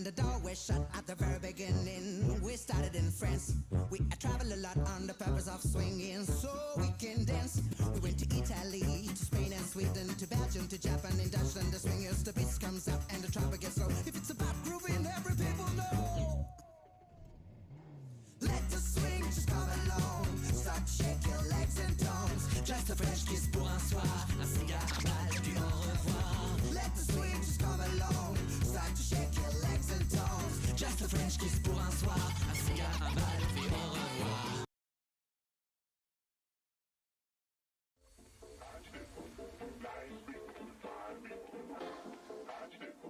when the door was shut at the very beginning. We started in France. We traveled a lot on the purpose of swinging, so we can dance. We went to Italy, to Spain and Sweden, to Belgium, to Japan, and Dutch. And the swingers, the beat comes up and the trouble gets low. If it's about grooving, every people know. Let the swing just come along. Start to shake your legs and toes. Just a French kiss pour un soir. Un cigare, un bal, puis au revoir. Let the swing just come along. Start to shake your legs and toes. Just a French kiss pour un soir. Un cigare, un bal, puis au revoir. Nice people, nice people, fine people. Nice people.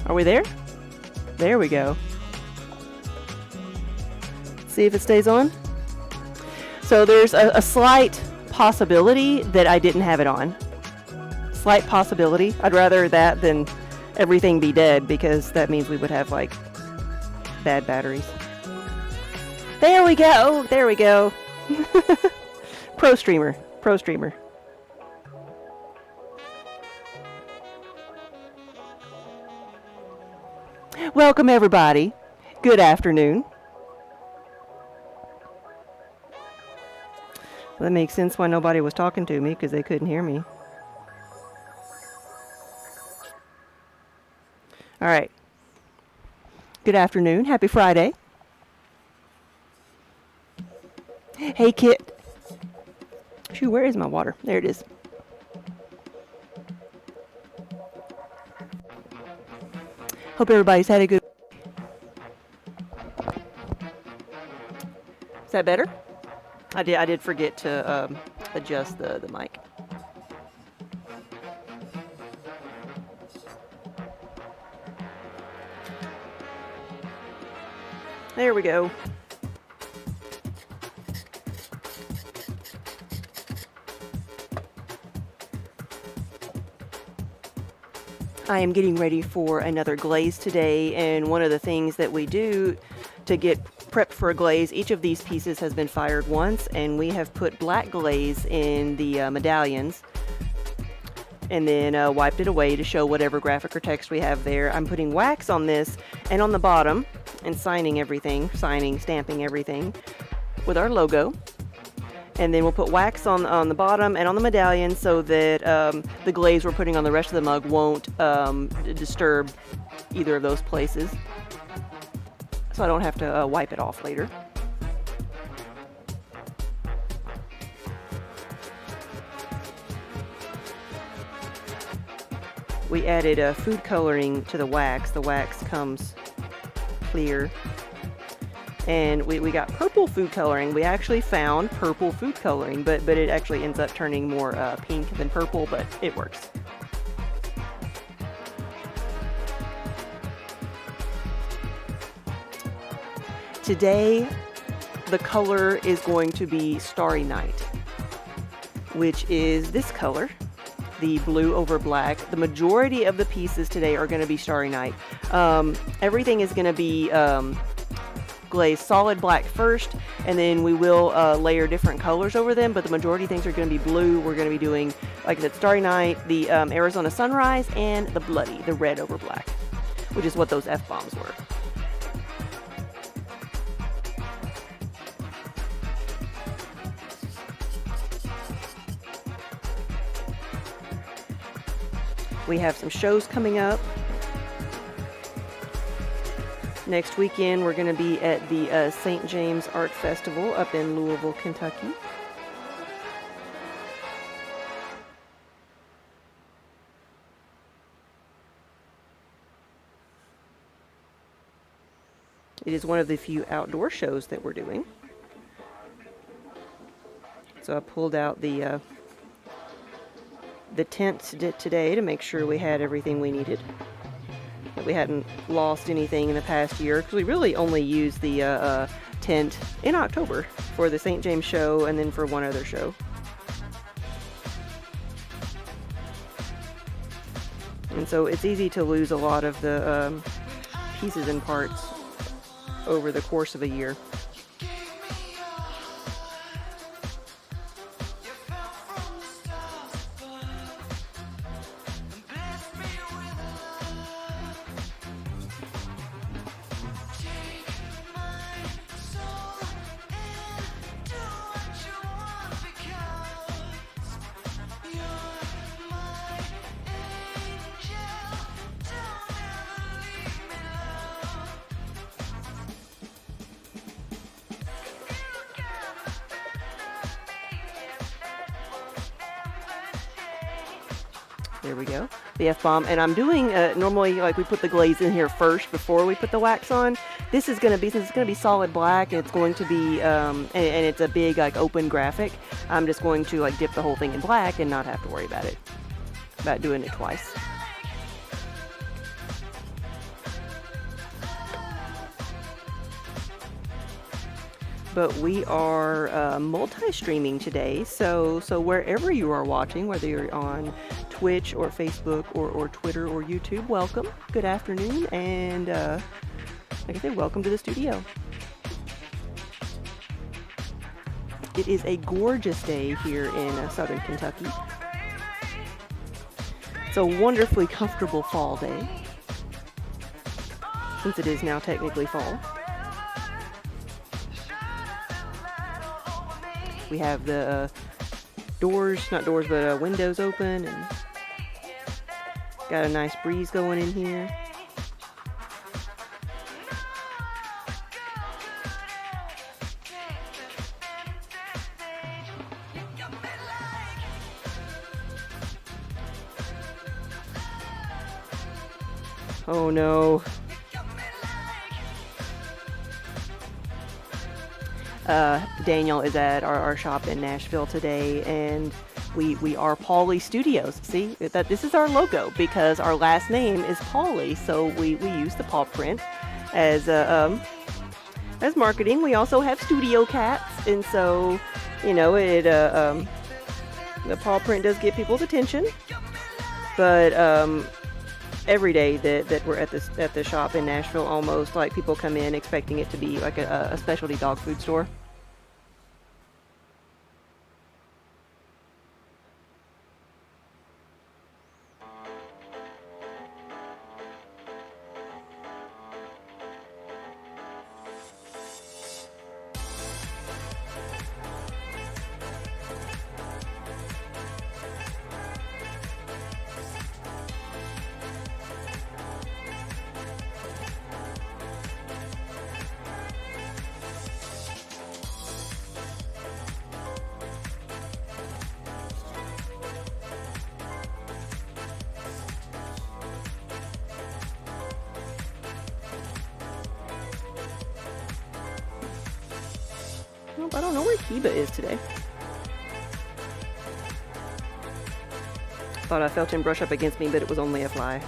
Are we there? There we go. See if it stays on. So there's a slight possibility that I didn't have it on. Slight possibility. I'd rather that than everything be dead, because that means we would have like bad batteries. There we go. There we go. Pro streamer. Pro streamer. Welcome everybody. Good afternoon. That makes sense why nobody was talking to me, because they couldn't hear me. All right. Good afternoon. Happy Friday. Hey, Kit. Shoot, where is my water? There it is. Hope everybody's had a good... Is that better? I did forget to adjust the mic. There we go. I am getting ready for another glaze today, and one of the things that we do to get prepped for a glaze, each of these pieces has been fired once, and we have put black glaze in the medallions and then wiped it away to show whatever graphic or text we have there. I'm putting wax on this and on the bottom and signing everything, stamping everything with our logo. And then we'll put wax on the bottom and on the medallion so that the glaze we're putting on the rest of the mug won't disturb either of those places. So I don't have to wipe it off later. We added food coloring to the wax. The wax comes clear. And we got purple food coloring. We actually found purple food coloring, but it actually ends up turning more pink than purple, but it works. Today, the color is going to be Starry Night, which is this color, the blue over black. The majority of the pieces today are going to be Starry Night. Everything is going to be glaze solid black first, and then we will layer different colors over them, but the majority of things are going to be blue. We're going to be doing, like I said, Starry Night, the Arizona Sunrise, and the Bloody, the red over black, which is what those F-bombs were. We have some shows coming up. Next weekend, we're going to be at the St. James Art Festival up in Louisville, Kentucky. It is one of the few outdoor shows that we're doing. So I pulled out the tent today to make sure we had everything we needed, that we hadn't lost anything in the past year, because we really only used the tent in October for the St. James show and then for one other show. And so it's easy to lose a lot of the pieces and parts over the course of a year. There we go, the F-bomb. And I'm doing, normally like we put the glaze in here first before we put the wax on. This is going to be, since it's going to be solid black, and it's going to be, and it's a big like open graphic, I'm just going to like dip the whole thing in black and not have to worry about doing it twice. but we are multi-streaming today. So wherever you are watching, whether you're on Twitch or Facebook or Twitter or YouTube, welcome. Good afternoon, and like I said, welcome to the studio. It is a gorgeous day here in southern Kentucky. It's a wonderfully comfortable fall day, since it is now technically fall. We have the windows open, and got a nice breeze going in here. Oh no. Daniel is at our shop in Nashville today, and we are Pauly Studios. See, this is our logo because our last name is Pauly, so we use the paw print as marketing. We also have studio cats, and so the paw print does get people's attention. But every day that we're at the shop in Nashville, almost like people come in expecting it to be like a specialty dog food store. I don't know where Kiba is today. Thought I felt him brush up against me, but it was only a fly.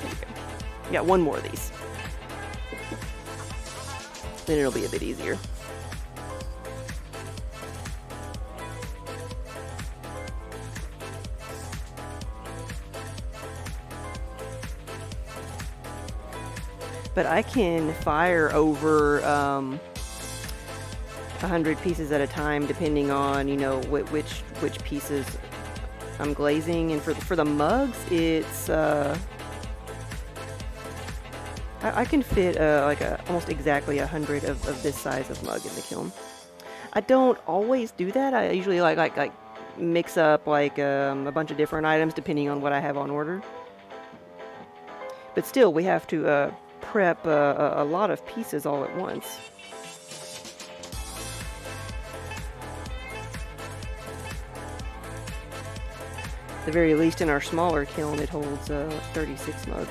There you go. Got one more of these. Then it'll be a bit easier. But I can fire over 100 pieces at a time, depending on which pieces I'm glazing. And for the mugs, it's I can fit almost exactly 100 of this size of mug in the kiln. I don't always do that. I usually like mix up a bunch of different items depending on what I have on order. But still, we have to prep a lot of pieces all at once. At the very least, in our smaller kiln, it holds 36 mugs.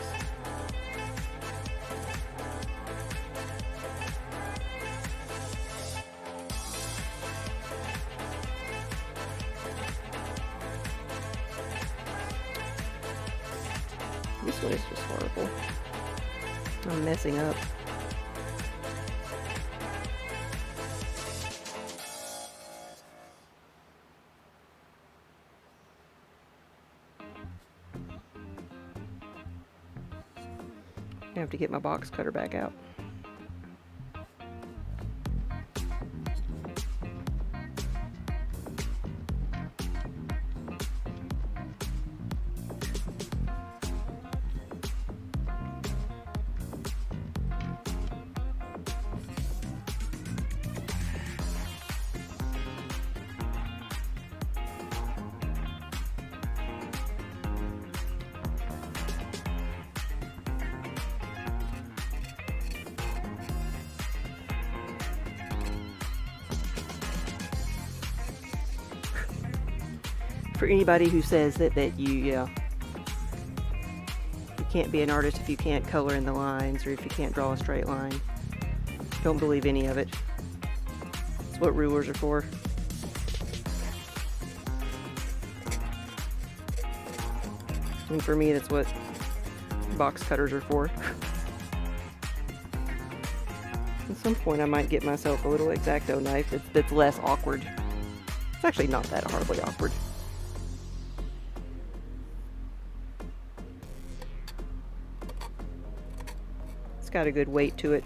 This one is just horrible. I'm messing up. I have to get my box cutter back out. For anybody who says that you can't be an artist if you can't color in the lines or if you can't draw a straight line. Don't believe any of it. That's what rulers are for. And for me, that's what box cutters are for. At some point, I might get myself a little X-Acto knife that's less awkward. It's actually not that horribly awkward. It's got a good weight to it.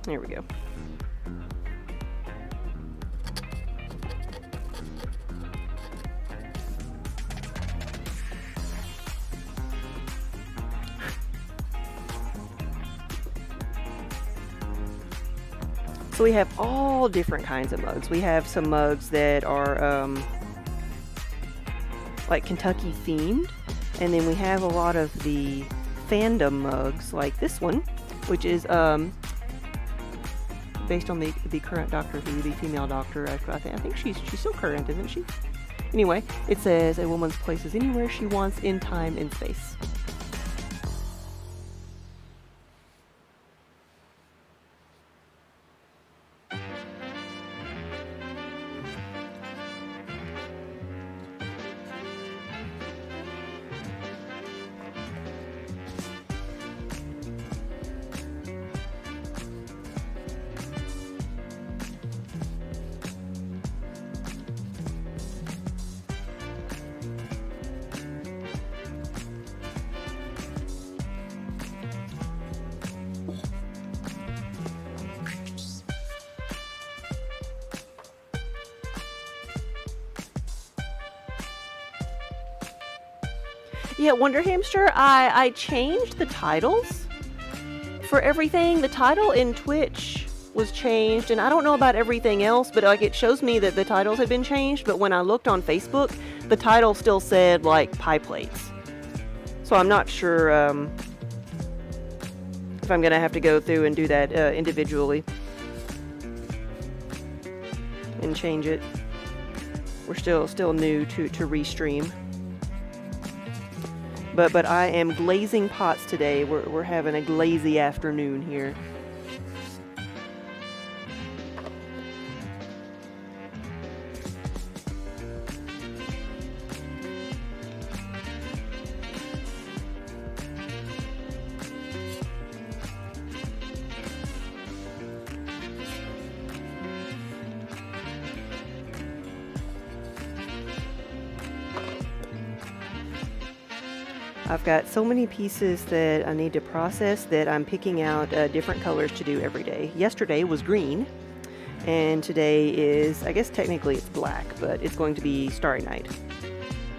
There we go. So we have all different kinds of mugs. We have some mugs that are like Kentucky themed, and then we have a lot of the fandom mugs like this one, which is based on the current Doctor Who, the female Doctor. I think she's still current, isn't she? Anyway, it says a woman's place is anywhere she wants in time and space. Yeah, Wonder Hamster, I changed the titles for everything. The title in Twitch was changed, and I don't know about everything else, but like it shows me that the titles had been changed, but when I looked on Facebook, the title still said like pie plates. So I'm not sure if I'm gonna have to go through and do that individually and change it. We're still new to restream. But I am glazing pots today. We're having a glazy afternoon here. I've got so many pieces that I need to process that I'm picking out different colors to do every day. Yesterday was green, and today is, I guess technically it's black, but it's going to be Starry Night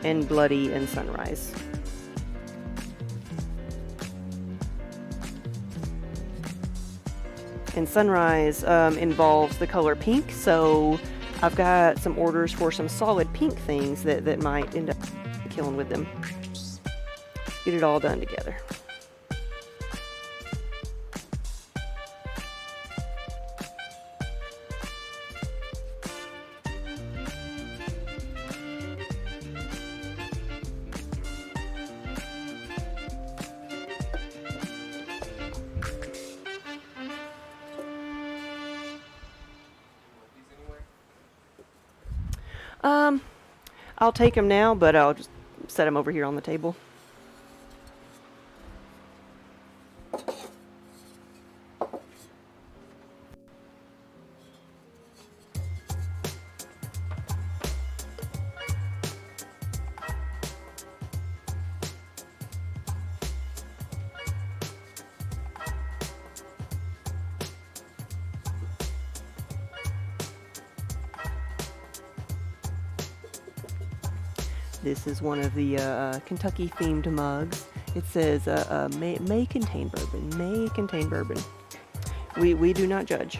and Bloody and Sunrise. And Sunrise involves the color pink, so I've got some orders for some solid pink things that might end up killing with them. Get it all done together. I'll take them now, but I'll just set them over here on the table. This is one of the Kentucky-themed mugs. It says may contain bourbon. May contain bourbon. We do not judge.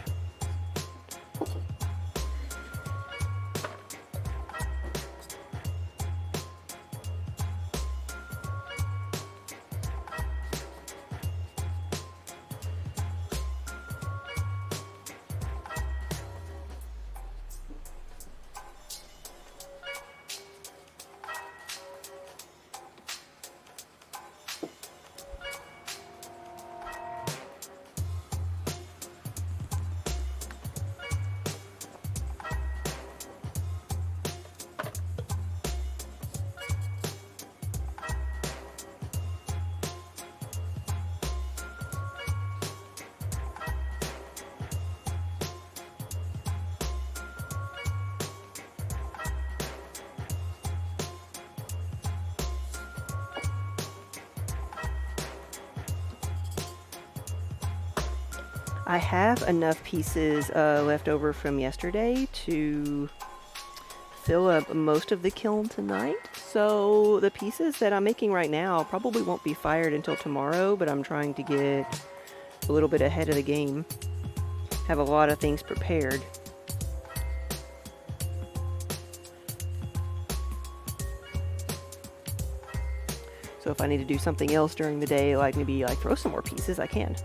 I have enough pieces left over from yesterday to fill up most of the kiln tonight. So the pieces that I'm making right now probably won't be fired until tomorrow, but I'm trying to get a little bit ahead of the game. Have a lot of things prepared. So if I need to do something else during the day, like maybe like throw some more pieces, I can.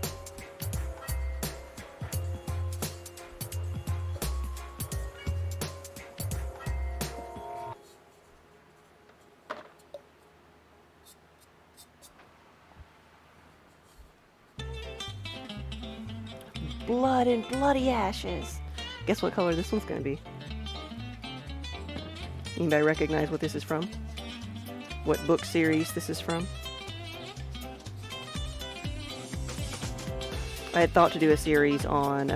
Blood and bloody ashes. Guess what color this one's gonna be? Anybody recognize what this is from? What book series this is from? I had thought to do a series on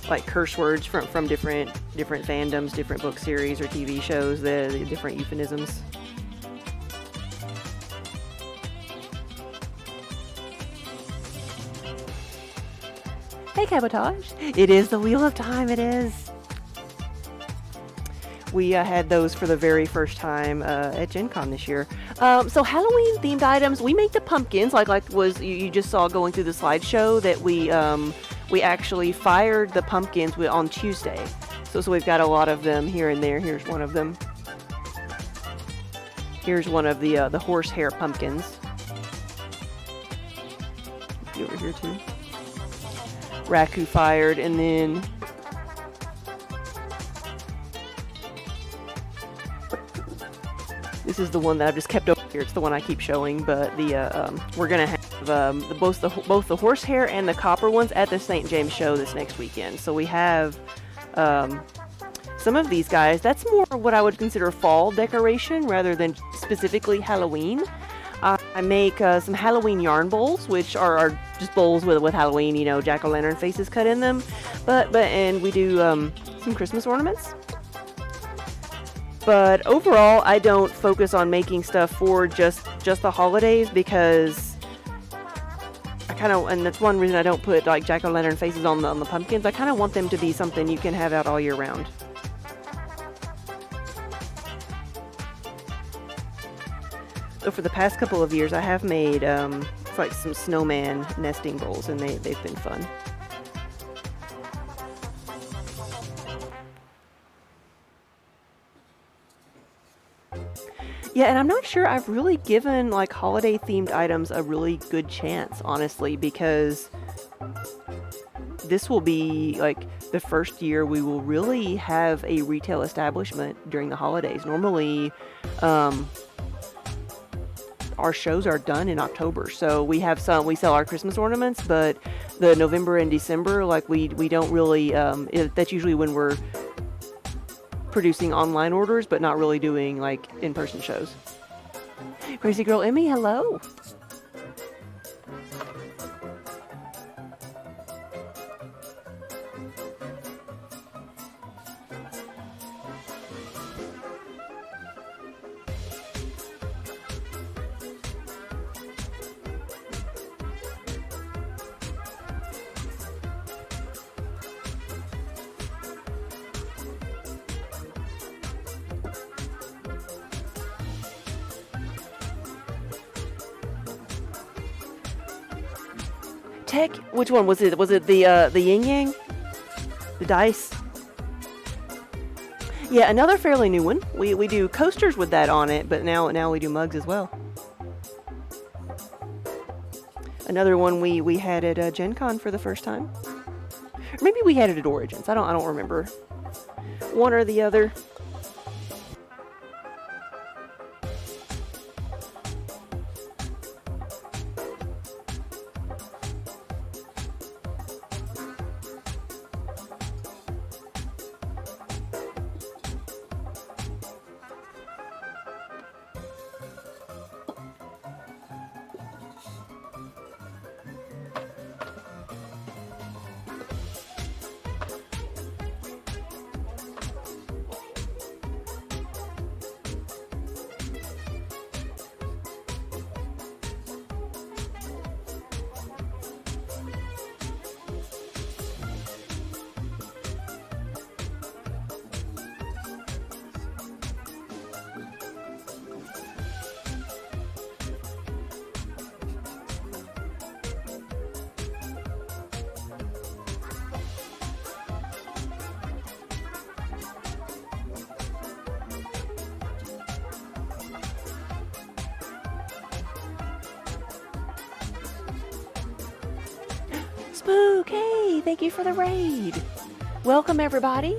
like curse words from different fandoms, different book series or TV shows, the different euphemisms. Hey, Cabotage! It is the Wheel of Time, it is! We had those for the very first time at Gen Con this year. So Halloween themed items, we make the pumpkins, like was you just saw going through the slideshow that we actually fired the pumpkins on Tuesday. So we've got a lot of them here and there. Here's one of them. Here's one of the horsehair pumpkins. Be over here too. Raku fired, and then this is the one that I've just kept over here. It's the one I keep showing, but we're gonna have both the horsehair and the copper ones at the St. James show this next weekend. So we have some of these guys. That's more what I would consider fall decoration rather than specifically Halloween. I make some Halloween yarn bowls, which are just bowls with Halloween, jack-o'-lantern faces cut in them. And we do some Christmas ornaments. But overall, I don't focus on making stuff for just the holidays because and that's one reason I don't put like jack-o'-lantern faces on the pumpkins. I kind of want them to be something you can have out all year round. So for the past couple of years, I have made like some snowman nesting bowls, and they've been fun. Yeah, and I'm not sure I've really given like holiday themed items a really good chance, honestly, because this will be like the first year we will really have a retail establishment during the holidays. Normally, our shows are done in October, so we sell our Christmas ornaments, but the November and December, like we don't really, that's usually when we're producing online orders, but not really doing like in-person shows. Crazy Girl Emmy, hello. Tech, which one was it? Was it the yin yang? The dice? Yeah, another fairly new one. We do coasters with that on it, but now we do mugs as well. Another one we had at Gen Con for the first time. Or maybe we had it at Origins. I don't remember. One or the other. Hey, thank you for the raid. Welcome, everybody.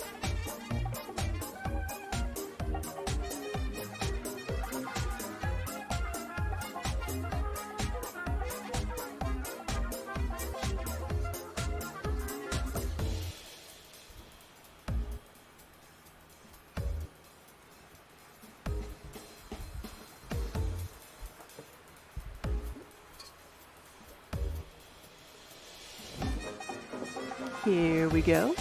Here we go.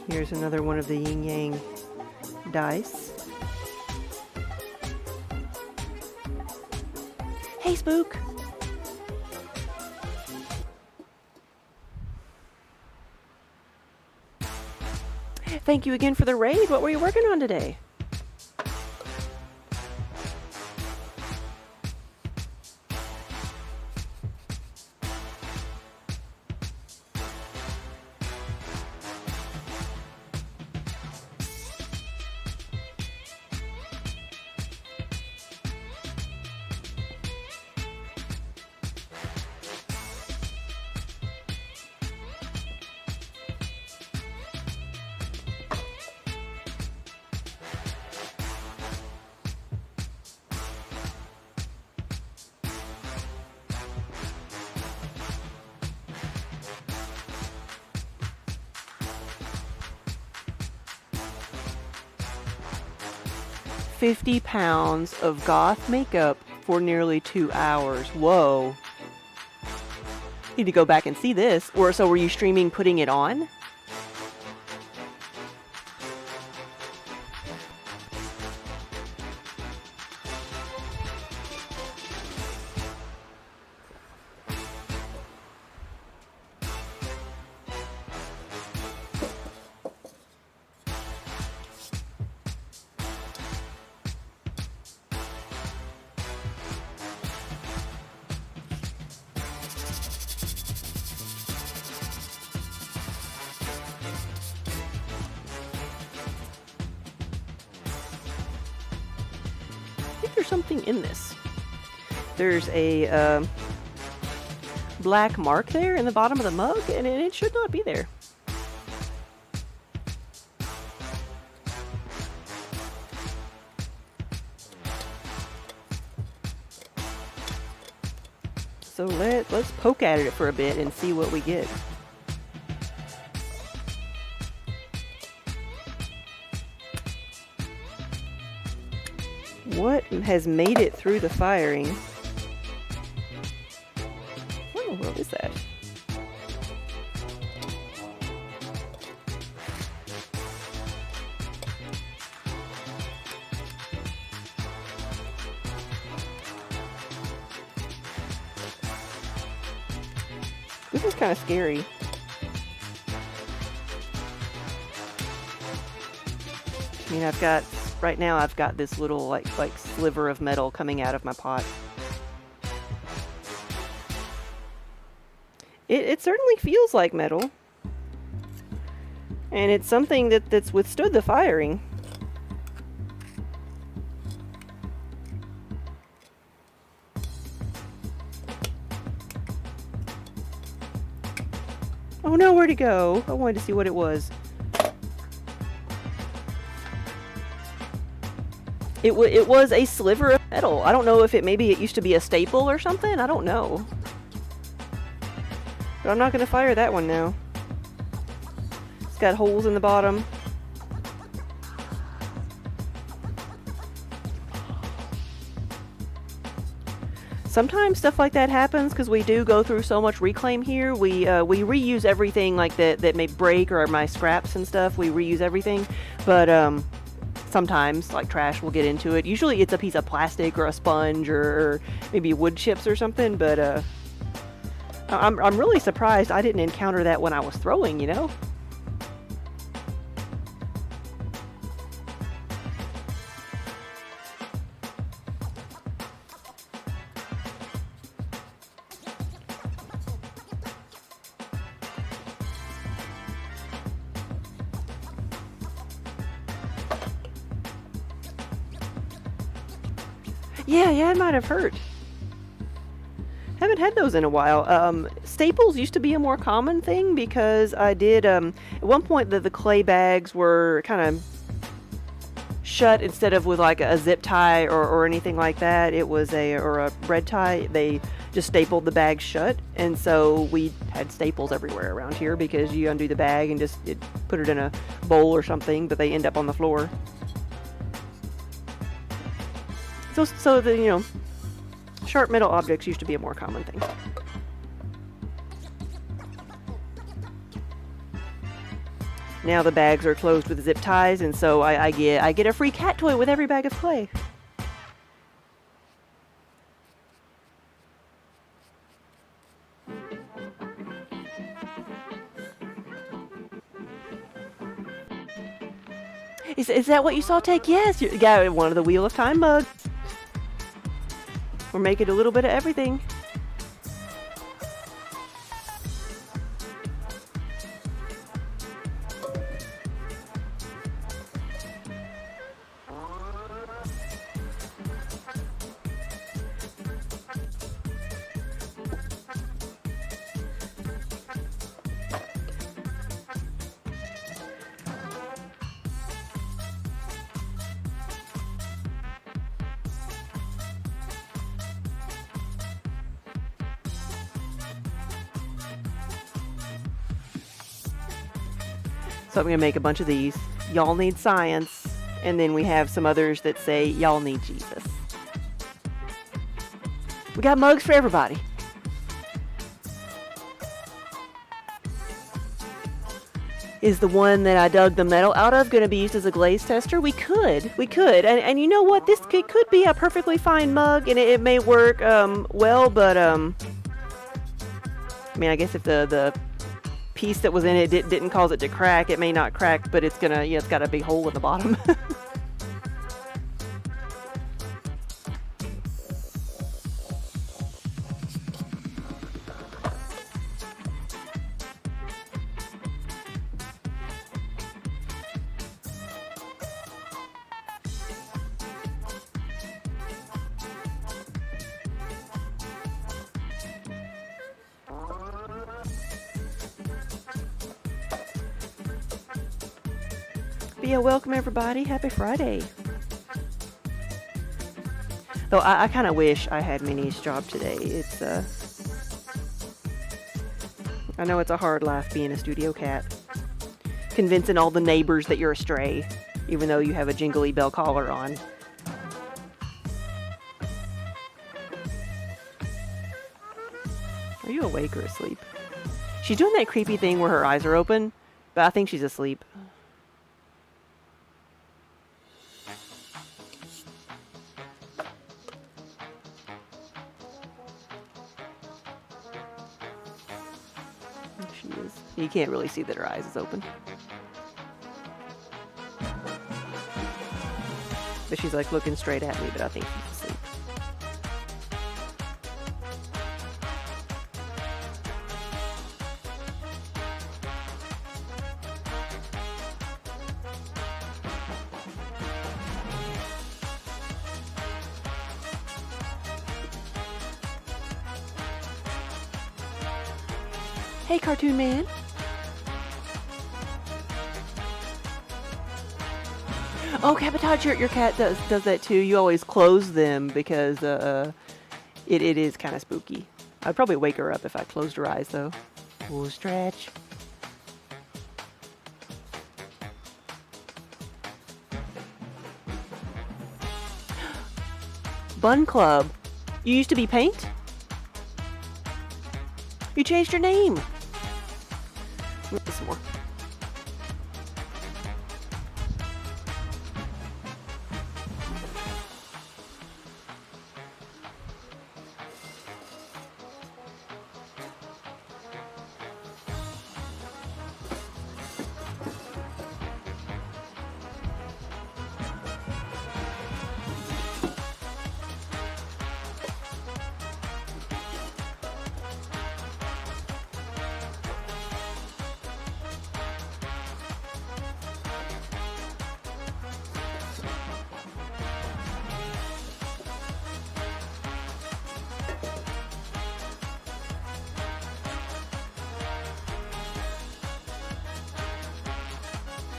Here's another one of the yin yang dice. Hey, Spook. Thank you again for the raid. What were you working on today? £50 of goth makeup for nearly 2 hours. Whoa. Need to go back and see this. Or so were you streaming putting it on? There's something in this. There's a black mark there in the bottom of the mug, and it should not be there. So let's poke at it for a bit and see what we get. What has made it through the firing? Oh, what is that? This is kind of scary. I mean, right now I've got this little like sliver of metal coming out of my pot. It certainly feels like metal. And it's something that's withstood the firing. Oh no, where'd it go? I wanted to see what it was. It was a sliver of metal. I don't know if maybe it used to be a staple or something. I don't know. But I'm not going to fire that one now. It's got holes in the bottom. Sometimes stuff like that happens because we do go through so much reclaim here. We reuse everything like that may break, or my scraps and stuff. We reuse everything. But sometimes, like trash, will get into it. Usually it's a piece of plastic or a sponge or maybe wood chips or something, but I'm really surprised I didn't encounter that when I was throwing, you know? Yeah, it might have hurt. Haven't had those in a while. Staples used to be a more common thing because I did, at one point the clay bags were kind of shut instead of with like a zip tie or anything like that. It was a bread tie. They just stapled the bag shut, and so we had staples everywhere around here because you undo the bag and just put it in a bowl or something, but they end up on the floor. So the sharp metal objects used to be a more common thing. Now the bags are closed with zip ties, and so I get a free cat toy with every bag of clay. Is that what you saw, Take? Yes, you got one of the Wheel of Time mugs. We're making a little bit of everything. So I'm going to make a bunch of these. Y'all need science. And then we have some others that say, y'all need Jesus. We got mugs for everybody. Is the one that I dug the metal out of going to be used as a glaze tester? We could. And you know what? This could be a perfectly fine mug, and it may work well, but I mean, I guess if the piece that was in it didn't cause it to crack, it may not crack, but it's got a big hole in the bottom. But yeah, welcome everybody. Happy Friday. Though I kind of wish I had Minnie's job today. It's I know it's a hard life being a studio cat. Convincing all the neighbors that you're a stray, even though you have a jingly bell collar on. Are you awake or asleep? She's doing that creepy thing where her eyes are open, but I think she's asleep. She is. You can't really see that her eyes is open. But she's like looking straight at me, but I think she's asleep. Hey, Cartoon Man. Oh, Cabotage, your cat does that too. You always close them because it is kind of spooky. I'd probably wake her up if I closed her eyes, though. Oh, stretch. Bun Club. You used to be Paint? You changed your name. Let me some more.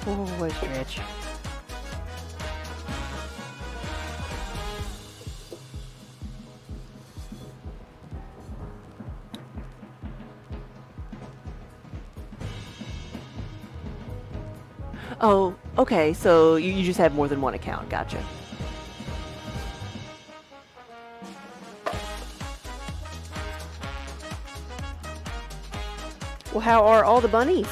Oh, what a stretch. Oh, okay, so you just have more than one account. Gotcha. Well, how are all the bunnies?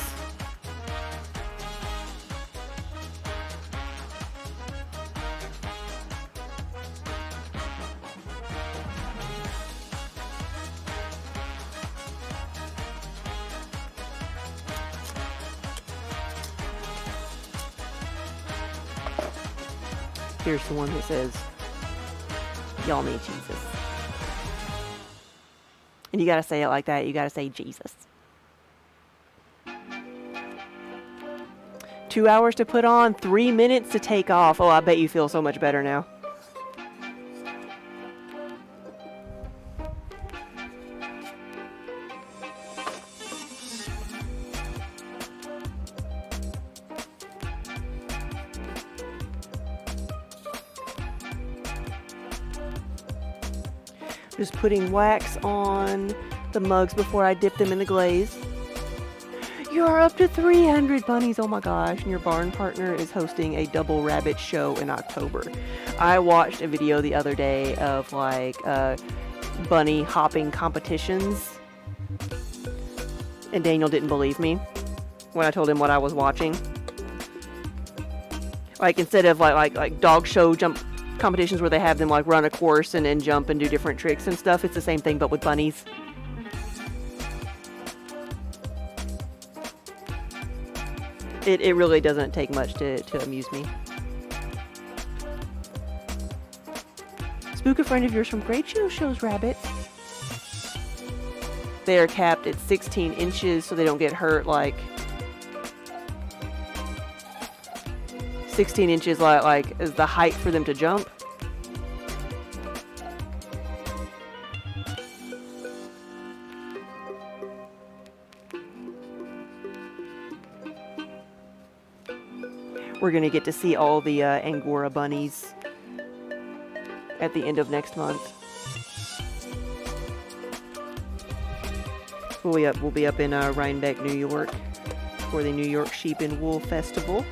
Here's the one that says, y'all need Jesus. And you gotta say it like that. You gotta say Jesus. 2 hours to put on, 3 minutes to take off. Oh, I bet you feel so much better now. Just putting wax on the mugs before I dip them in the glaze. You're up to 300 bunnies, oh my gosh, and your barn partner is hosting a double rabbit show in October. I watched a video the other day of like bunny hopping competitions, and Daniel didn't believe me when I told him what I was watching. Like instead of like dog show jump competitions where they have them like run a course and then jump and do different tricks and stuff, it's the same thing but with bunnies. It really doesn't take much to amuse me. Spook a friend of yours from Great Show shows rabbits. They are capped at 16 inches so they don't get hurt. Like 16 inches like is the height for them to jump. We're going to get to see all the Angora bunnies at the end of next month. We'll be up in Rhinebeck, New York for the New York Sheep and Wool Festival.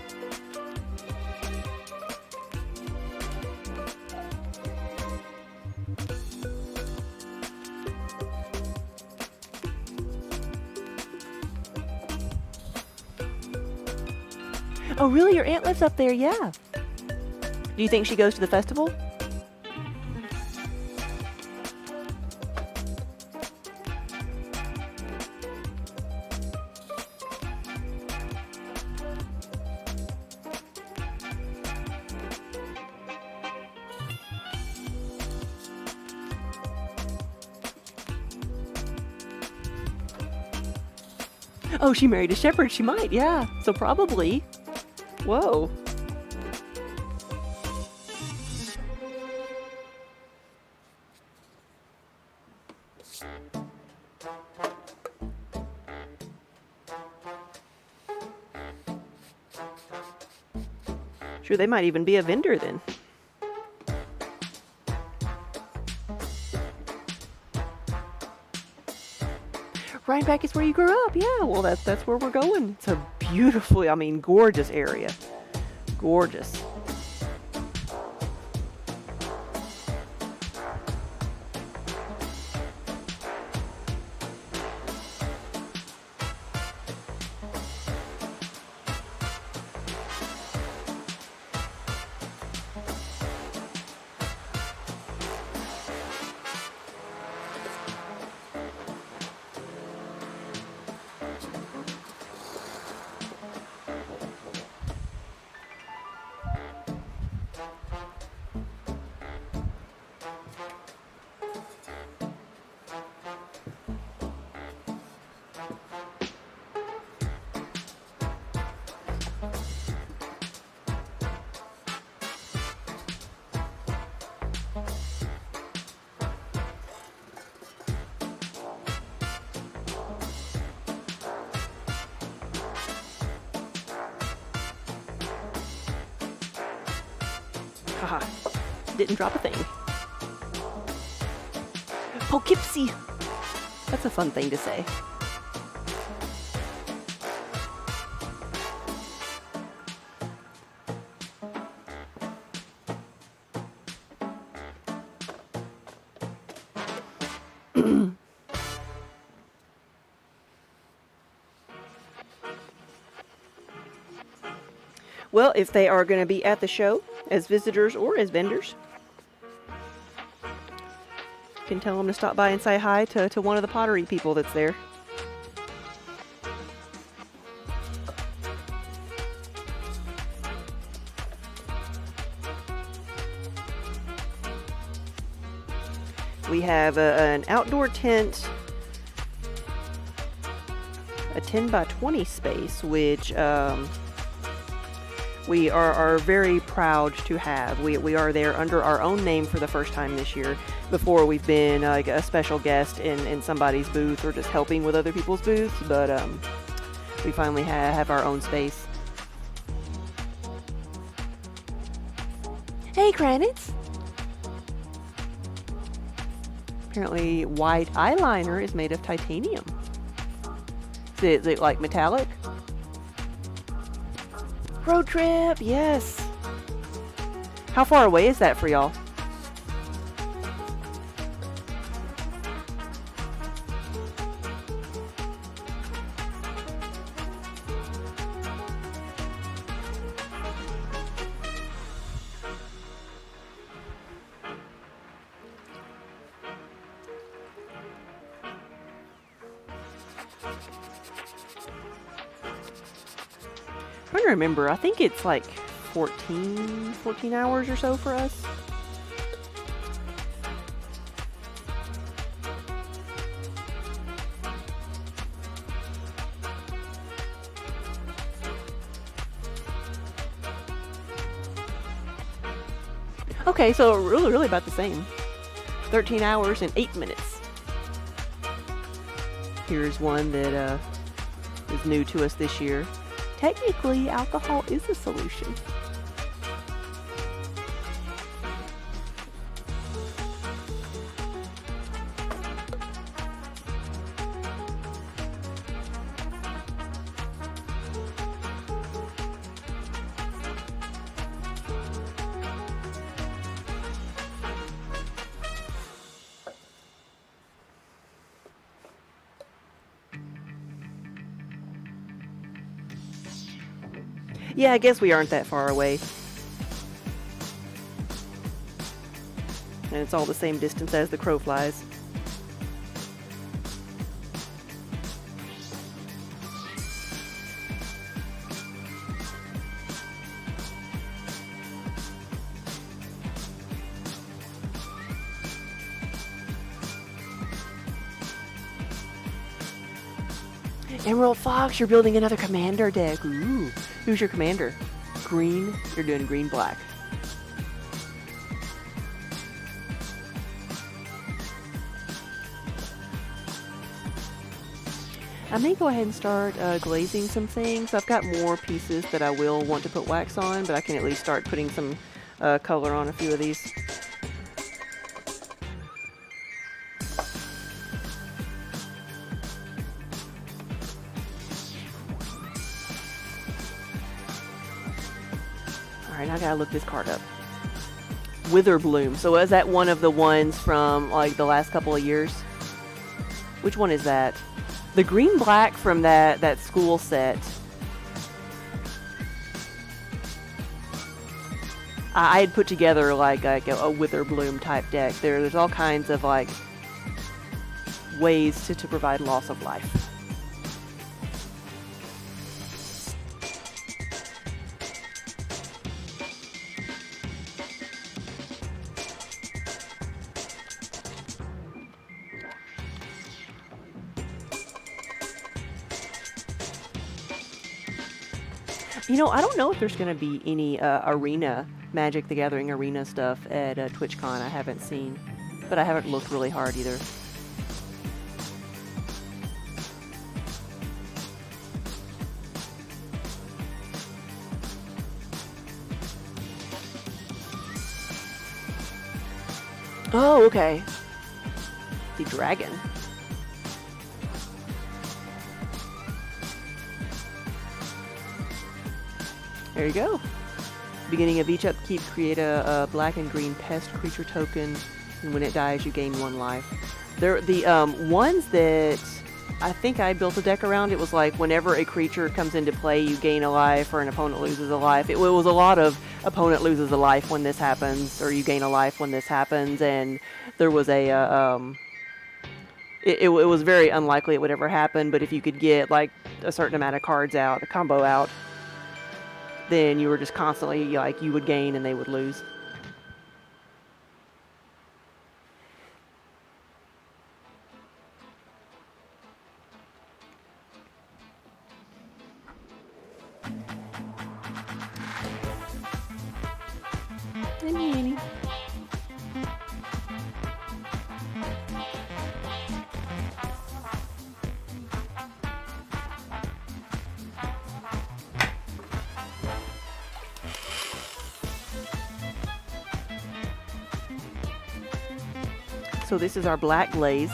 Oh, really? Your aunt lives up there? Yeah. Do you think she goes to the festival? Oh, she married a shepherd. She might, yeah. So probably. Whoa. Sure, they might even be a vendor then. Rhinebeck is where you grew up. Yeah, well, that's where we're going. It's a beautifully, I mean, gorgeous area. Gorgeous. Haha. Didn't drop a thing. Poughkeepsie. That's a fun thing to say. Well, if they are going to be at the show as visitors or as vendors, you can tell them to stop by and say hi to one of the pottery people that's there. We have an outdoor tent, a 10 by 20 space, which we are very proud to have. We are there under our own name for the first time this year. Before, we've been like a special guest in somebody's booth or just helping with other people's booths, but we finally have our own space. Hey, Granite! Apparently, white eyeliner is made of titanium. Is it like metallic? Road trip, yes. How far away is that for y'all? I'm trying to remember. I think it's like 14 hours or so for us. Okay, so really about the same. 13 hours and 8 minutes. Here's one that is new to us this year. Technically, alcohol is a solution. Yeah, I guess we aren't that far away. And it's all the same distance as the crow flies. Emerald Fox, you're building another commander deck. Ooh. Who's your commander? Green? You're doing green-black. I may go ahead and start glazing some things. I've got more pieces that I will want to put wax on, but I can at least start putting some color on a few of these. Alright, I gotta look this card up. Witherbloom. So is that one of the ones from like the last couple of years? Which one is that? The green-black from that school set. I had put together like a Witherbloom type deck. There's all kinds of like ways to provide loss of life. You know, I don't know if there's going to be any arena, Magic the Gathering arena stuff at TwitchCon. I haven't seen, but I haven't looked really hard either. Oh, okay. The dragon. There you go. Beginning of each upkeep, create a black and green pest creature token, and when it dies, you gain 1 life. They're the ones that I think I built a deck around. It was like whenever a creature comes into play, you gain a life, or an opponent loses a life. It was a lot of opponent loses a life when this happens, or you gain a life when this happens, and there was a it was very unlikely it would ever happen. But if you could get like a certain amount of cards out, a combo out, then you were just constantly like you would gain and they would lose. Annie. So this is our black glaze.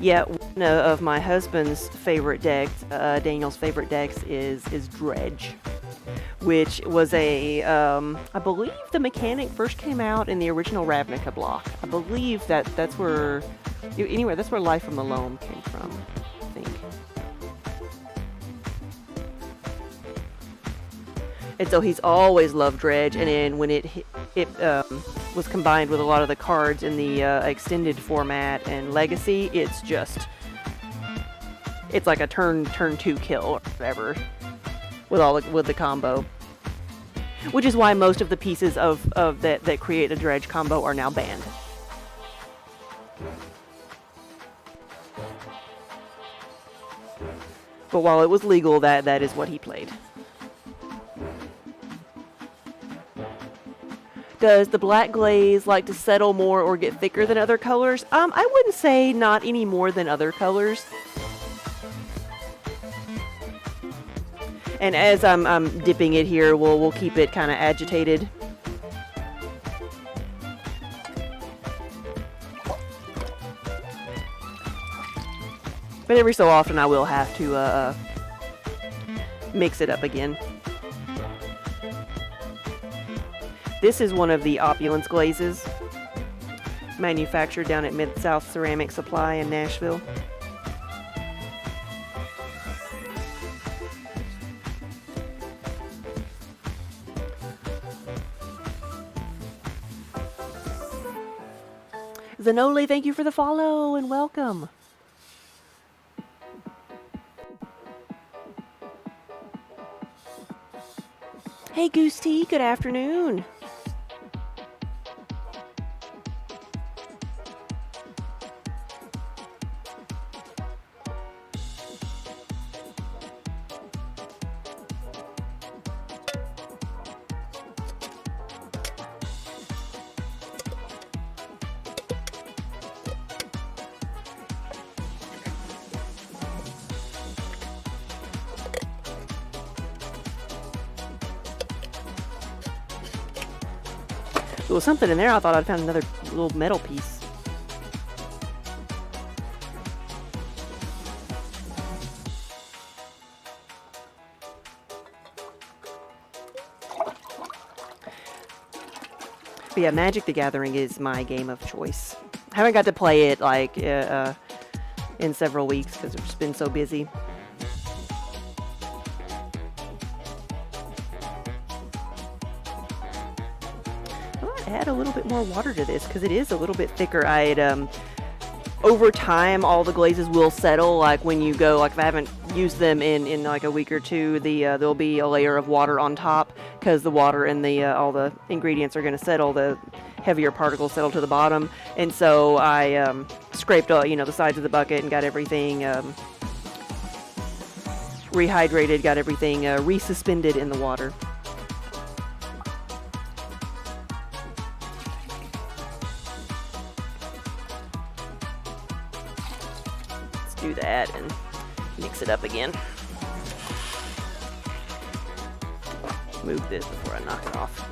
Yeah, one of my husband's favorite decks, Daniel's favorite decks is Dredge, which was I believe the mechanic first came out in the original Ravnica block. I believe that's where, anyway, that's where Life from the Loam came from, I think. And so he's always loved Dredge, and then when it was combined with a lot of the cards in the extended format and Legacy, it's like a turn 2 kill or whatever with the combo, which is why most of the pieces of that create a Dredge combo are now banned. But while it was legal, that is what he played. Does the black glaze like to settle more or get thicker than other colors? I wouldn't say not any more than other colors. And as I'm dipping it here, we'll keep it kind of agitated. But every so often I will have to mix it up again. This is one of the opulence glazes, manufactured down at Mid-South Ceramic Supply in Nashville. Zanoli, thank you for the follow and welcome. Hey Goose Tea, good afternoon. There was something in there. I thought I'd found another little metal piece. But yeah, Magic the Gathering is my game of choice. I haven't got to play it like in several weeks because it's been so busy. Add a little bit more water to this because it is a little bit thicker. Over time all the glazes will settle, like when you go, like if I haven't used them in like a week or two, there'll be a layer of water on top because the water and all the ingredients are going to settle, the heavier particles settle to the bottom, and so I scraped all the sides of the bucket and got everything rehydrated, got everything resuspended in the water. Let's do that and mix it up again. Move this before I knock it off.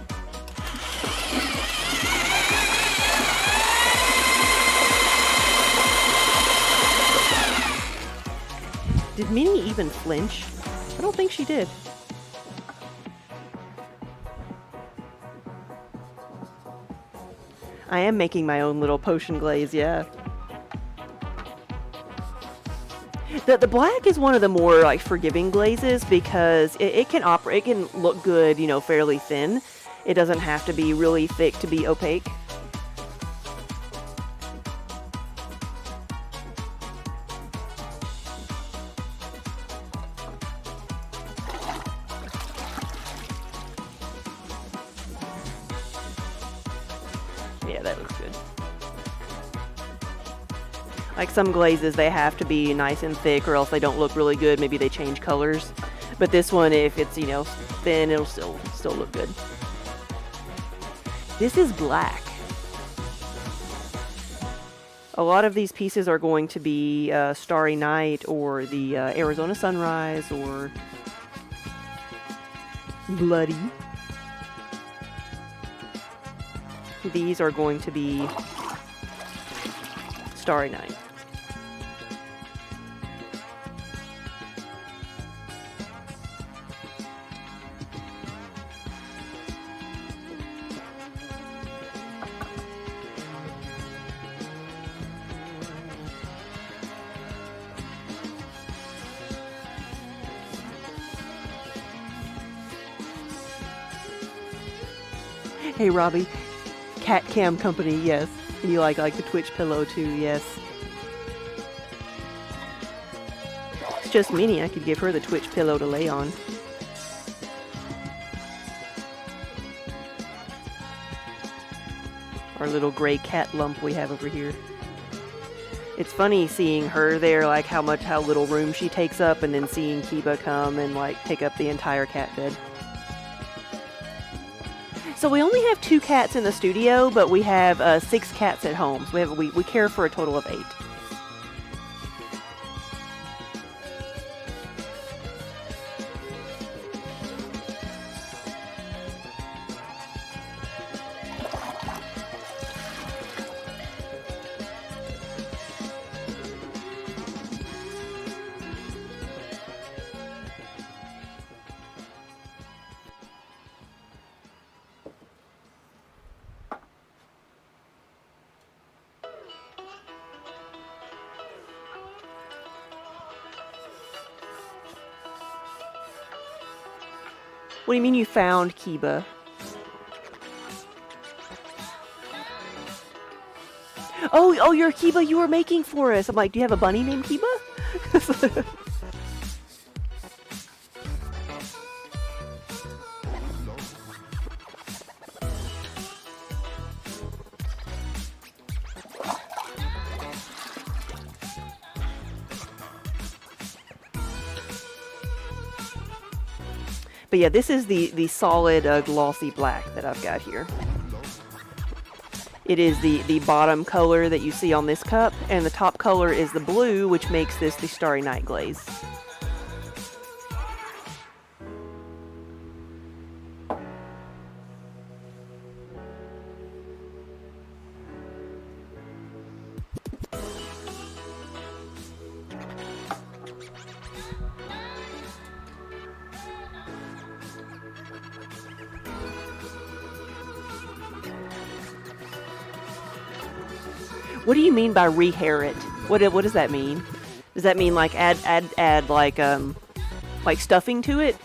Did Minnie even flinch? I don't think she did. I am making my own little potion glaze, yeah. The black is one of the more like forgiving glazes because it can look good, you know, fairly thin. It doesn't have to be really thick to be opaque. Yeah, that looks good. Like some glazes, they have to be nice and thick or else they don't look really good. Maybe they change colors. But this one, if it's, you know, thin, it'll still look good. This is black. A lot of these pieces are going to be Starry Night or the Arizona Sunrise or Bloody. These are going to be Starry Night. Hey Robbie, Cat Cam Company, yes. And you like the Twitch pillow too, yes. It's just Minnie, I could give her the Twitch pillow to lay on. Our little gray cat lump we have over here. It's funny seeing her there, like how little room she takes up, and then seeing Kiba come and like take up the entire cat bed. So we only have 2 cats in the studio, but we have 6 cats at home. So we care for a total of 8. What do you mean you found Kiba? Oh, you're Kiba you were making for us. I'm like, do you have a bunny named Kiba? But yeah, this is the solid glossy black that I've got here. It is the bottom color that you see on this cup, and the top color is the blue, which makes this the Starry Night glaze. What do you mean by rehair it? What does that mean? Does that mean like add like stuffing to it?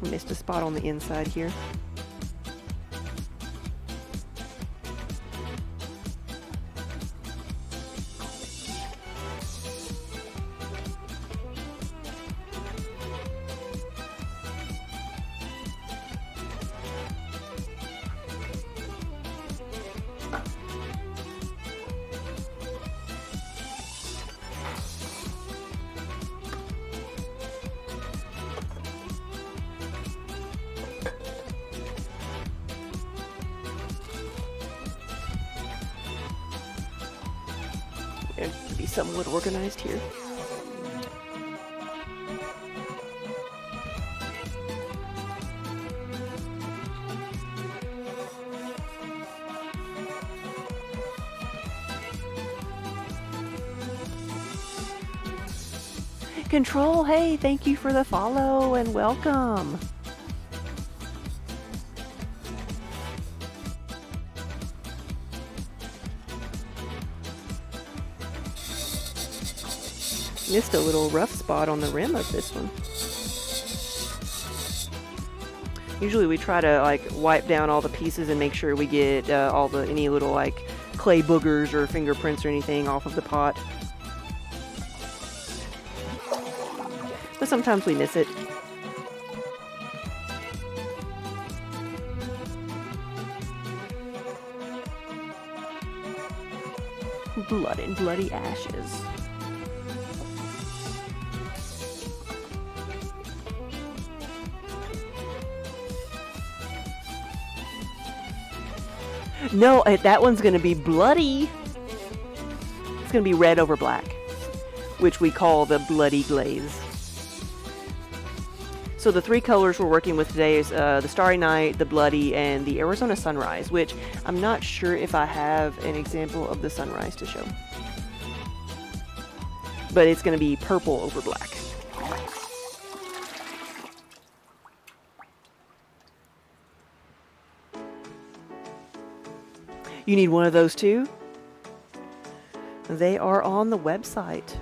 Missed a spot on the inside here. And be somewhat organized here. Control, hey, thank you for the follow and welcome. Missed a little rough spot on the rim of this one. Usually we try to like wipe down all the pieces and make sure we get any little like clay boogers or fingerprints or anything off of the pot. But sometimes we miss it. Blood and bloody ashes. No, that one's going to be bloody. It's going to be red over black, which we call the bloody glaze. So the three colors we're working with today is the Starry Night, the Bloody, and the Arizona Sunrise, which I'm not sure if I have an example of the sunrise to show. But it's going to be purple over black. You need one of those too? They are on the website.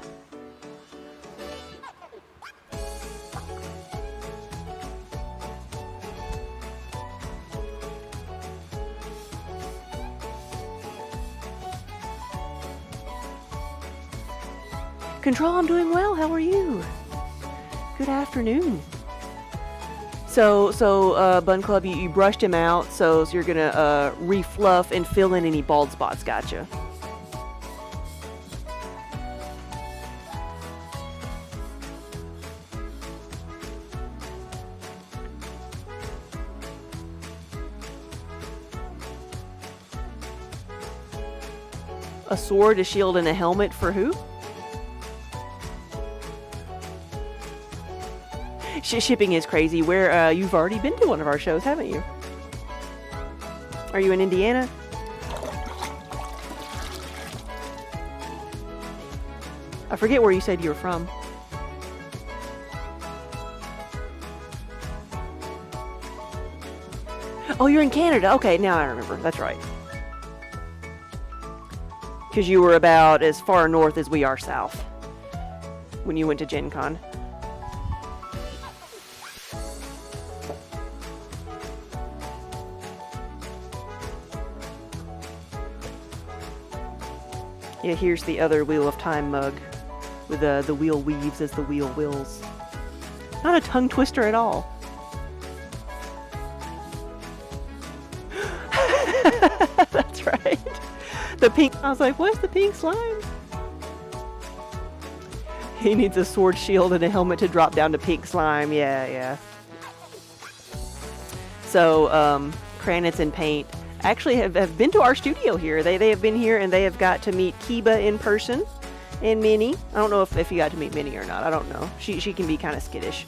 Control, I'm doing well. How are you? Good afternoon. So Bun Club, you brushed him out, so you're gonna refluff and fill in any bald spots. Gotcha. A sword, a shield, and a helmet for who? Shipping is crazy. Where you've already been to one of our shows, haven't you? Are you in Indiana? I forget where you said you were from. Oh, you're in Canada. Okay, now I remember. That's right. Because you were about as far north as we are south when you went to Gen Con. Yeah, here's the other Wheel of Time mug with the wheel weaves as the wheel wills. Not a tongue twister at all. That's right. The pink, I was like, what's the pink slime? He needs a sword, shield, and a helmet to drop down to pink slime. Yeah. So, Kranitz and Paint actually have been to our studio here. They have been here and they have got to meet Kiba in person and Minnie. I don't know if you got to meet Minnie or not. I don't know. She can be kind of skittish.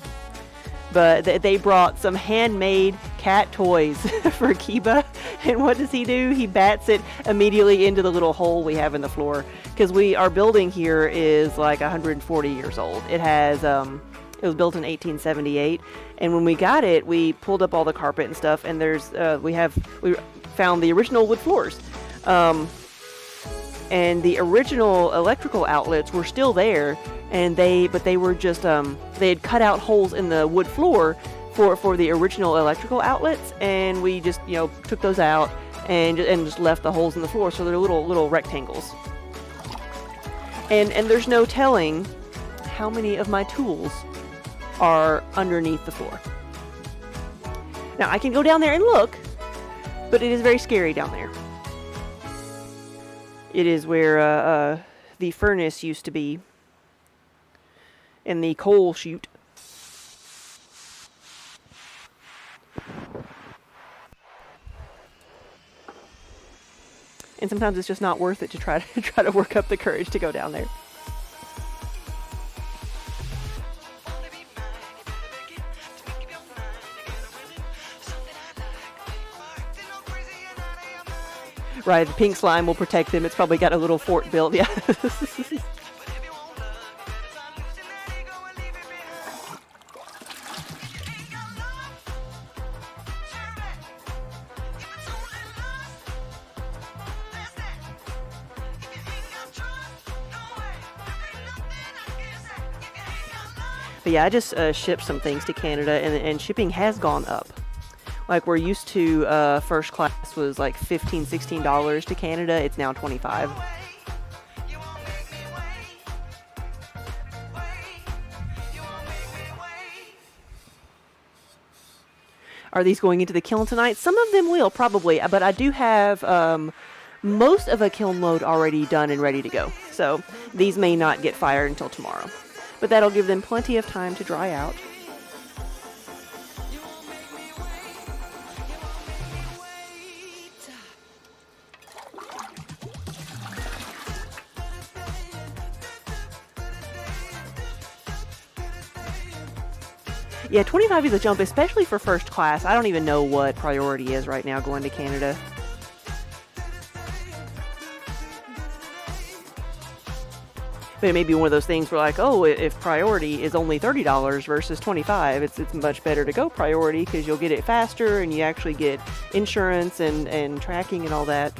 But they brought some handmade cat toys for Kiba. And what does he do? He bats it immediately into the little hole we have in the floor. Because our building here is like 140 years old. It has, it was built in 1878. And when we got it, we pulled up all the carpet and stuff. And we found the original wood floors. And the original electrical outlets were still there. But they were just, they had cut out holes in the wood floor for the original electrical outlets, and we just, you know, took those out and just left the holes in the floor, so they're little rectangles. And there's no telling how many of my tools are underneath the floor. Now I can go down there and look, but it is very scary down there. It is where the furnace used to be, and the coal chute. And sometimes it's just not worth it to try to work up the courage to go down there. Right, the pink slime will protect them. It's probably got a little fort built. Yeah. But yeah, I just shipped some things to Canada, and shipping has gone up. Like, we're used to first class was like $15, $16 to Canada. It's now $25. Are these going into the kiln tonight? Some of them will, probably, but I do have most of a kiln load already done and ready to go. So these may not get fired until tomorrow. But that'll give them plenty of time to dry out. Yeah, 25 is a jump, especially for first class. I don't even know what priority is right now going to Canada. But it may be one of those things where, like, oh, if priority is only $30 versus $25, it's much better to go priority because you'll get it faster and you actually get insurance and tracking and all that.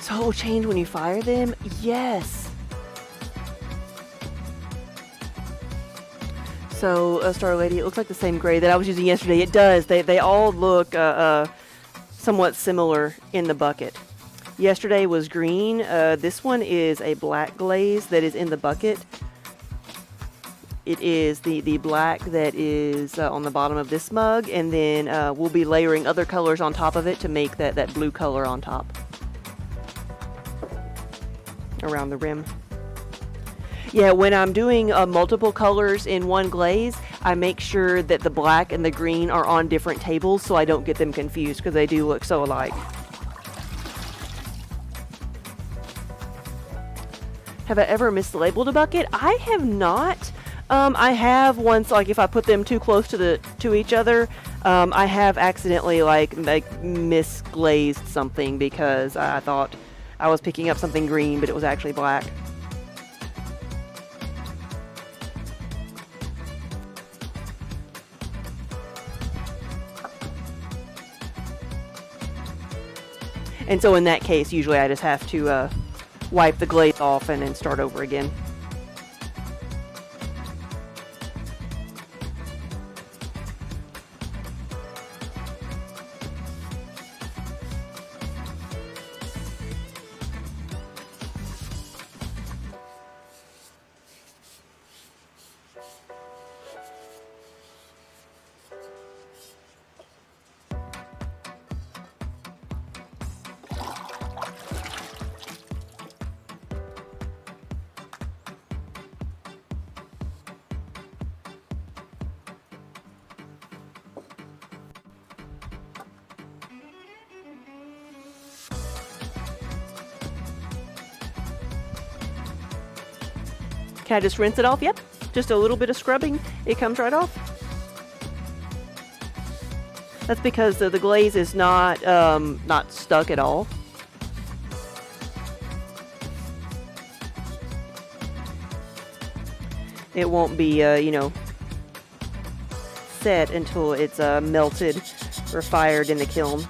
So it will change when you fire them? Yes. So, Star Lady, it looks like the same gray that I was using yesterday. It does. They all look somewhat similar in the bucket. Yesterday was green. This one is a black glaze that is in the bucket. It is the black that is on the bottom of this mug, and then we'll be layering other colors on top of it to make that blue color on top. Around the rim. Yeah, when I'm doing multiple colors in one glaze, I make sure that the black and the green are on different tables so I don't get them confused because they do look so alike. Have I ever mislabeled a bucket? I have not. I have once, like if I put them too close to each other, I have accidentally like misglazed something because I thought I was picking up something green, but it was actually black. And so in that case, usually I just have to wipe the glaze off and then start over again. Can I just rinse it off? Yep. Just a little bit of scrubbing. It comes right off. That's because the glaze is not stuck at all. It won't be, set until it's melted or fired in the kiln.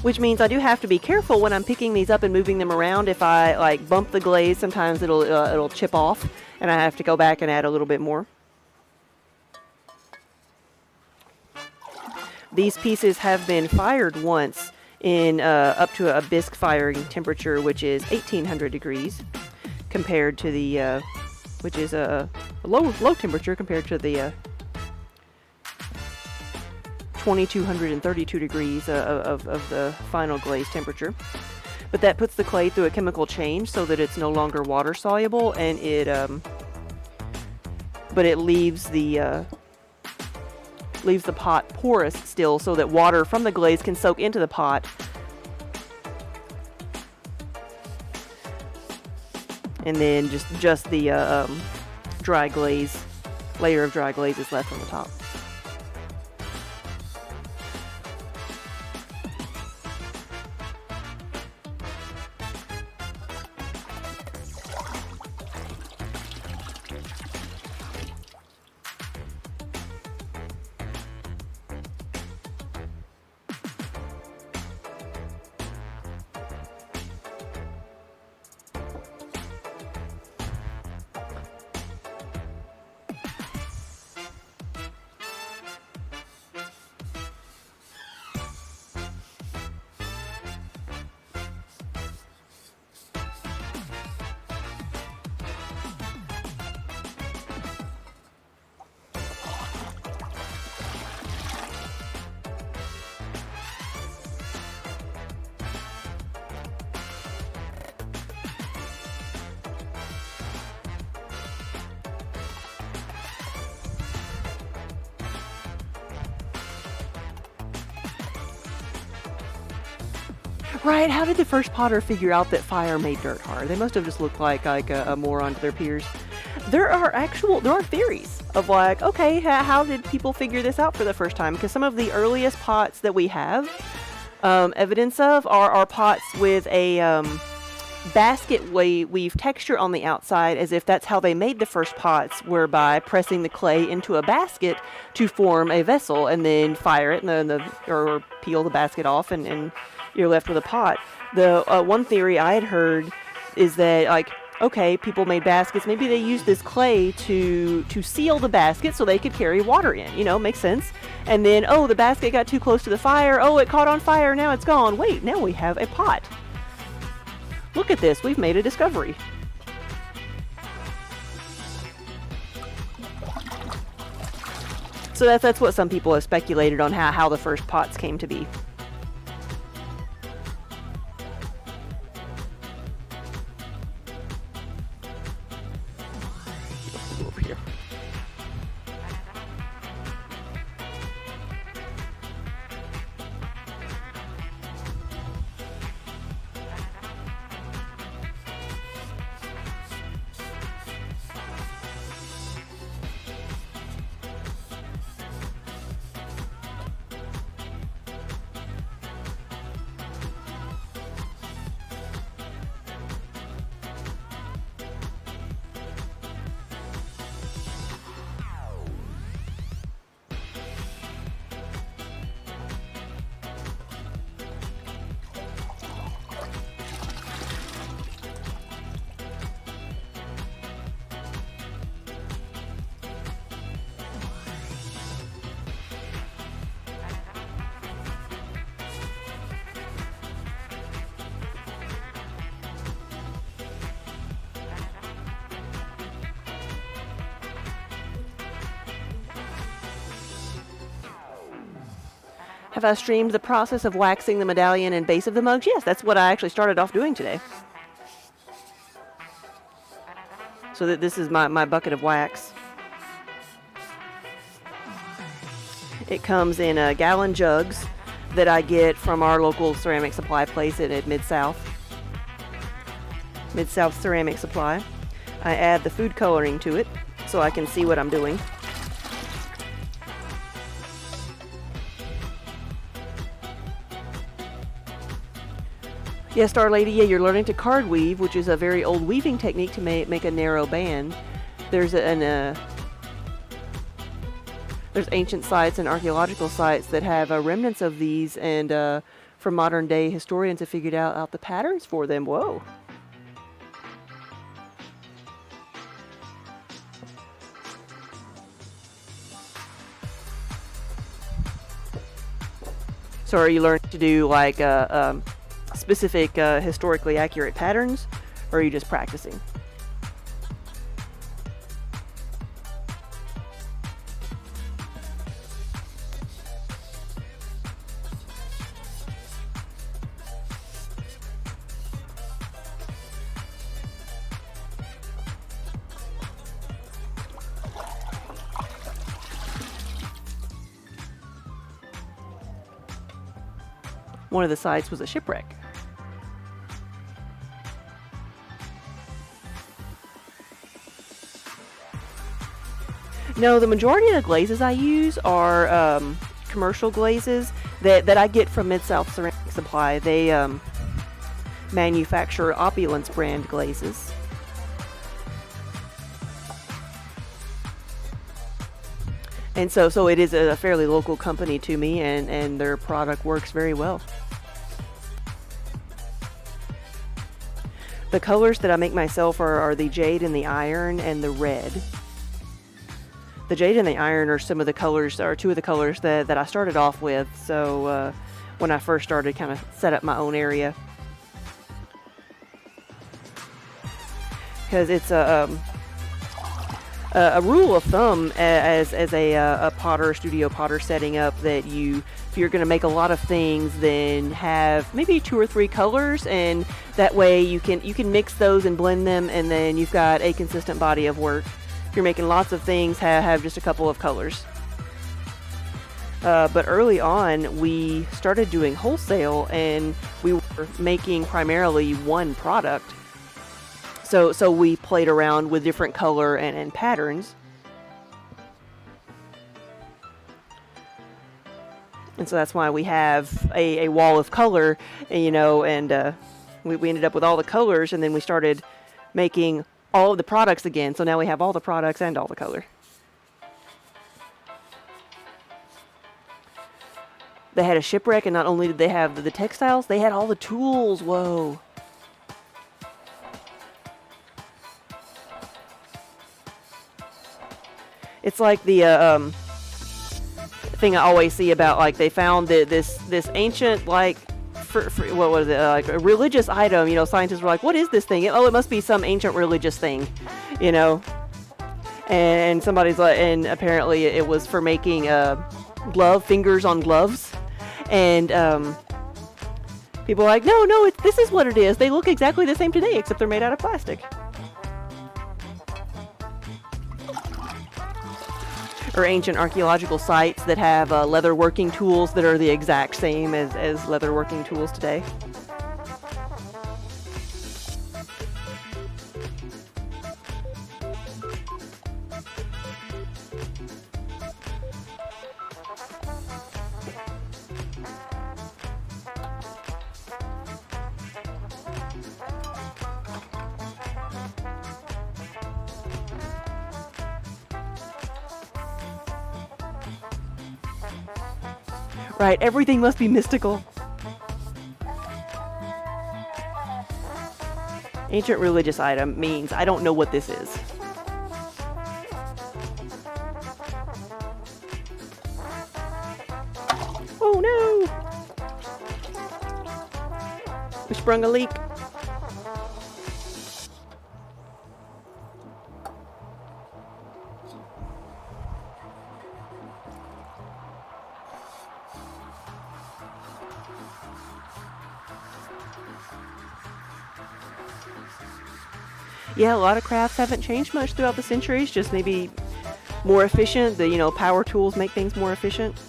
Which means I do have to be careful when I'm picking these up and moving them around. If I like bump the glaze, sometimes it'll chip off, and I have to go back and add a little bit more. These pieces have been fired once in up to a bisque firing temperature, which is 1800 degrees, compared to the which is a low temperature compared to the 2232 degrees of the final glaze temperature. But that puts the clay through a chemical change so that it's no longer water soluble, and but it leaves the pot porous still, so that water from the glaze can soak into the pot. And then just the dry glaze, layer of dry glaze is left on the top. Right, how did the first potter figure out that fire made dirt hard? They must have just looked like a moron to their peers. There are theories of like, okay, how did people figure this out for the first time? Because some of the earliest pots that we have evidence of are pots with a basket weave texture on the outside, as if that's how they made the first pots, were by pressing the clay into a basket to form a vessel and then fire it or peel the basket off and you're left with a pot. The one theory I had heard is that, like, okay, people made baskets. Maybe they used this clay to seal the basket so they could carry water in. Makes sense. And then, the basket got too close to the fire. Oh, it caught on fire. Now it's gone. Wait, now we have a pot. Look at this. We've made a discovery. So that's what some people have speculated on how the first pots came to be. Over here. Have I streamed the process of waxing the medallion and base of the mugs? Yes, that's what I actually started off doing today. So that this is my bucket of wax. It comes in gallon jugs that I get from our local ceramic supply place at Mid-South. Mid-South Ceramic Supply. I add the food coloring to it so I can see what I'm doing. Yeah, Star Lady, yeah, you're learning to card weave, which is a very old weaving technique to make a narrow band. There's there's ancient sites and archaeological sites that have remnants of these, and from modern day historians have figured out the patterns for them. Whoa. So are you learning to do like specific historically accurate patterns, or are you just practicing? One of the sites was a shipwreck. No, the majority of the glazes I use are commercial glazes that I get from Mid-South Ceramic Supply. They manufacture Opulence brand glazes. And so it is a fairly local company to me, and their product works very well. The colors that I make myself are the jade and the iron and the red. The jade and the iron are some of the colors, or two of the colors that I started off with. So when I first started, kind of set up my own area. Because it's a rule of thumb as a potter, studio potter setting up, that if you're going to make a lot of things, then have maybe 2 or 3 colors, and that way you can mix those and blend them, and then you've got a consistent body of work. If you're making lots of things, have just a couple of colors. But early on, we started doing wholesale, and we were making primarily one product. So we played around with different color and patterns. And so that's why we have a wall of color, and we ended up with all the colors, and then we started making all of the products again. So now we have all the products and all the color. They had a shipwreck, and not only did they have the textiles, they had all the tools. Whoa. It's like the thing I always see about, like, they found this ancient, like, what was it, like a religious item. Scientists were like, what is this thing? Oh, it must be some ancient religious thing, And somebody's like, and apparently it was for making fingers on gloves, and people are like, no, this is what it is. They look exactly the same today, except they're made out of plastic. Or ancient archaeological sites that have leather working tools that are the exact same as leather working tools today. Right, everything must be mystical. Ancient religious item means I don't know what this is. Oh no! We sprung a leak. Yeah, a lot of crafts haven't changed much throughout the centuries, just maybe more efficient. The, power tools make things more efficient.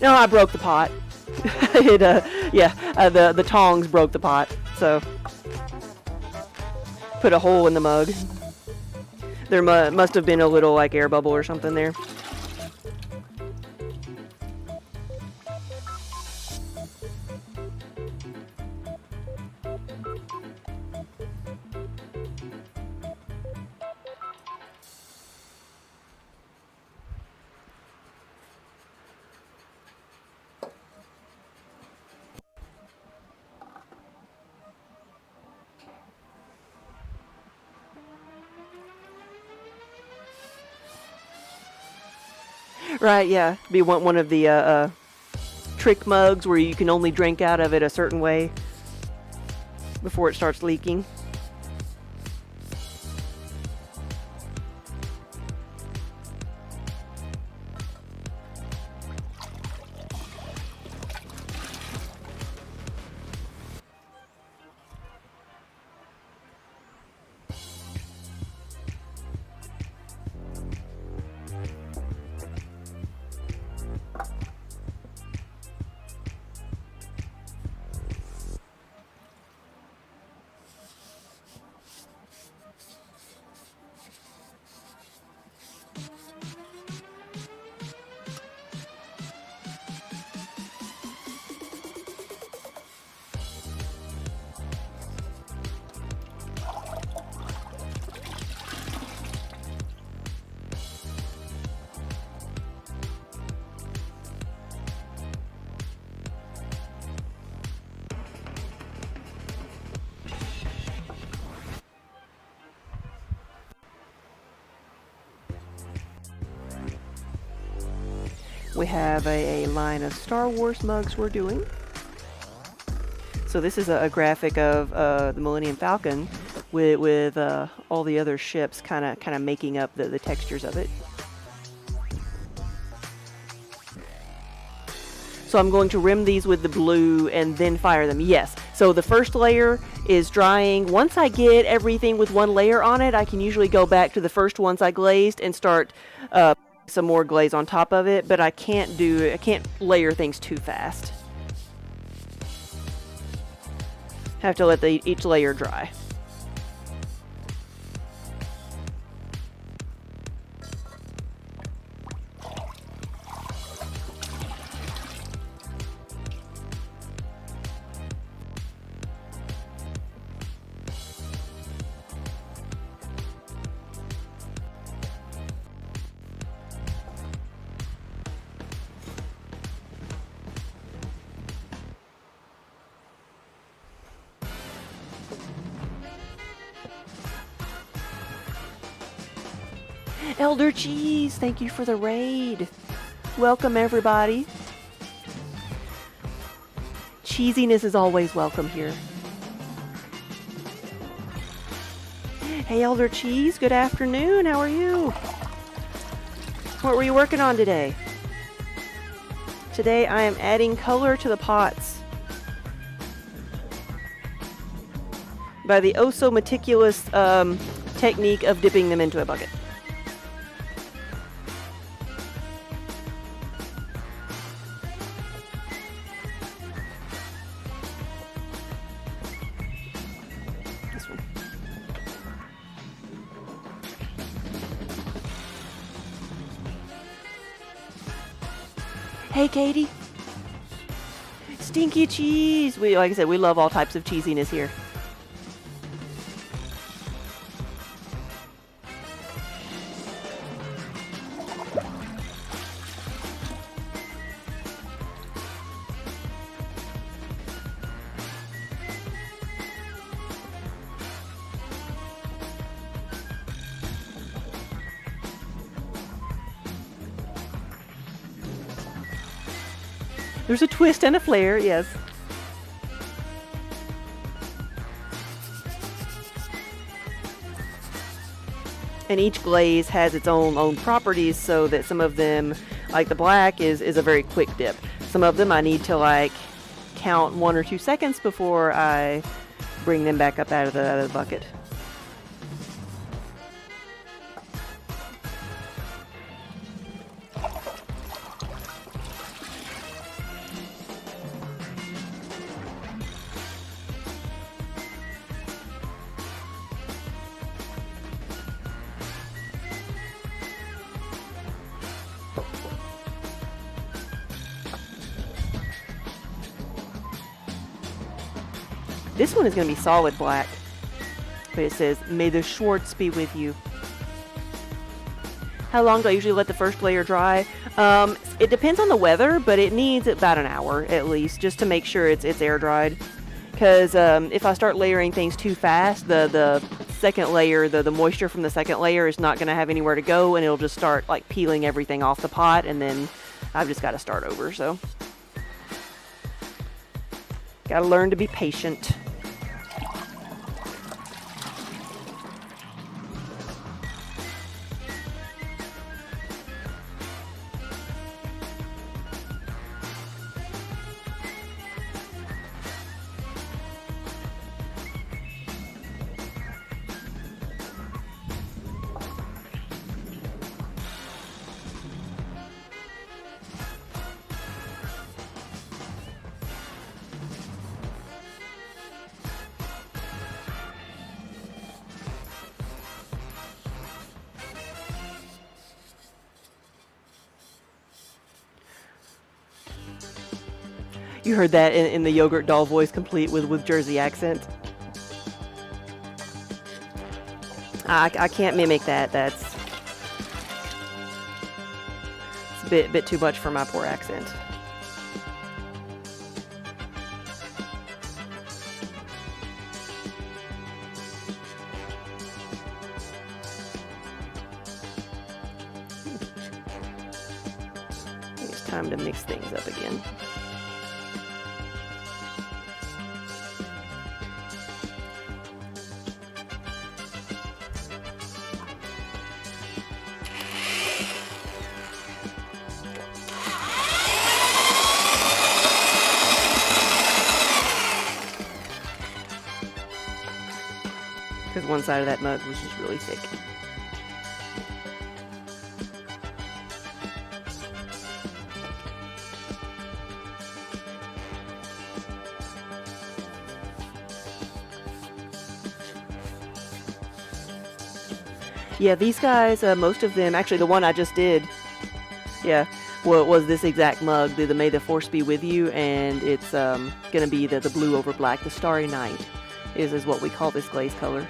No, I broke the pot. The tongs broke the pot, so. put a hole in the mug. There must have been a little like air bubble or something there. Right, yeah. Be one of the trick mugs where you can only drink out of it a certain way before it starts leaking. We have a line of Star Wars mugs we're doing. So this is a graphic of the Millennium Falcon with all the other ships kind of making up the textures of it. So I'm going to rim these with the blue and then fire them. Yes. So the first layer is drying. Once I get everything with one layer on it, I can usually go back to the first ones I glazed and start some more glaze on top of it, but I can't layer things too fast. Have to let each layer dry. Elder Cheese, thank you for the raid. Welcome, everybody. Cheesiness is always welcome here. Hey, Elder Cheese, good afternoon. How are you? What were you working on today? Today I am adding color to the pots by the oh so meticulous technique of dipping them into a bucket. Hey, Katie. Stinky cheese. Like I said, we love all types of cheesiness here. There's a twist and a flare, yes. And each glaze has its own properties, so that some of them, like the black, is a very quick dip. Some of them I need to like count 1 or 2 seconds before I bring them back up out of the bucket. This one is going to be solid black, but it says, "May the Schwartz be with you." How long do I usually let the first layer dry? It depends on the weather, but it needs about an hour at least, just to make sure it's air dried. Because if I start layering things too fast, the second layer, the moisture from the second layer is not going to have anywhere to go, and it'll just start like peeling everything off the pot, and then I've just got to start over. So, got to learn to be patient. You heard that in the yogurt doll voice, complete with Jersey accent. I can't mimic that. That's it's a bit too much for my poor accent. I think it's time to mix things up again. Because one side of that mug was just really thick. Yeah, these guys, most of them, actually the one I just did, yeah, was this exact mug, the May the Force be with you, and it's going to be the blue over black, the Starry Night is what we call this glaze color.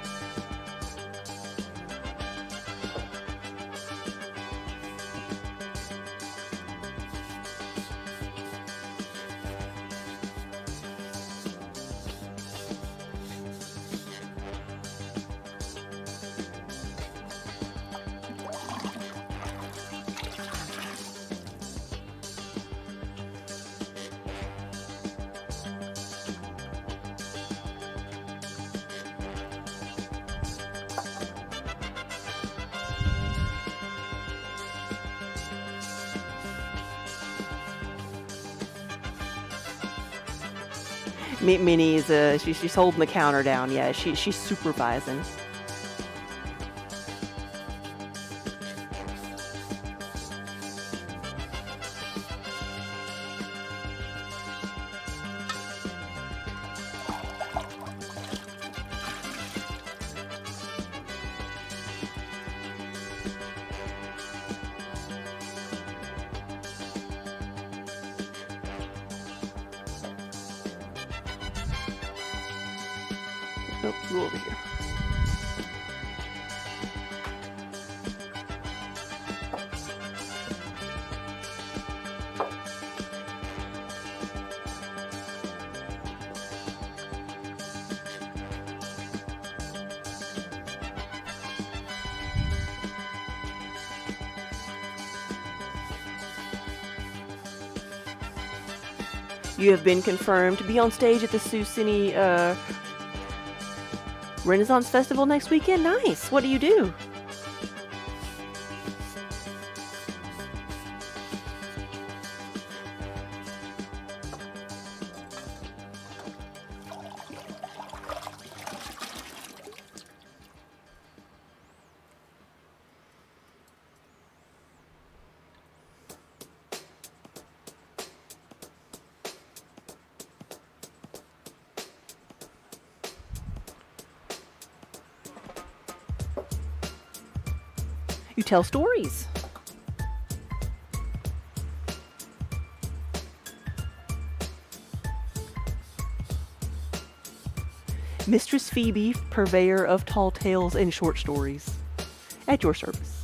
Minnie's she's holding the counter down. Yeah, she's supervising. Nope, go over here. You have been confirmed to be on stage at the Sioux City Renaissance Festival next weekend. Nice. What do you do? You tell stories. Mistress Phoebe, purveyor of tall tales and short stories. At your service.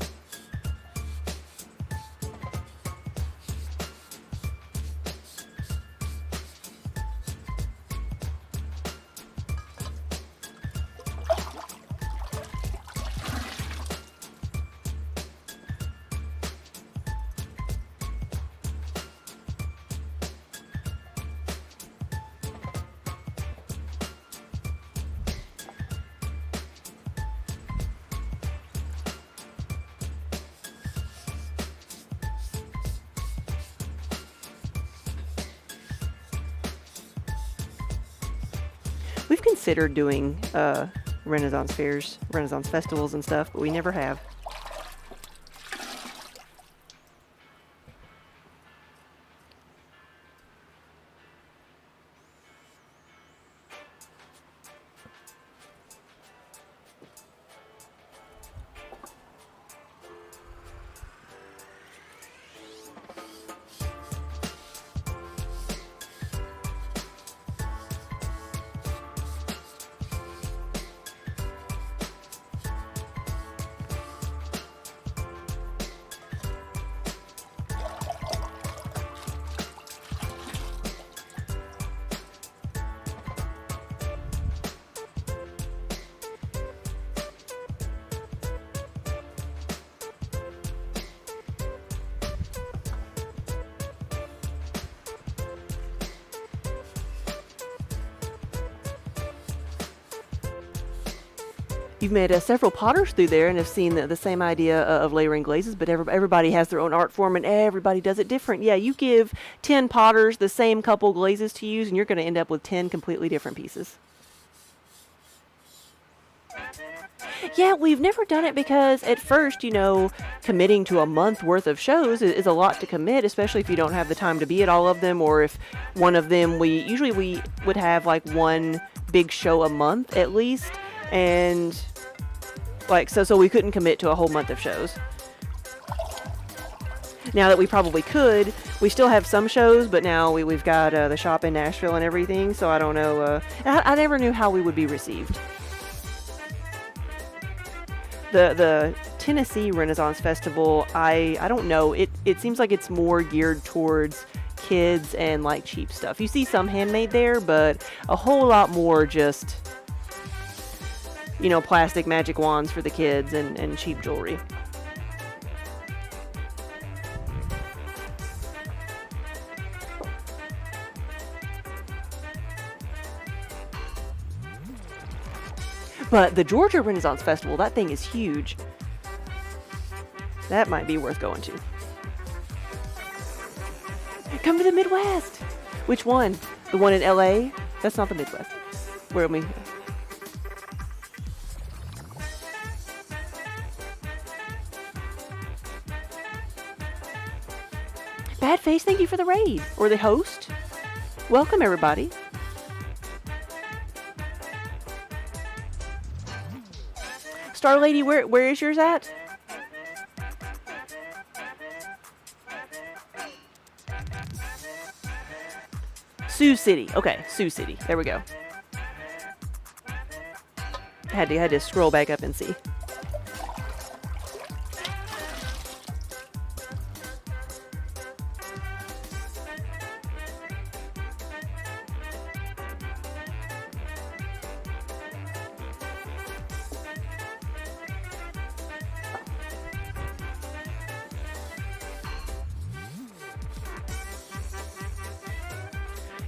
We've considered doing Renaissance fairs, Renaissance festivals and stuff, but we never have. You've met several potters through there and have seen the same idea of layering glazes, but everybody has their own art form and everybody does it different. Yeah, you give 10 potters the same couple glazes to use and you're going to end up with 10 completely different pieces. Yeah, we've never done it because at first, committing to a month worth of shows is a lot to commit, especially if you don't have the time to be at all of them, or if one of them, we would have like one big show a month at least, and so we couldn't commit to a whole month of shows. Now that we probably could, we still have some shows, but now we've got the shop in Nashville and everything, so I don't know. I never knew how we would be received. The Tennessee Renaissance Festival, I don't know. It seems like it's more geared towards kids and like cheap stuff. You see some handmade there, but a whole lot more just, plastic magic wands for the kids and cheap jewelry. But the Georgia Renaissance Festival, that thing is huge. That might be worth going to. Come to the Midwest! Which one? The one in LA? That's not the Midwest. Where am I? Bad Face, thank you for the raid. Or the host. Welcome, everybody. Star Lady, where is yours at? Sioux City. Okay, Sioux City. There we go. Had to scroll back up and see.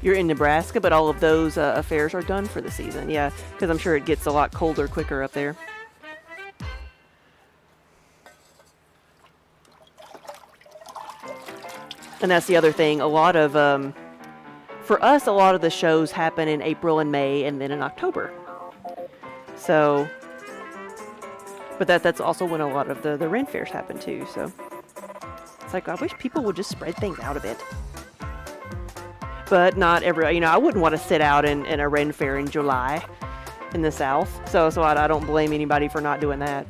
You're in Nebraska, but all of those affairs are done for the season. Yeah, because I'm sure it gets a lot colder quicker up there. And that's the other thing. A lot of, for us, a lot of the shows happen in April and May and then in October. So, but that's also when a lot of the Ren fairs happen too. So it's like, I wish people would just spread things out a bit. But not every, I wouldn't want to sit out in a Ren fair in July in the South. So I don't blame anybody for not doing that.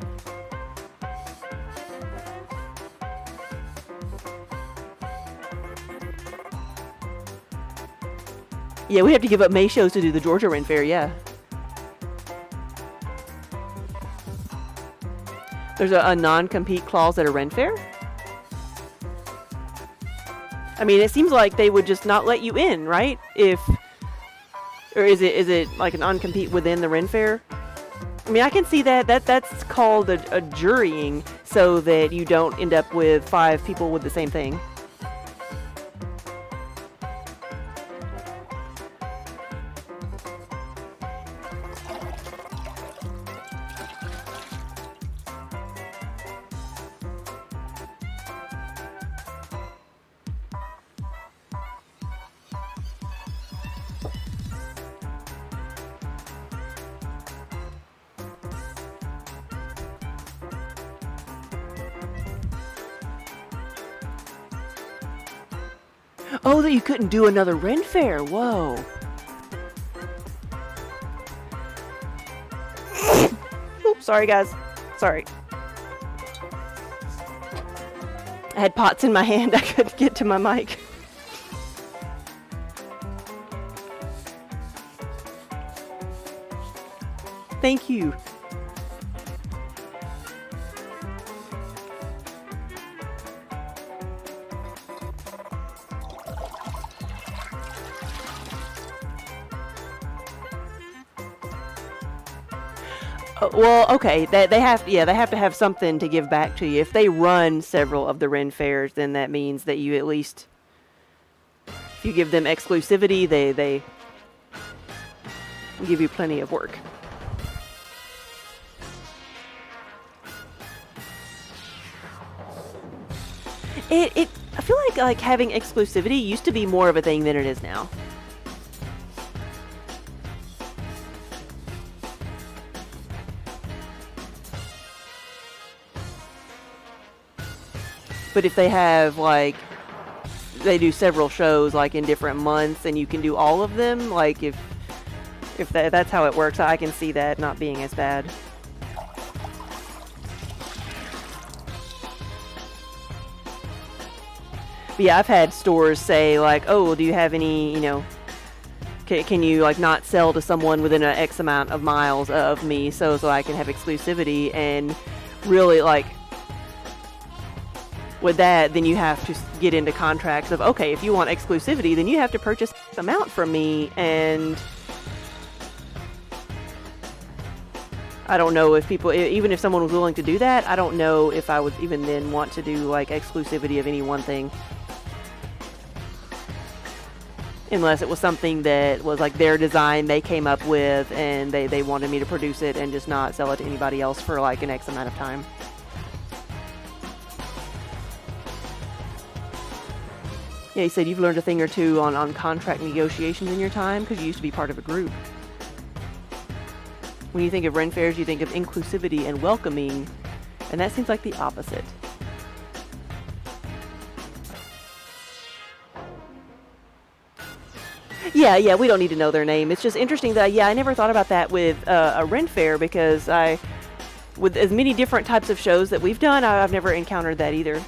Yeah, we have to give up May shows to do the Georgia Ren fair, yeah. There's a non-compete clause at a Ren Fair? I mean, it seems like they would just not let you in, right? Or is it like an non-compete within the Ren Fair? I mean, I can see that's called a jurying, so that you don't end up with 5 people with the same thing. Oh, that you couldn't do another Ren Fair. Whoa. Oops, sorry guys. Sorry. I had pots in my hand. I couldn't get to my mic. Thank you. Well, okay, they have to have something to give back to you. If they run several of the Ren fairs, then that means that you at least, if you give them exclusivity, they give you plenty of work. I feel like having exclusivity used to be more of a thing than it is now. But if they have, like, they do several shows, like, in different months, and you can do all of them, like, if that's how it works, I can see that not being as bad. But yeah, I've had stores say, like, oh, do you have any, can you, like, not sell to someone within an X amount of miles of me so I can have exclusivity, and really, like, with that, then you have to get into contracts of, okay, if you want exclusivity, then you have to purchase X amount from me, and I don't know if people, even if someone was willing to do that, I don't know if I would even then want to do, like, exclusivity of any one thing. Unless it was something that was, like, their design they came up with, and they wanted me to produce it and just not sell it to anybody else for, like, an X amount of time. Yeah, he said you've learned a thing or two on contract negotiations in your time because you used to be part of a group. When you think of Ren fairs, you think of inclusivity and welcoming, and that seems like the opposite. Yeah, we don't need to know their name. It's just interesting that, I never thought about that with a Ren fair, because with as many different types of shows that we've done, I've never encountered that either.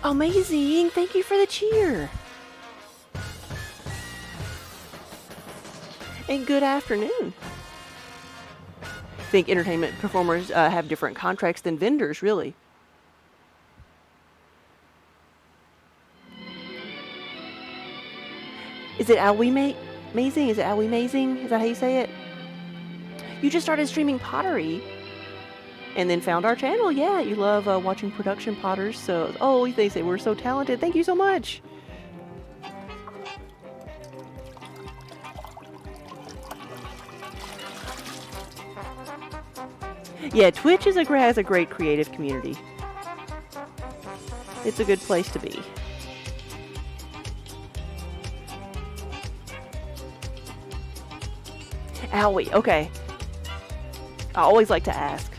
Amazing! Thank you for the cheer! And good afternoon. think entertainment performers have different contracts than vendors, really. Is it Amazing? Is it Owie Amazing? Is that how you say it? You just started streaming pottery and then found our channel. Yeah, you love watching production potters. So, oh, they say we're so talented. Thank you so much. Yeah, Twitch has a great creative community. It's a good place to be. Owie, okay. I always like to ask.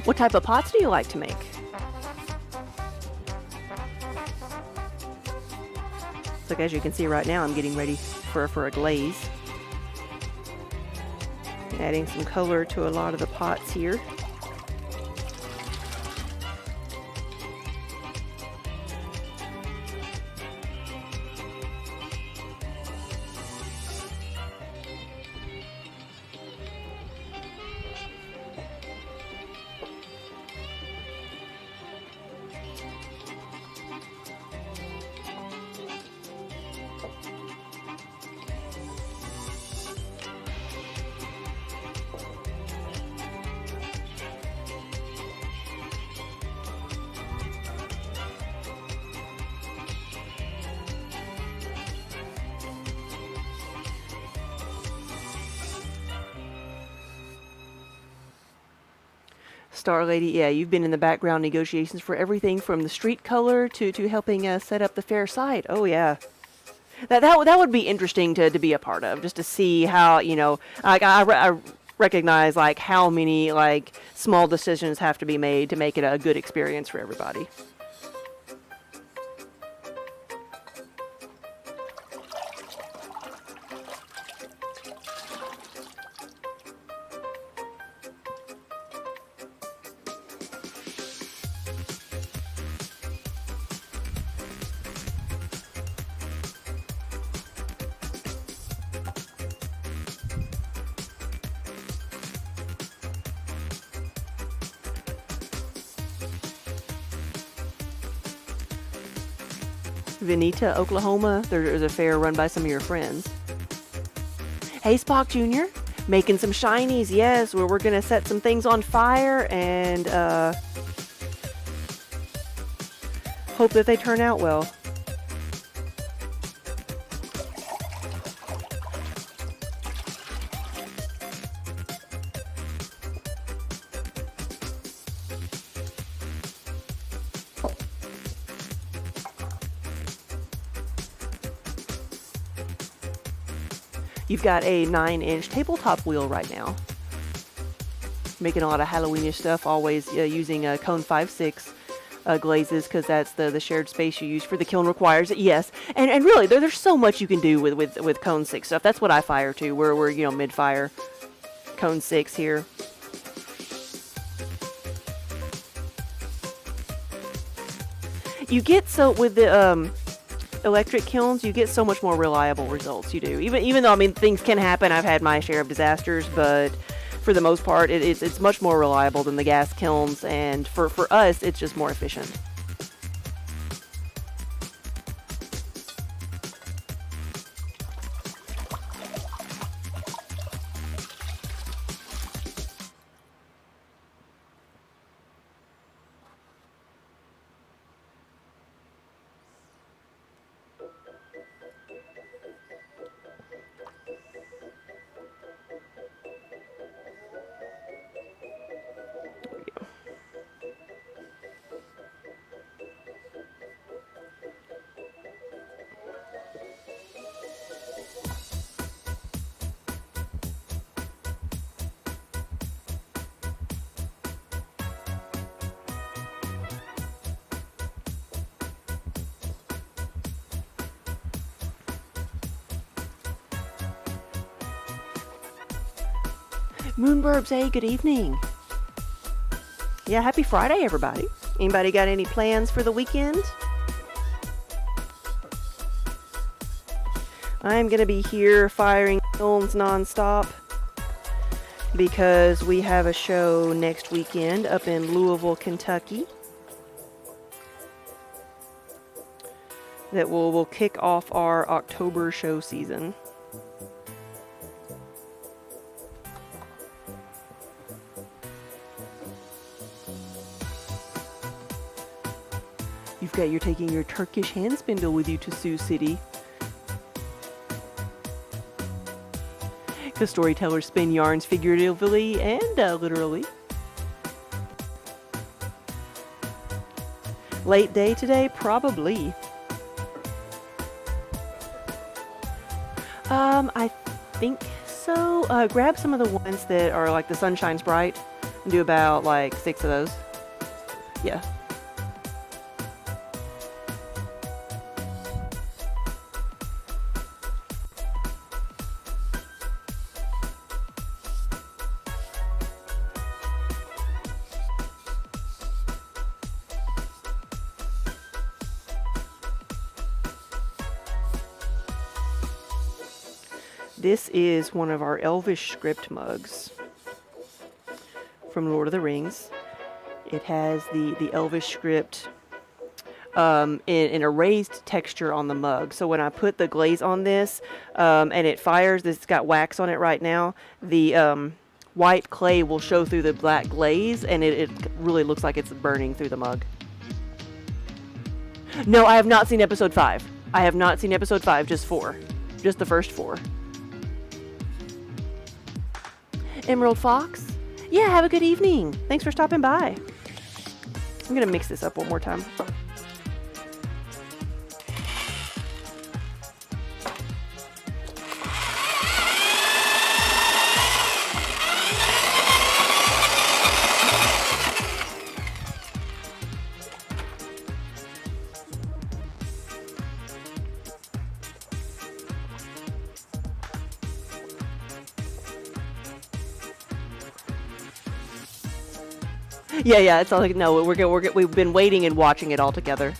What type of pots do you like to make? So as you can see right now, I'm getting ready for a glaze. Adding some color to a lot of the pots here. Star Lady, yeah, you've been in the background negotiations for everything from the street color to helping set up the fair site. Oh yeah, that would be interesting to be a part of, just to see how, like I recognize like how many like small decisions have to be made to make it a good experience for everybody. Vinita, Oklahoma. There's a fair run by some of your friends. Hey, Spock Jr., making some shinies. Yes, we're going to set some things on fire and hope that they turn out well. You've got a 9-inch tabletop wheel right now. Making a lot of Halloweenish stuff, always using cone 5/6 glazes, because that's the shared space you use for the kiln requires it. Yes, and really there's so much you can do with cone 6 stuff. That's what I fire to. We're mid fire cone 6 here. You get with the electric kilns, you get so much more reliable results. You do, even though things can happen. I've had my share of disasters, but for the most part, it's much more reliable than the gas kilns, and for us, it's just more efficient. Moonburbs, hey, good evening. Yeah, happy Friday, everybody. Anybody got any plans for the weekend? I'm going to be here firing films nonstop because we have a show next weekend up in Louisville, Kentucky that will kick off our October show season. You're taking your Turkish hand spindle with you to Sioux City. The storytellers spin yarns figuratively and literally. Late day today? Probably. I think so. Grab some of the ones that are like the Sunshine's Bright and do about like 6 of those. Yeah. This is one of our Elvish script mugs from Lord of the Rings. It has the Elvish script in a raised texture on the mug. So when I put the glaze on this and it fires, it's got wax on it right now, the white clay will show through the black glaze and it really looks like it's burning through the mug. No, I have not seen episode 5. I have not seen episode 5, just 4. Just the first 4. Emerald Fox? Yeah, have a good evening. Thanks for stopping by. I'm gonna mix this up one more time. Yeah, it's all like, no, we've been waiting and watching it all together.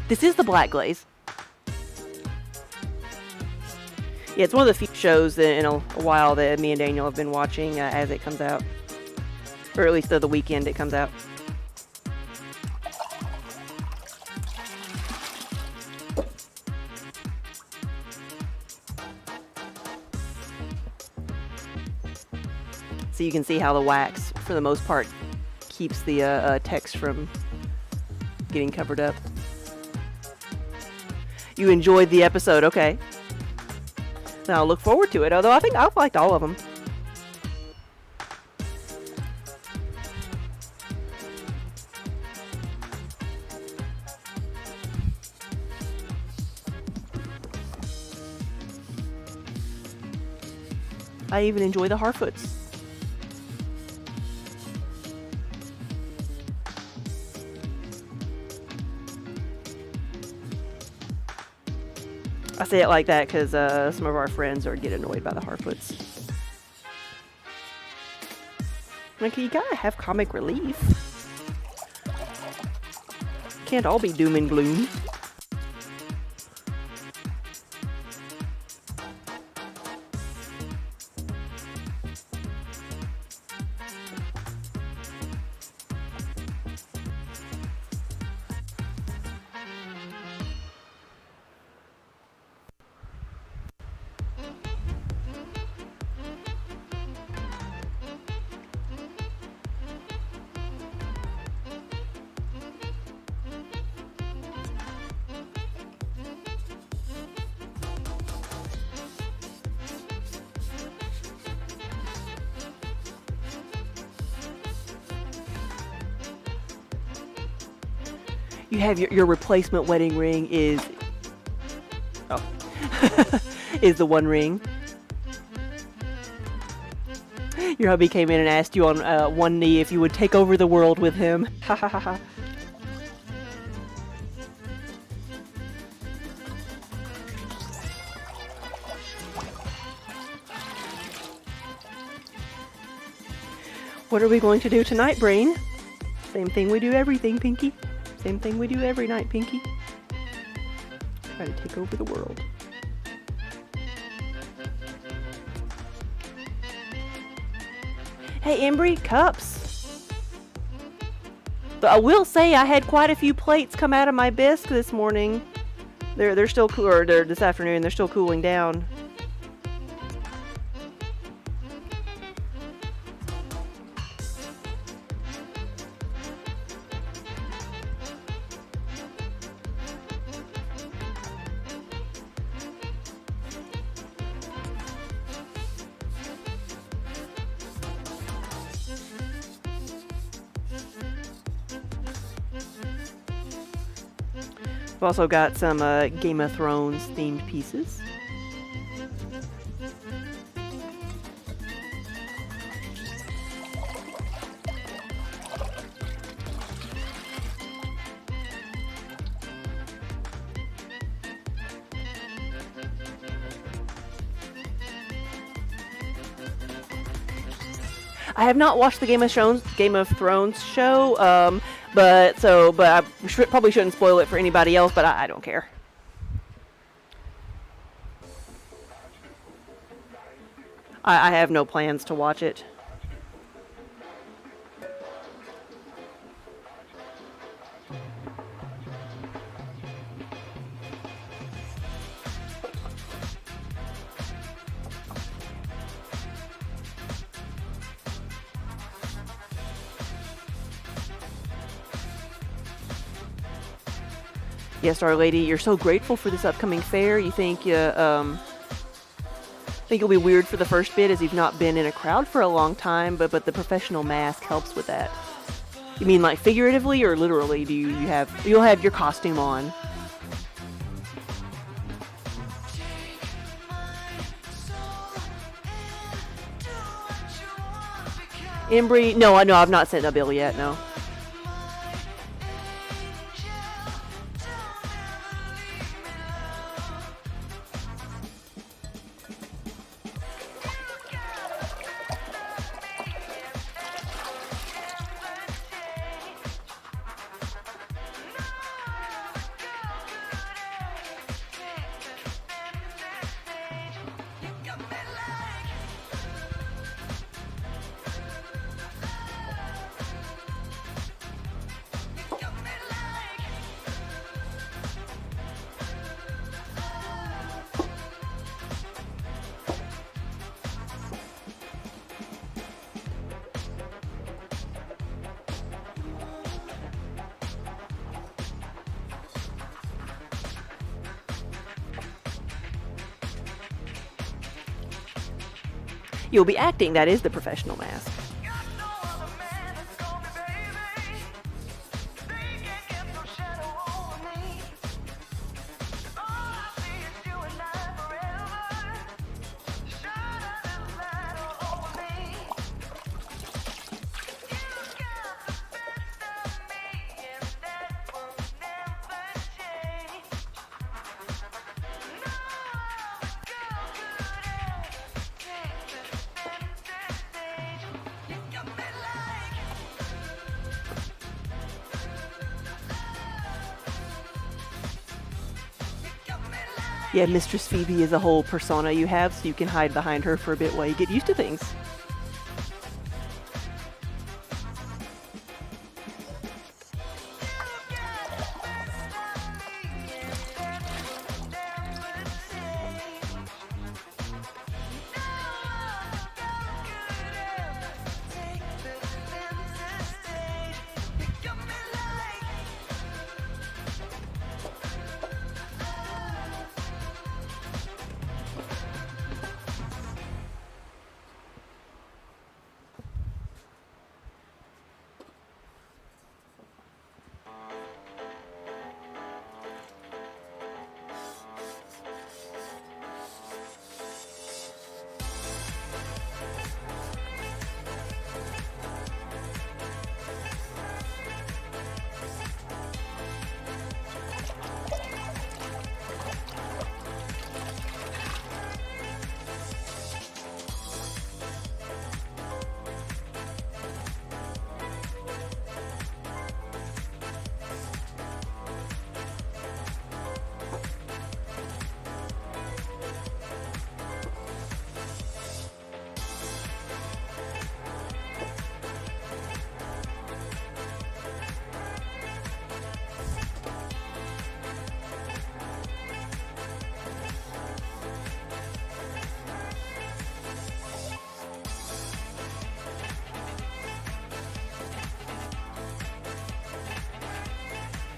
This is the black glaze. Yeah, it's one of the few shows that in a while that me and Daniel have been watching as it comes out. Or at least the weekend it comes out. So you can see how the wax, for the most part, keeps the text from getting covered up. You enjoyed the episode, okay. So I'll look forward to it, although I think I've liked all of them. I even enjoy the Harfoots. I say it like that because some of our friends get annoyed by the Harfoots. Like, you gotta have comic relief. Can't all be doom and gloom. You have your replacement wedding ring is is the one ring. Your hubby came in and asked you on one knee if you would take over the world with him. Ha ha ha ha. What are we going to do tonight, Brain? Same thing we do everything, Pinky. Same thing we do every night, Pinky. Try to take over the world. Hey, Embry, cups. But I will say I had quite a few plates come out of my bisque this morning. They're still cool, or they're this afternoon. They're still cooling down. I've also got some Game of Thrones themed pieces. I have not watched the Game of Thrones show, but I probably shouldn't spoil it for anybody else. But I don't care. I have no plans to watch it. Yes, Our Lady, you're so grateful for this upcoming fair. You think it'll be weird for the first bit as you've not been in a crowd for a long time, but the professional mask helps with that. You mean like figuratively or literally? You'll have your costume on? Embry, no, I've not sent a bill yet. No. You'll be acting, that is the professional mask. Yeah, Mistress Phoebe is a whole persona you have, so you can hide behind her for a bit while you get used to things.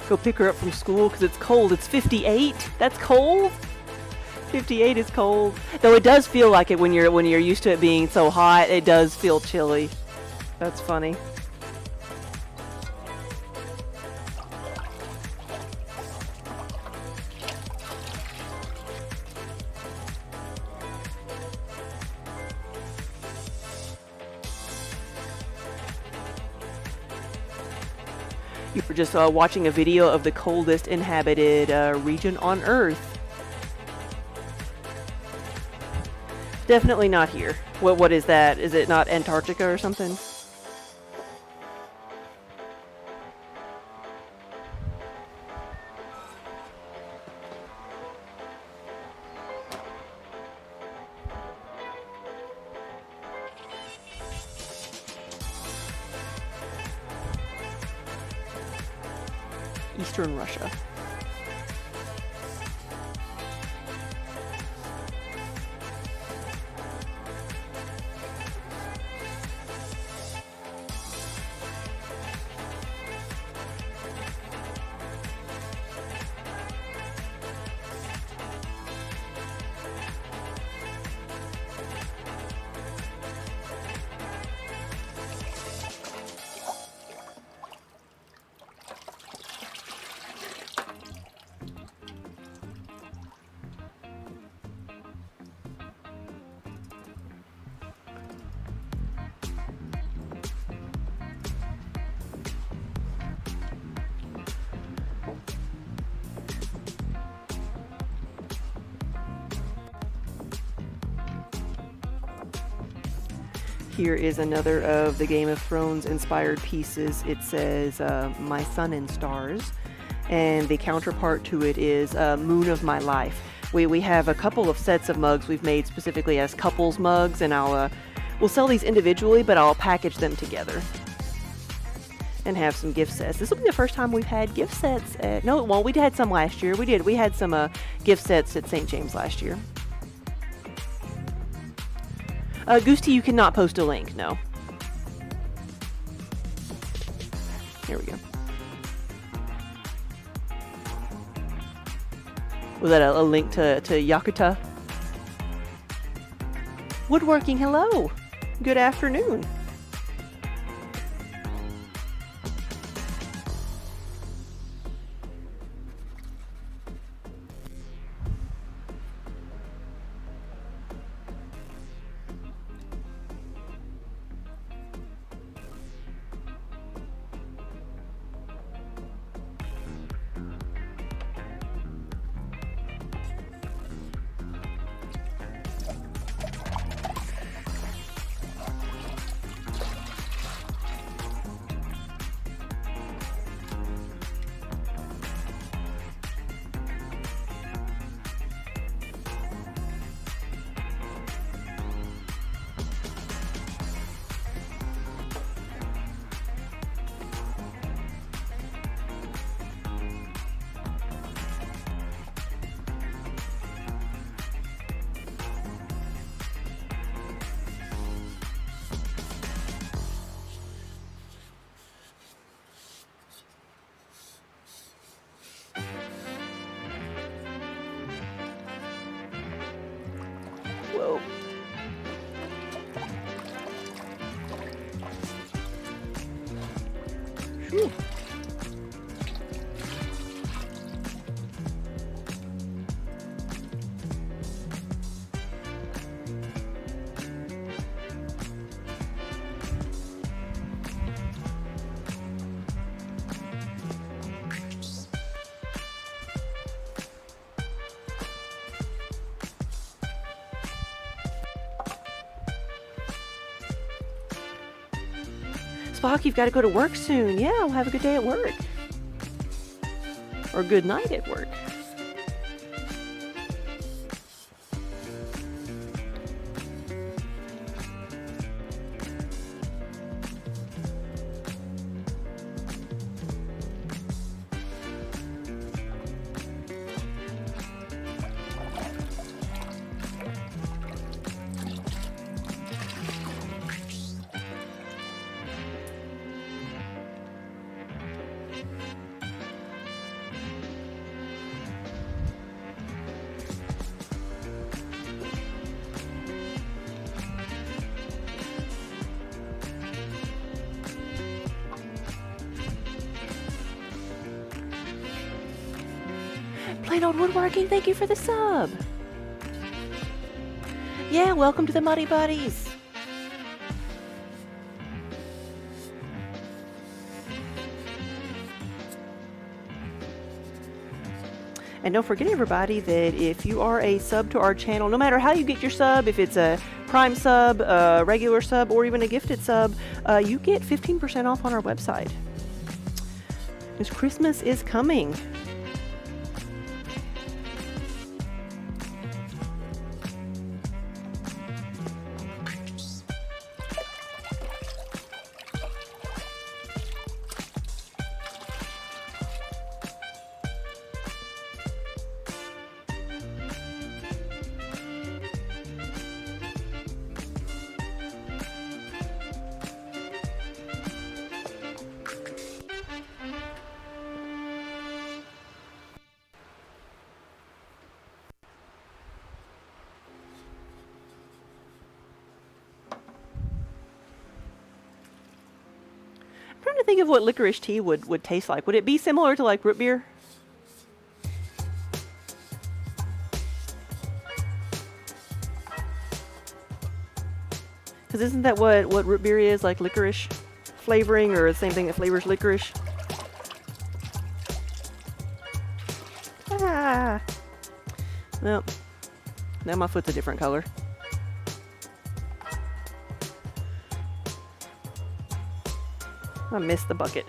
go pick her up from school because it's cold. It's 58. That's cold. 58 is cold. Though it does feel like it when you're used to it being so hot. It does feel chilly. That's funny. You were just watching a video of the coldest inhabited region on Earth. Definitely not here. What is that? Is it not Antarctica or something? Eastern Russia. Here is another of the Game of Thrones inspired pieces. It says, My Sun and Stars. And the counterpart to it is Moon of My Life. We have a couple of sets of mugs we've made specifically as couples mugs, and we'll sell these individually, but I'll package them together and have some gift sets. This will be the first time we've had gift sets at, no, well, we had some last year. We had some gift sets at St. James last year. Goosty, you cannot post a link, no. Here we go. Was that a link to Yakuta? Woodworking, hello. Good afternoon. Whoa. Whew. Spock, you've got to go to work soon. Yeah, we'll have a good day at work. Or good night at work. Plain Old Woodworking, thank you for the sub. Yeah, welcome to the Muddy Buddies. And don't forget, everybody, that if you are a sub to our channel, no matter how you get your sub, if it's a Prime sub, a regular sub, or even a gifted sub, you get 15% off on our website. Because Christmas is coming. I'm trying to think of what licorice tea would taste like. Would it be similar to like root beer? Because isn't that what root beer is, like licorice flavoring, or the same thing that flavors licorice? Ah. Well, now my foot's a different color. I missed the bucket.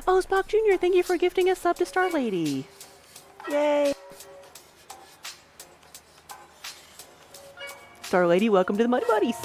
Oh, Spock Jr., thank you for gifting a sub to Star Lady. Yay! Star Lady, welcome to the Muddy Buddies.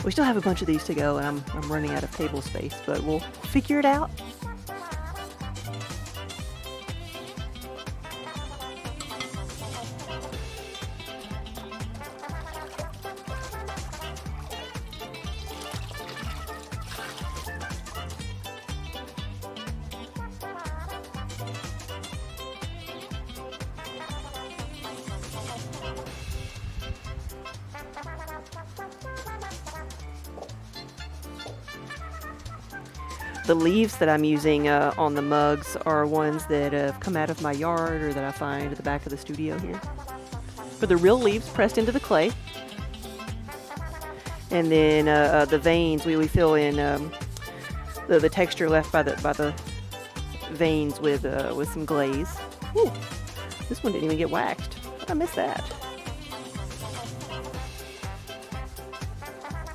We still have a bunch of these to go, and I'm running out of table space, but we'll figure it out. The leaves that I'm using on the mugs are ones that have come out of my yard or that I find at the back of the studio here. For the real leaves pressed into the clay. And then the veins, we fill in the texture left by the veins with some glaze. Ooh, this one didn't even get waxed. I missed that.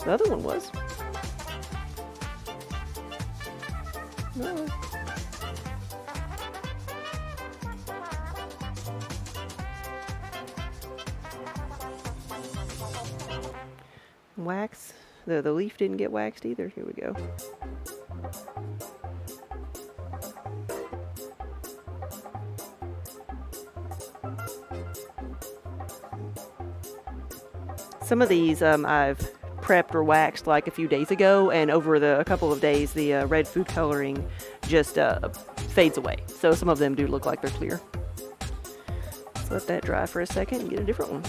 The other one was. No. Wax. The leaf didn't get waxed either. Here we go. Some of these I've prepped or waxed like a few days ago, and over a couple of days the red food coloring just fades away. So some of them do look like they're clear. Let's let that dry for a second and get a different one.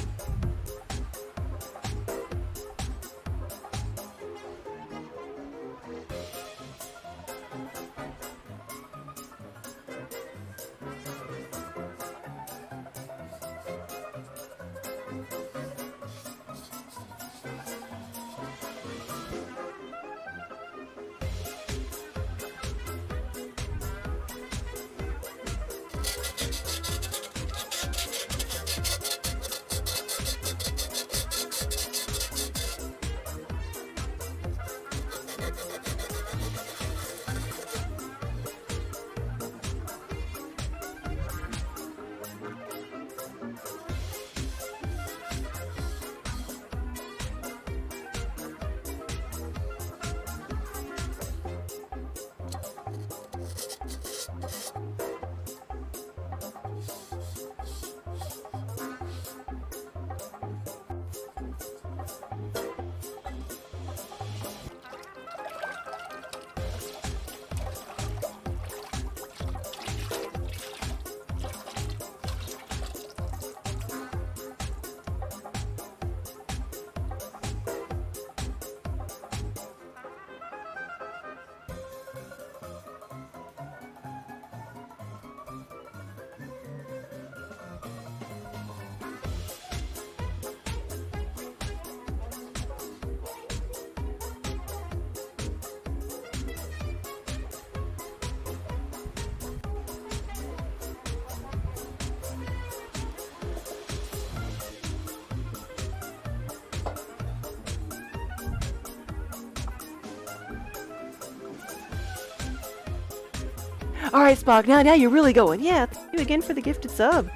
All right, Spock, now you're really going. Yeah, thank you again for the gifted sub.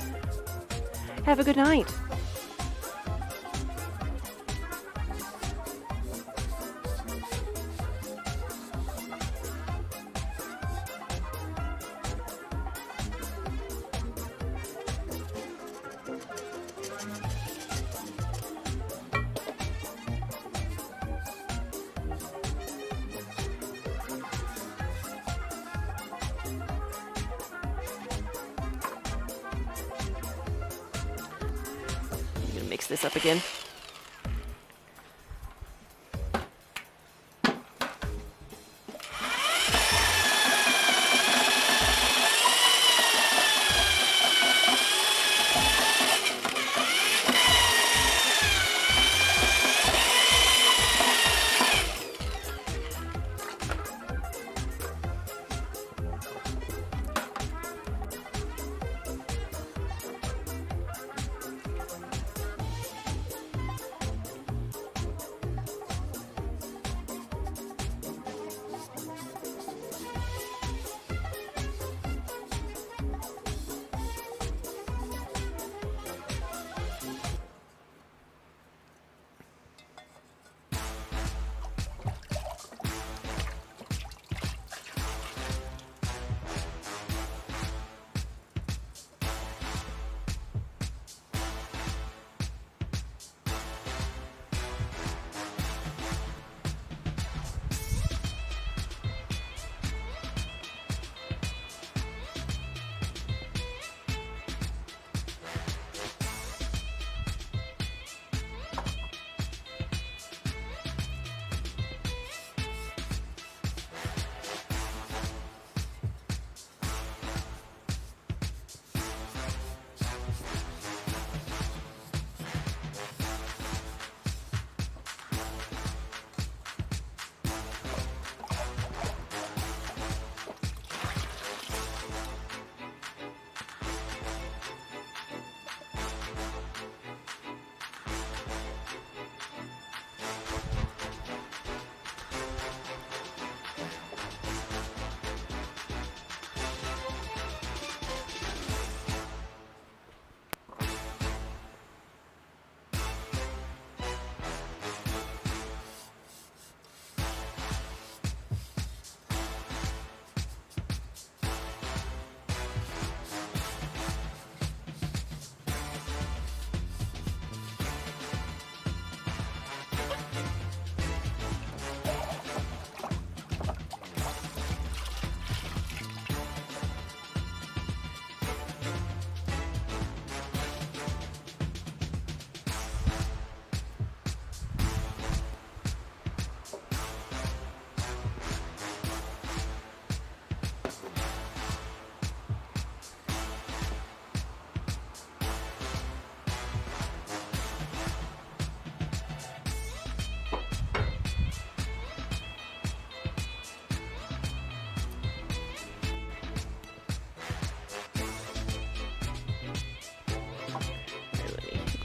Have a good night. Mix this up again.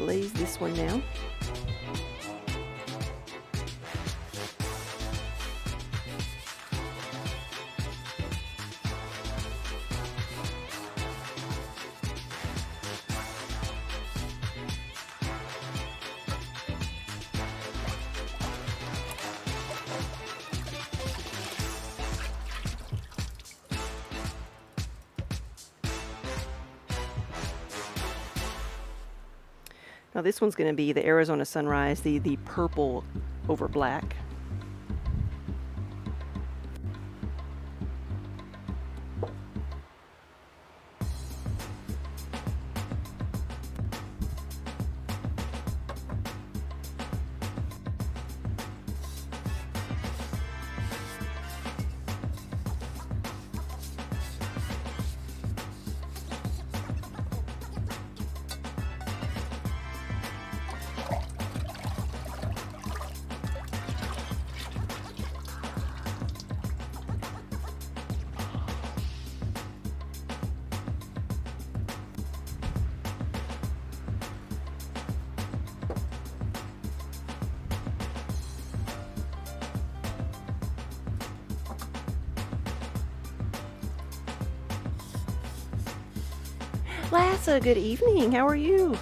glaze this one now. Now this one's going to be the Arizona Sunrise, the purple over black. Lassa, good evening. How are you?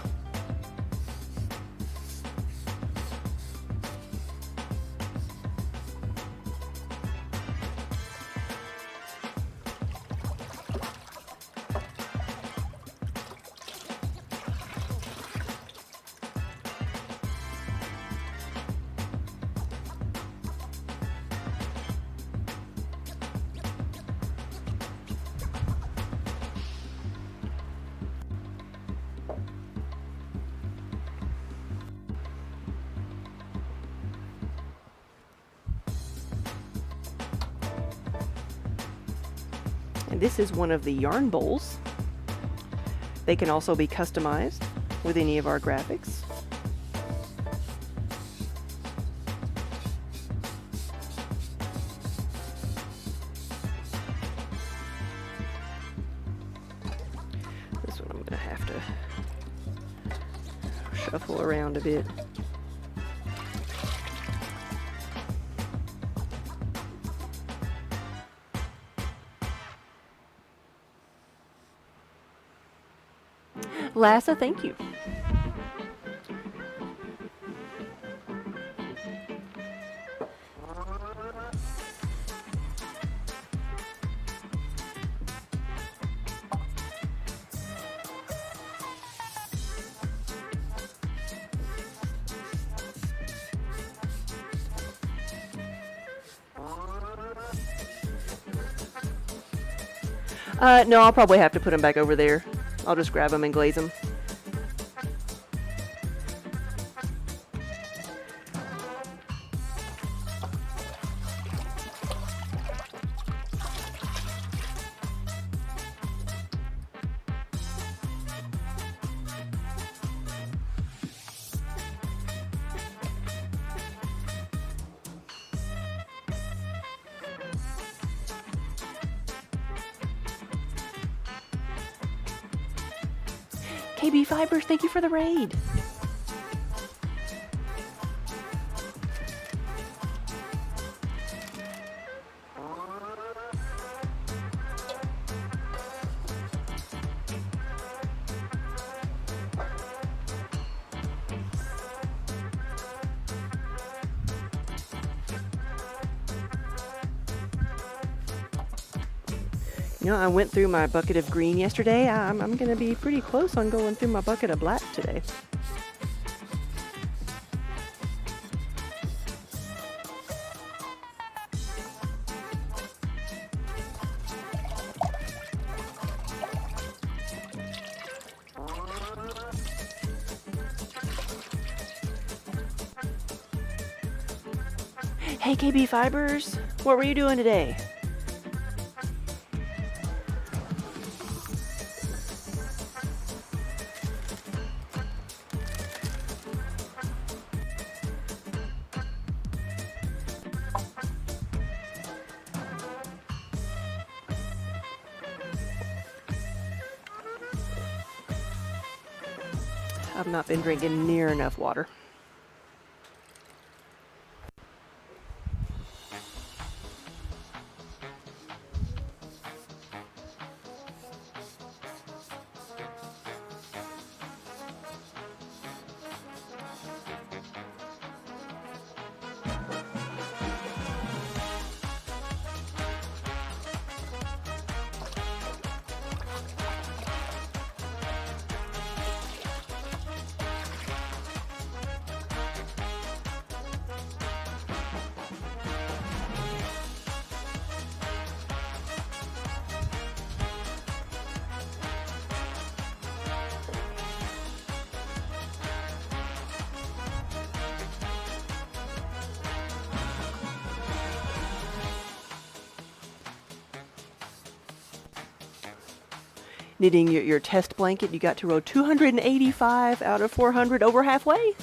And this is one of the yarn bowls. They can also be customized with any of our graphics. This one I'm going to have to shuffle around a bit. Lassa, thank you. No, I'll probably have to put them back over there. I'll just grab them and glaze them. KB Fibers, thank you for the raid. You know, I went through my bucket of green yesterday. I'm going to be pretty close on going through my bucket of black today. Hey KB Fibers, what were you doing today? I've not been drinking near enough water. Knitting your test blanket, you got to row 285 out of 400, over halfway.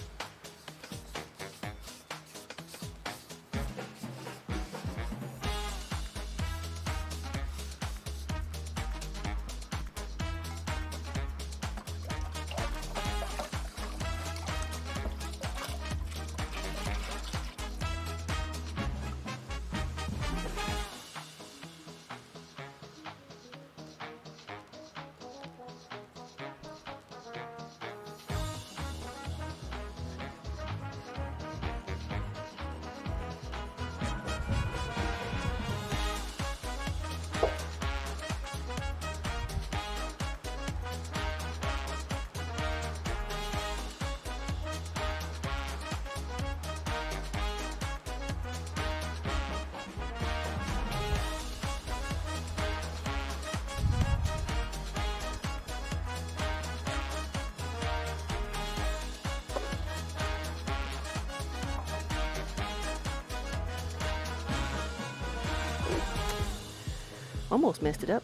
Almost messed it up.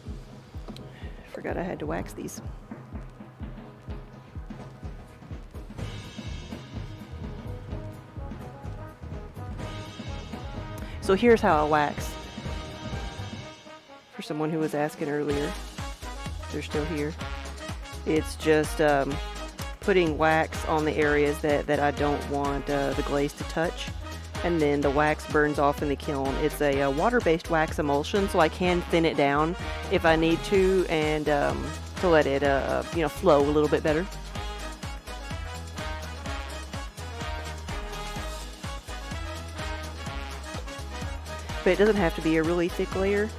Forgot I had to wax these. So here's how I wax. For someone who was asking earlier, they're still here. It's just putting wax on the areas that I don't want the glaze to touch. And then the wax burns off in the kiln. It's a water-based wax emulsion, so I can thin it down if I need to, and to let it flow a little bit better. But it doesn't have to be a really thick layer.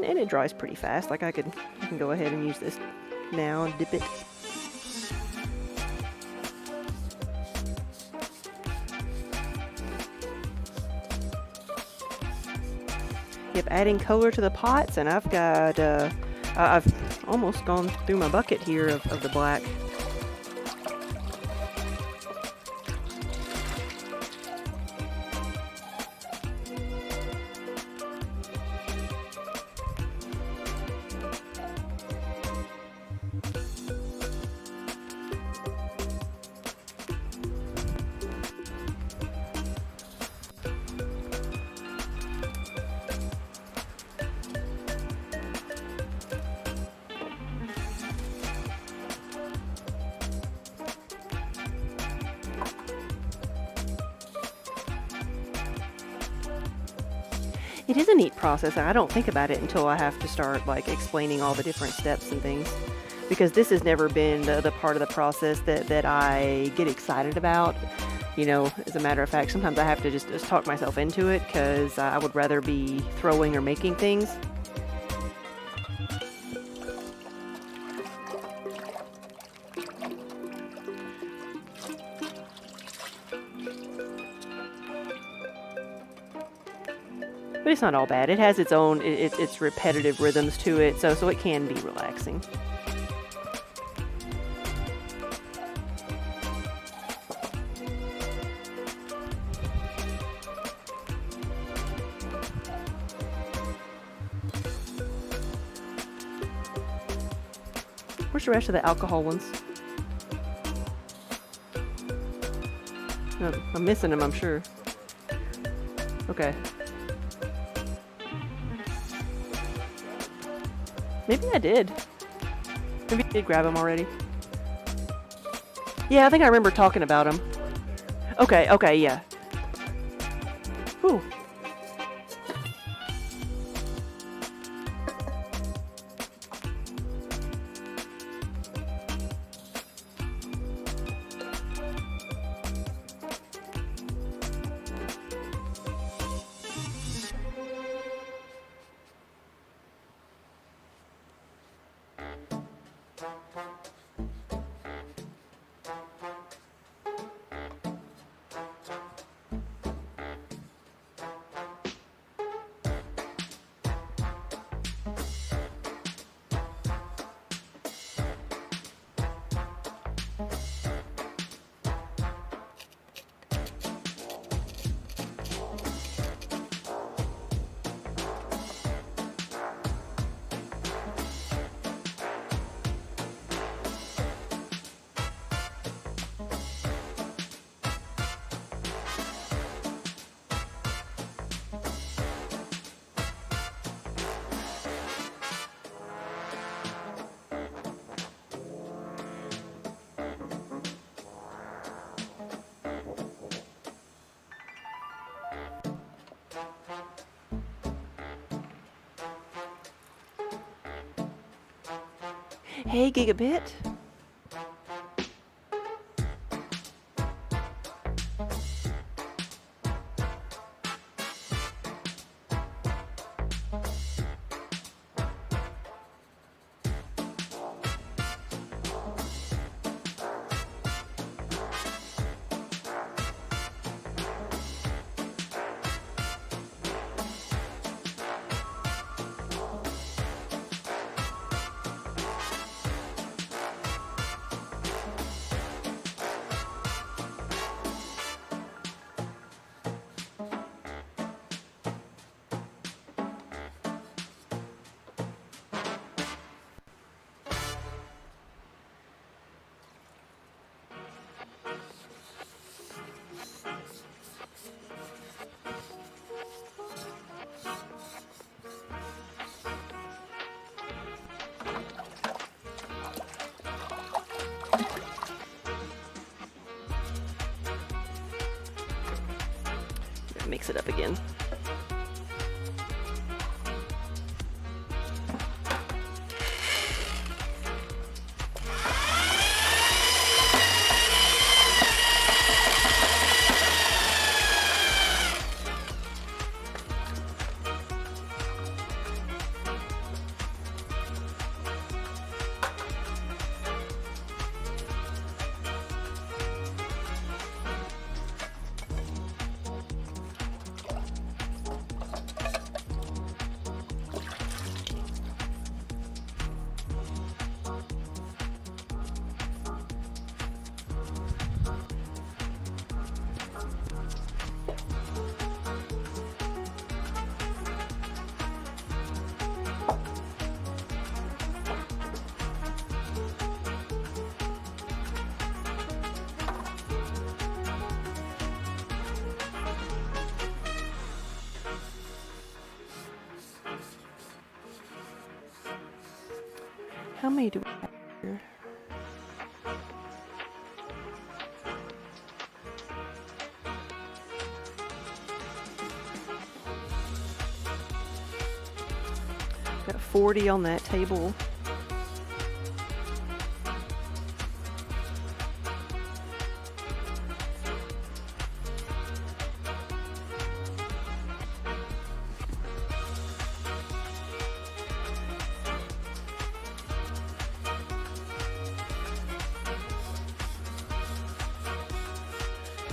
And it dries pretty fast. Like I can go ahead and use this now and dip it. Yep, adding color to the pots, and I've got I've almost gone through my bucket here of the black. It is a neat process. I don't think about it until I have to start like explaining all the different steps and things, because this has never been the part of the process that I get excited about. You know, as a matter of fact, sometimes I have to just talk myself into it because I would rather be throwing or making things. But it's not all bad. It has its own, its repetitive rhythms to it, so it can be relaxing. Where's the rest of the alcohol ones? I'm missing them, I'm sure. Okay. Maybe I did. Maybe I did grab them already. Yeah, I think I remember talking about them. Okay, okay, yeah. Whew. Hey, Gigabit. Mix it up again. How many do we have here? Got 40 on that table.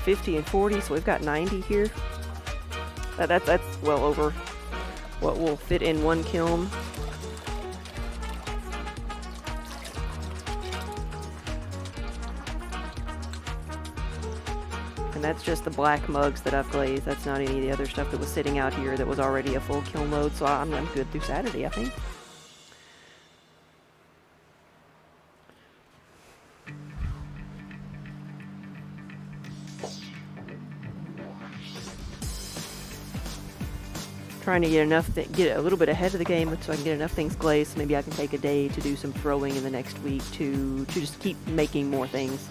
$50 and $40, so we've got 90 here. That's well over what will fit in one kiln. And that's just the black mugs that I've glazed. That's not any of the other stuff that was sitting out here that was already a full kiln load. So I'm good through Saturday, I think. trying to get enough, get a little bit ahead of the game so I can get enough things glazed. So maybe I can take a day to do some throwing in the next week to just keep making more things.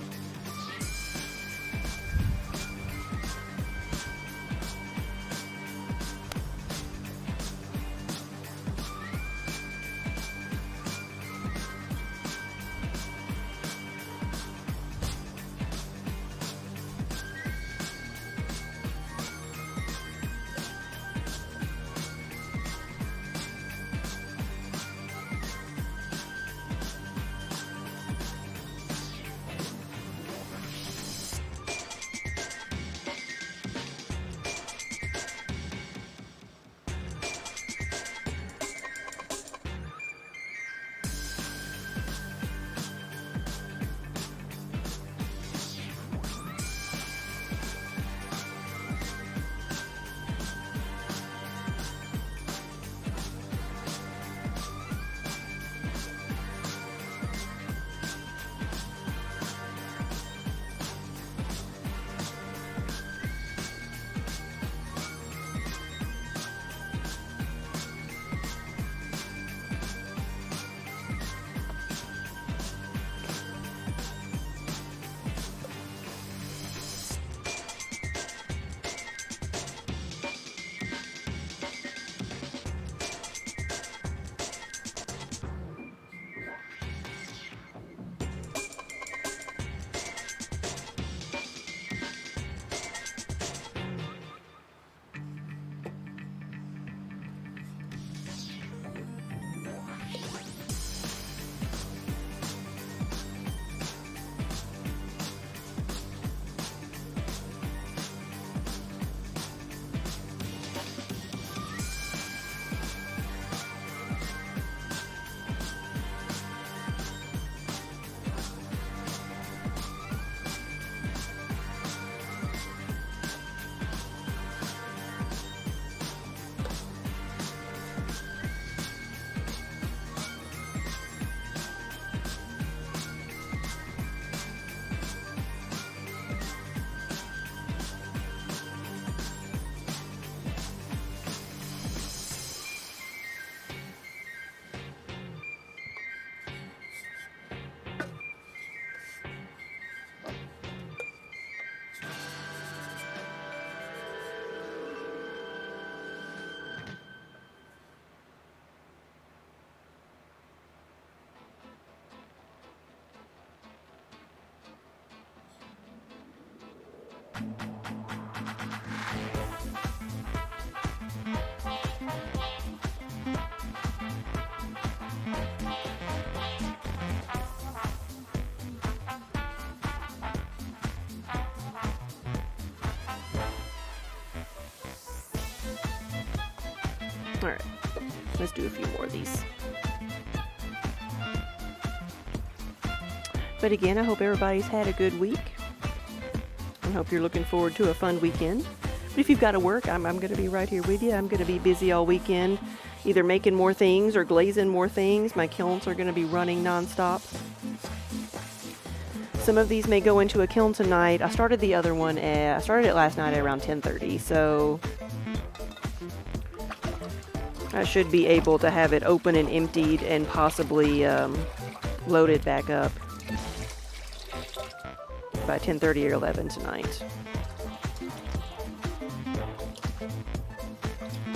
All right, let's do a few more of these. But again, I hope everybody's had a good week. I hope you're looking forward to a fun weekend. But if you've got to work, I'm going to be right here with you. I'm going to be busy all weekend, either making more things or glazing more things. My kilns are going to be running nonstop. Some of these may go into a kiln tonight. I started the other one I started it last night at around 10:30, so I should be able to have it open and emptied and possibly loaded back up by 10:30 or 11 tonight.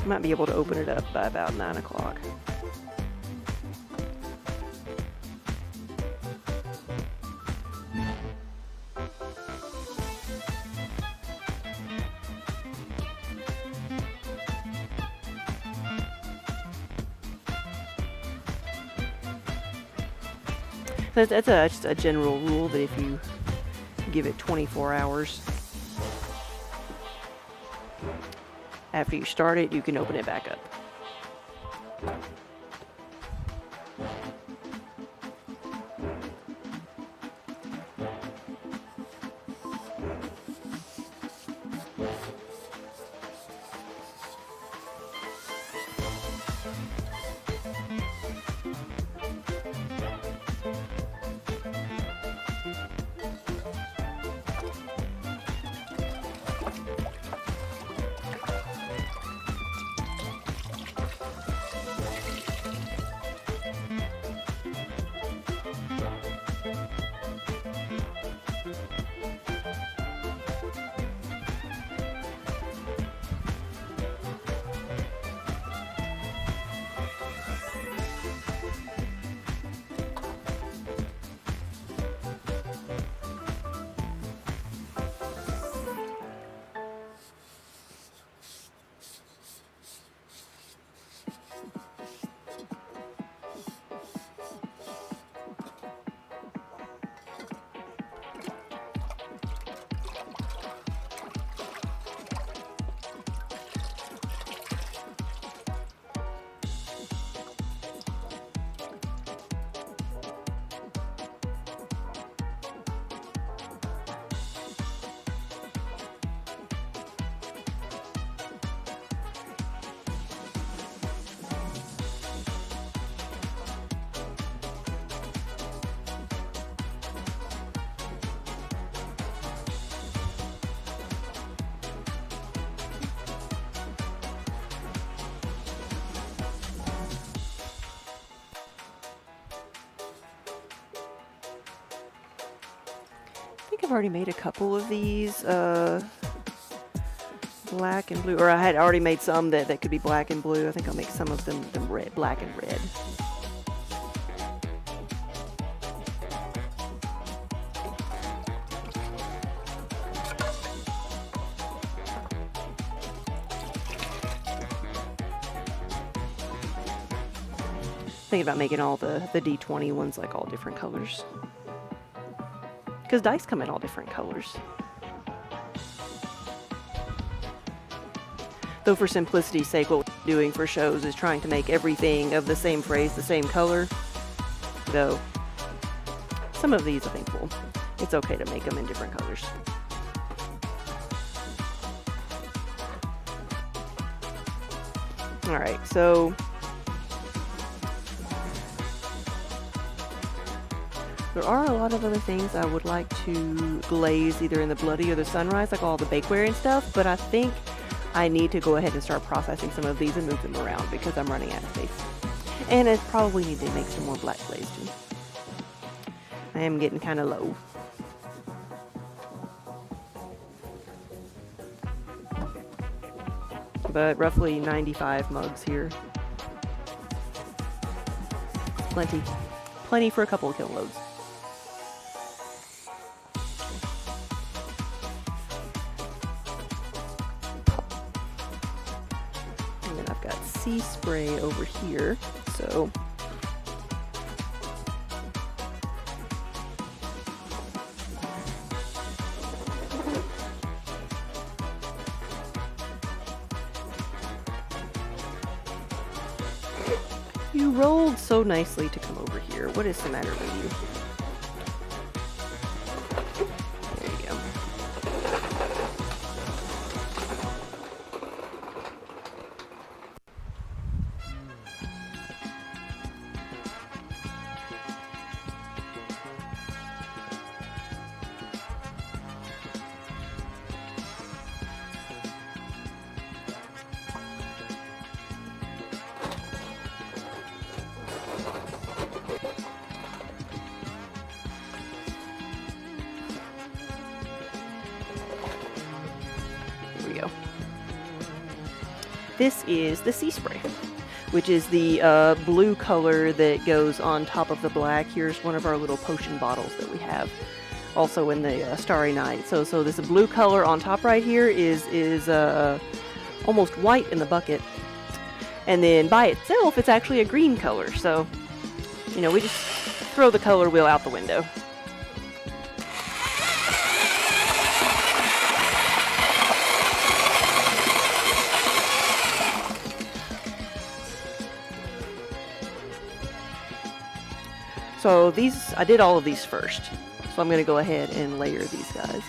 Might be able to open it up by about 9 o'clock. That's just a general rule that if you give it 24 hours after you start it, you can open it back up. I've already made a couple of these black and blue, or I had already made some that could be black and blue. I think I'll make some of them red, black and red. Thinking about making all the D20 ones like all different colors, because dice come in all different colors. Though for simplicity's sake, what we're doing for shows is trying to make everything of the same phrase the same color. Though some of these I think it's okay to make them in different colors. Alright, so there are a lot of other things I would like to glaze either in the Bloody or the Sunrise, like all the bakeware and stuff, but I think I need to go ahead and start processing some of these and move them around because I'm running out of space. And I probably need to make some more black glaze too. I am getting kind of low. But roughly 95 mugs here. Plenty. Plenty for a couple of kiloloads. Sea spray over here, so you rolled so nicely to come over here. What is the matter with you? There you go. This is the sea spray, which is the blue color that goes on top of the black. Here's one of our little potion bottles that we have also in the Starry Night. So this blue color on top right here is almost white in the bucket. And then by itself, it's actually a green color. So, you know, we just throw the color wheel out the window. So these, I did all of these first. So I'm going to go ahead and layer these guys.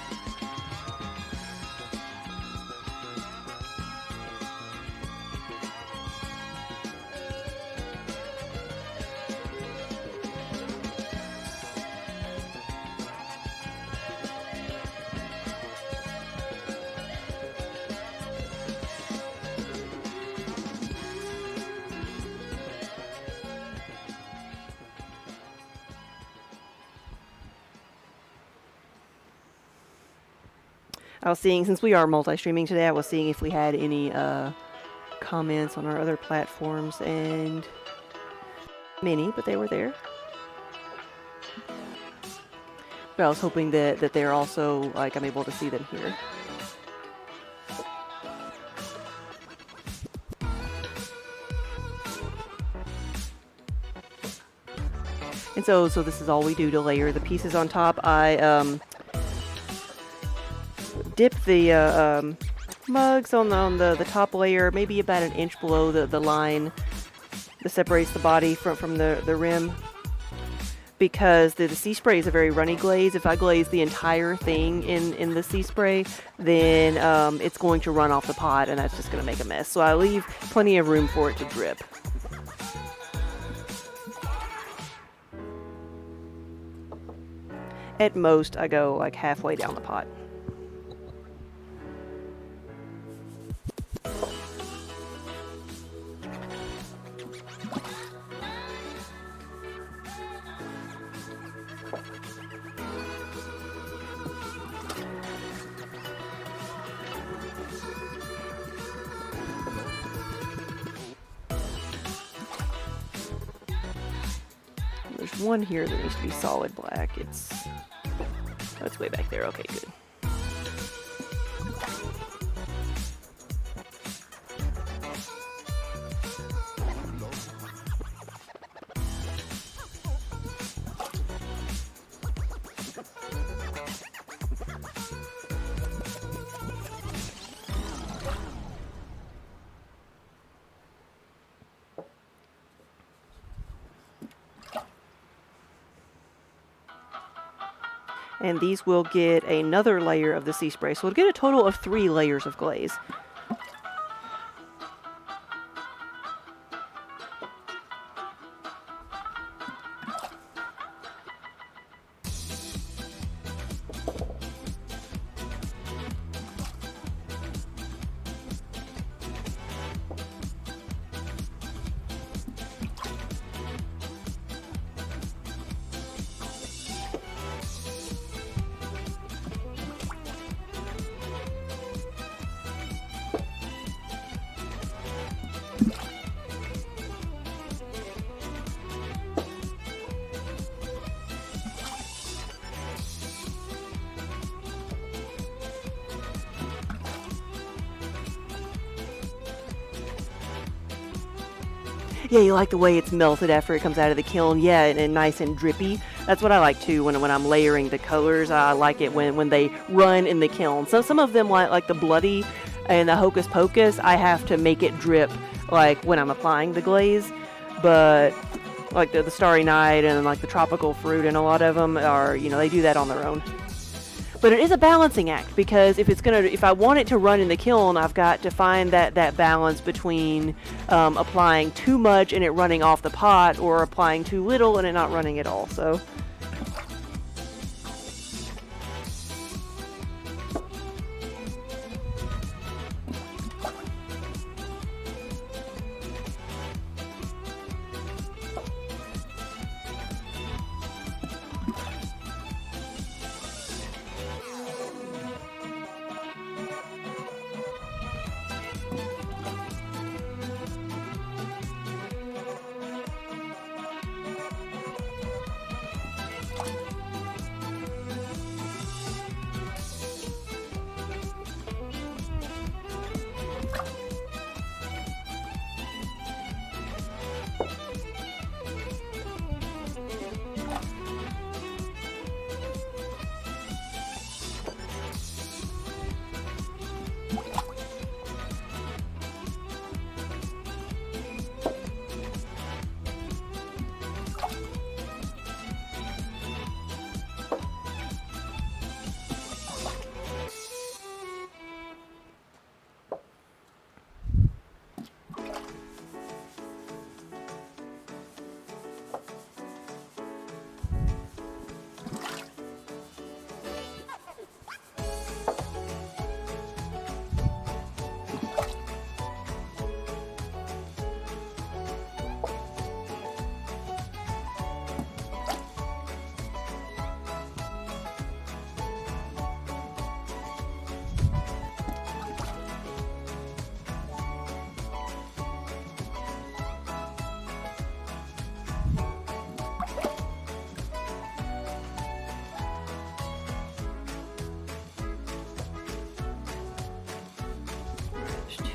I was seeing, since we are multi-streaming today, I was seeing if we had any comments on our other platforms, and many, but they were there. But I was hoping that they're also, like, I'm able to see them here. And so this is all we do to layer the pieces on top. I dip the mugs on the top layer, maybe about an inch below the line that separates the body from the rim, because the sea spray is a very runny glaze. If I glaze the entire thing in the sea spray, then it's going to run off the pot, and that's just going to make a mess. So I leave plenty of room for it to drip. At most, I go like halfway down the pot. one here that needs to be solid black. Oh, it's way back there. Okay, good. And these will get another layer of the sea spray. So we'll get a total of 3 layers of glaze. Yeah, you like the way it's melted after it comes out of the kiln. Yeah, and nice and drippy. That's what I like too when I'm layering the colors. I like it when they run in the kiln. So some of them like the bloody and the hocus pocus, I have to make it drip like when I'm applying the glaze. But like the Starry Night and like the tropical fruit, and a lot of them are, they do that on their own. But it is a balancing act, because if I want it to run in the kiln, I've got to find that balance between applying too much and it running off the pot, or applying too little and it not running at all. So.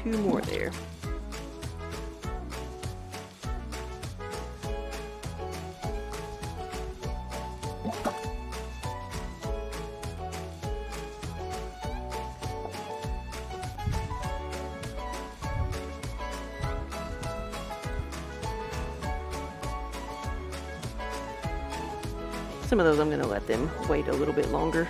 Two more there. Some of those I'm going to let them wait a little bit longer.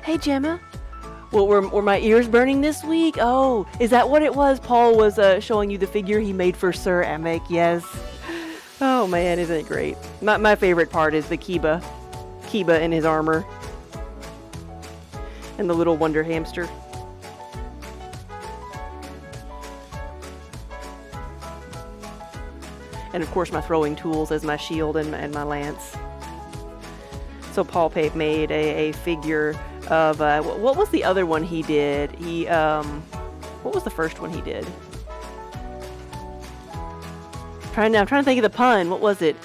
Hey, Gemma. Well, were my ears burning this week? Oh, is that what it was? Paul was showing you the figure he made for Sir Amic. Yes. Oh, man, isn't it great? My favorite part is the Kiba in his armor. And the little wonder hamster. And, of course, my throwing tools as my shield and my lance. So Paul Pape made a figure of what was the other one he did? What was the first one he did? I'm trying to think of the pun. What was it?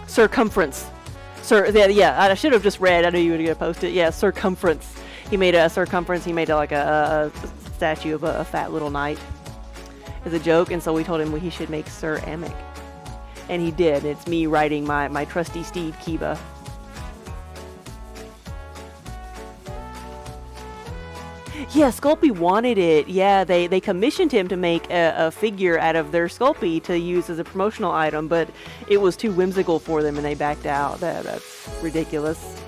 Circumference. Yeah, I should have just read. I knew you were gonna post it. Yeah, circumference. He made a circumference. He made a statue of a fat little knight as a joke, and so we told him he should make ceramic, and he did. It's me writing my trusty Steve Kiva. Yeah, Sculpey wanted it. Yeah, they commissioned him to make a figure out of their Sculpey to use as a promotional item, but it was too whimsical for them and they backed out. That's ridiculous.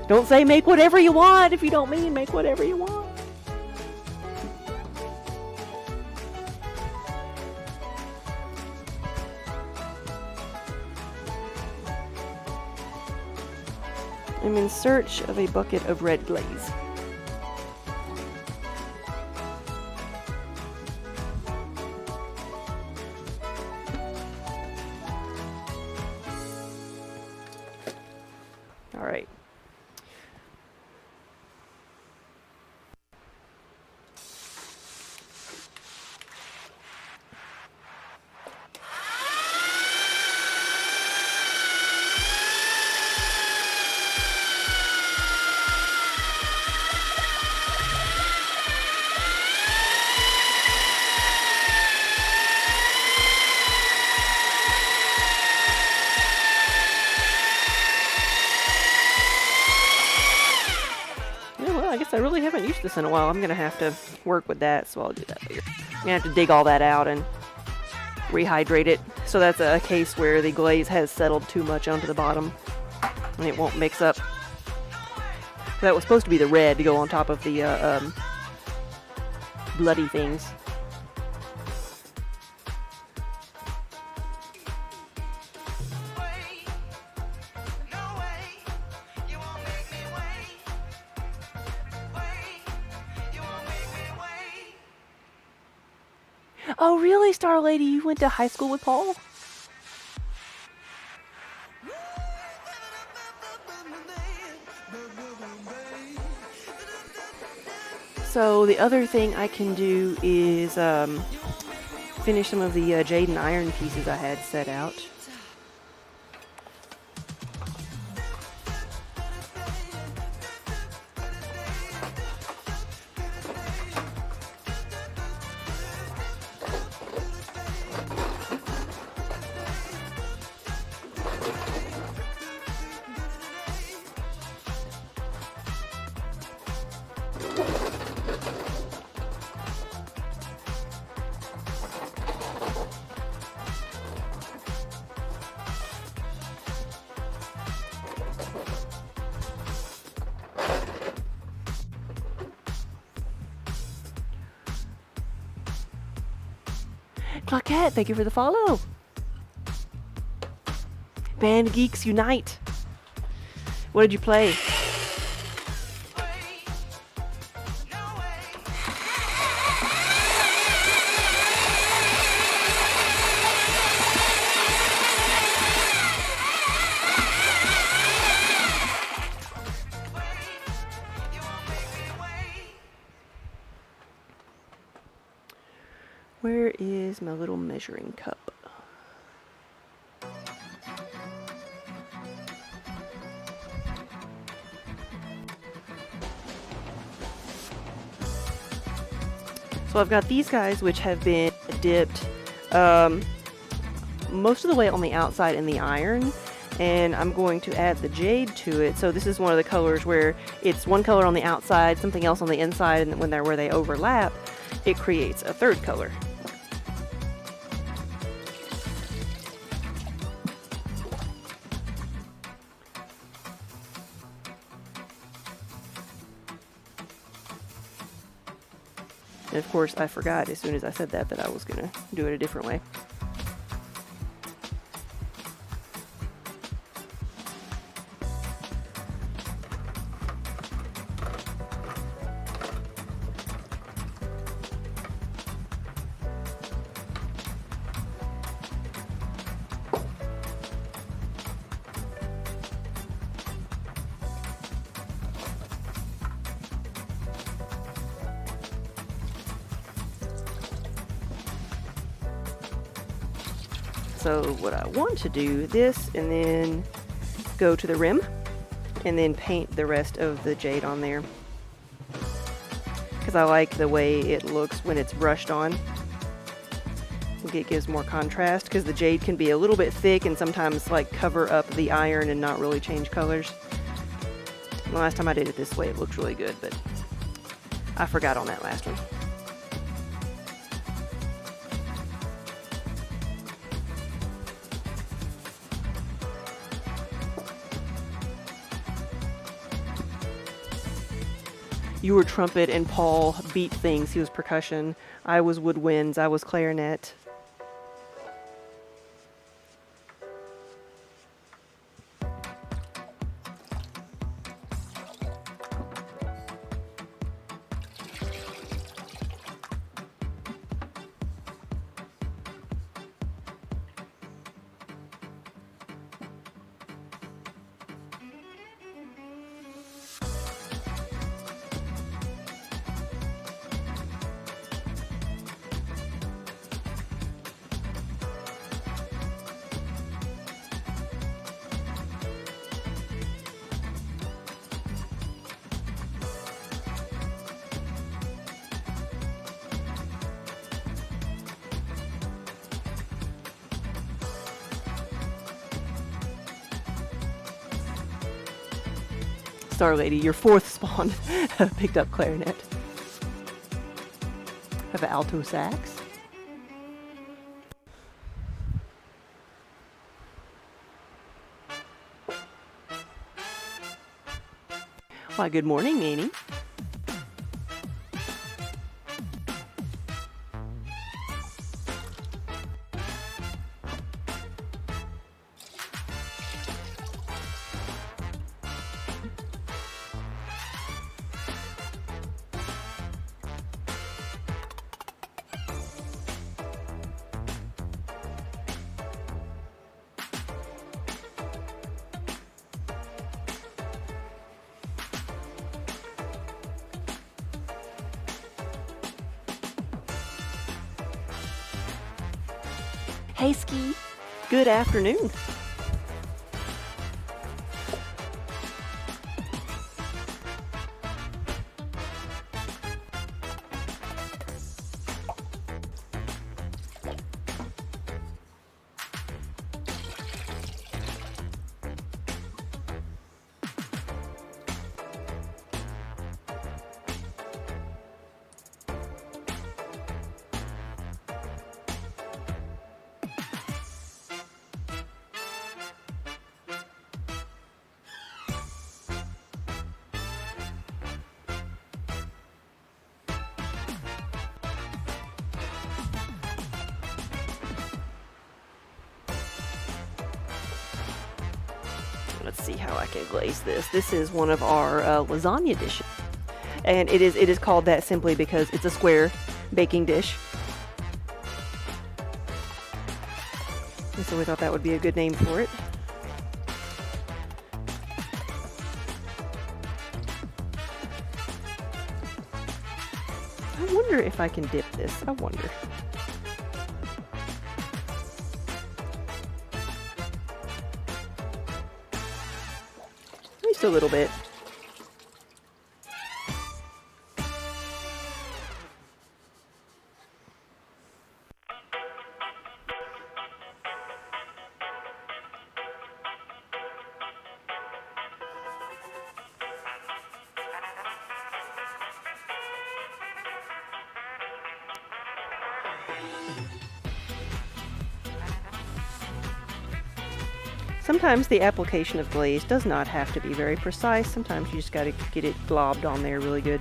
Don't say make whatever you want if you don't mean make whatever you want. I'm in search of a bucket of red glaze. All right. I guess I really haven't used this in a while. I'm going to have to work with that, so I'll do that later. I'm going to have to dig all that out and rehydrate it. So that's a case where the glaze has settled too much onto the bottom and it won't mix up. That was supposed to be the red to go on top of the bloody things. Oh, really, Star Lady? You went to high school with Paul? So the other thing I can do is finish some of the jade and iron pieces I had set out. Claquette, thank you for the follow. Band Geeks Unite. What did you play? Where is my little measuring cup? So I've got these guys which have been dipped most of the way on the outside in the iron, and I'm going to add the jade to it. So this is one of the colors where it's one color on the outside, something else on the inside, and when where they overlap, it creates a third color. And of course, I forgot as soon as I said that I was going to do it a different way. So what I want to do this and then go to the rim and then paint the rest of the jade on there, because I like the way it looks when it's brushed on. It gives more contrast, because the jade can be a little bit thick and sometimes like cover up the iron and not really change colors. The last time I did it this way, it looked really good, but I forgot on that last one. You were trumpet and Paul beat things. He was percussion. I was woodwinds. I was clarinet. Star Lady, your fourth spawn picked up clarinet. Have an alto sax. Why, good morning, Meanie. Hey, Ski. Good afternoon. Let's see how I can glaze this. This is one of our lasagna dishes, and it is called that simply because it's a square baking dish. And so we thought that would be a good name for it. I wonder if I can dip this. I wonder. Just a little bit. Sometimes the application of glaze does not have to be very precise. Sometimes you just got to get it globbed on there really good.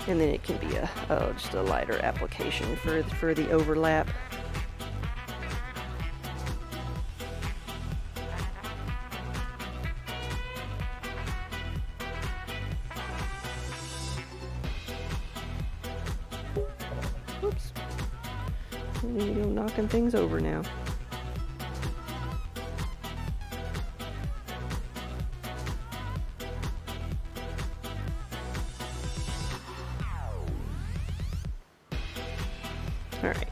And then it can be just a lighter application for the overlap. You're knocking things over now. All right.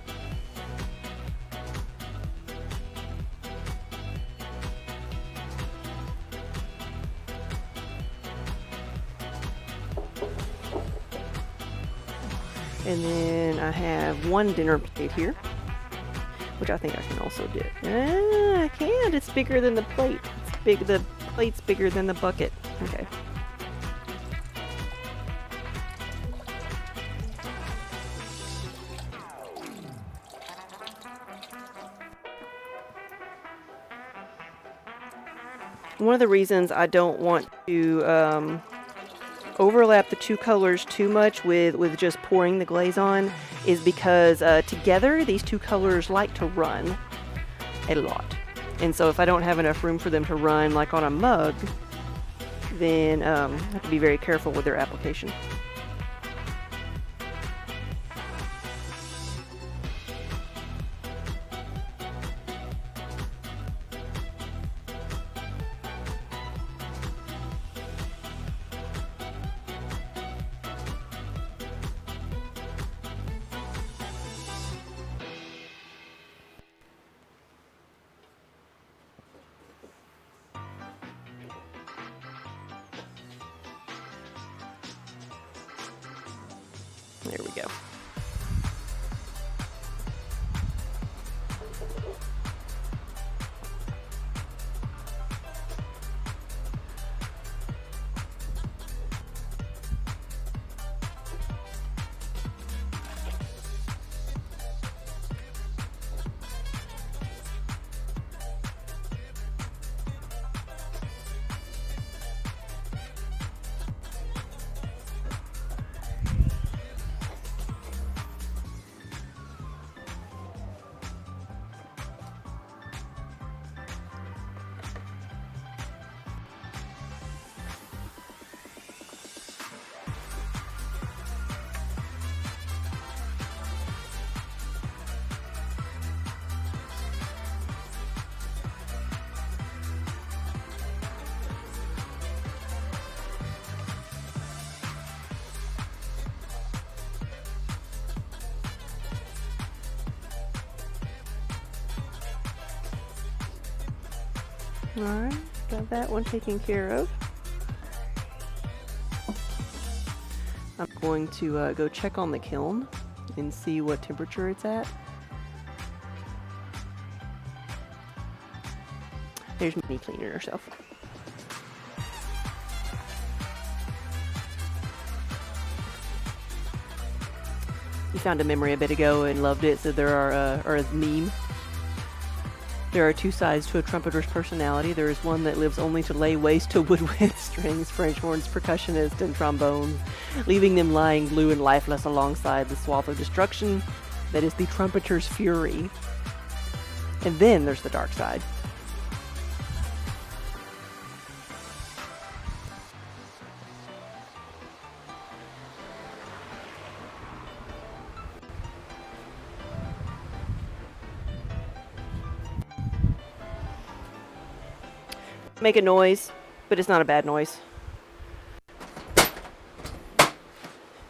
And then I have one dinner plate here, which I think I can also do. I can't. It's bigger than the plate. It's big. The plate's bigger than the bucket. Okay. One of the reasons I don't want to overlap the two colors too much with just pouring the glaze on is because together these two colors like to run a lot. And so if I don't have enough room for them to run like on a mug, then I have to be very careful with their application. There we go. Alright, got that one taken care of. I'm going to go check on the kiln and see what temperature it's at. There's me cleaning herself. You found a memory a bit ago and loved it, so there are, or a meme. There are two sides to a trumpeter's personality. There is one that lives only to lay waste to woodwind, strings, French horns, percussionists, and trombones, leaving them lying blue and lifeless alongside the swath of destruction that is the trumpeter's fury. And then there's the dark side. Make a noise, but it's not a bad noise.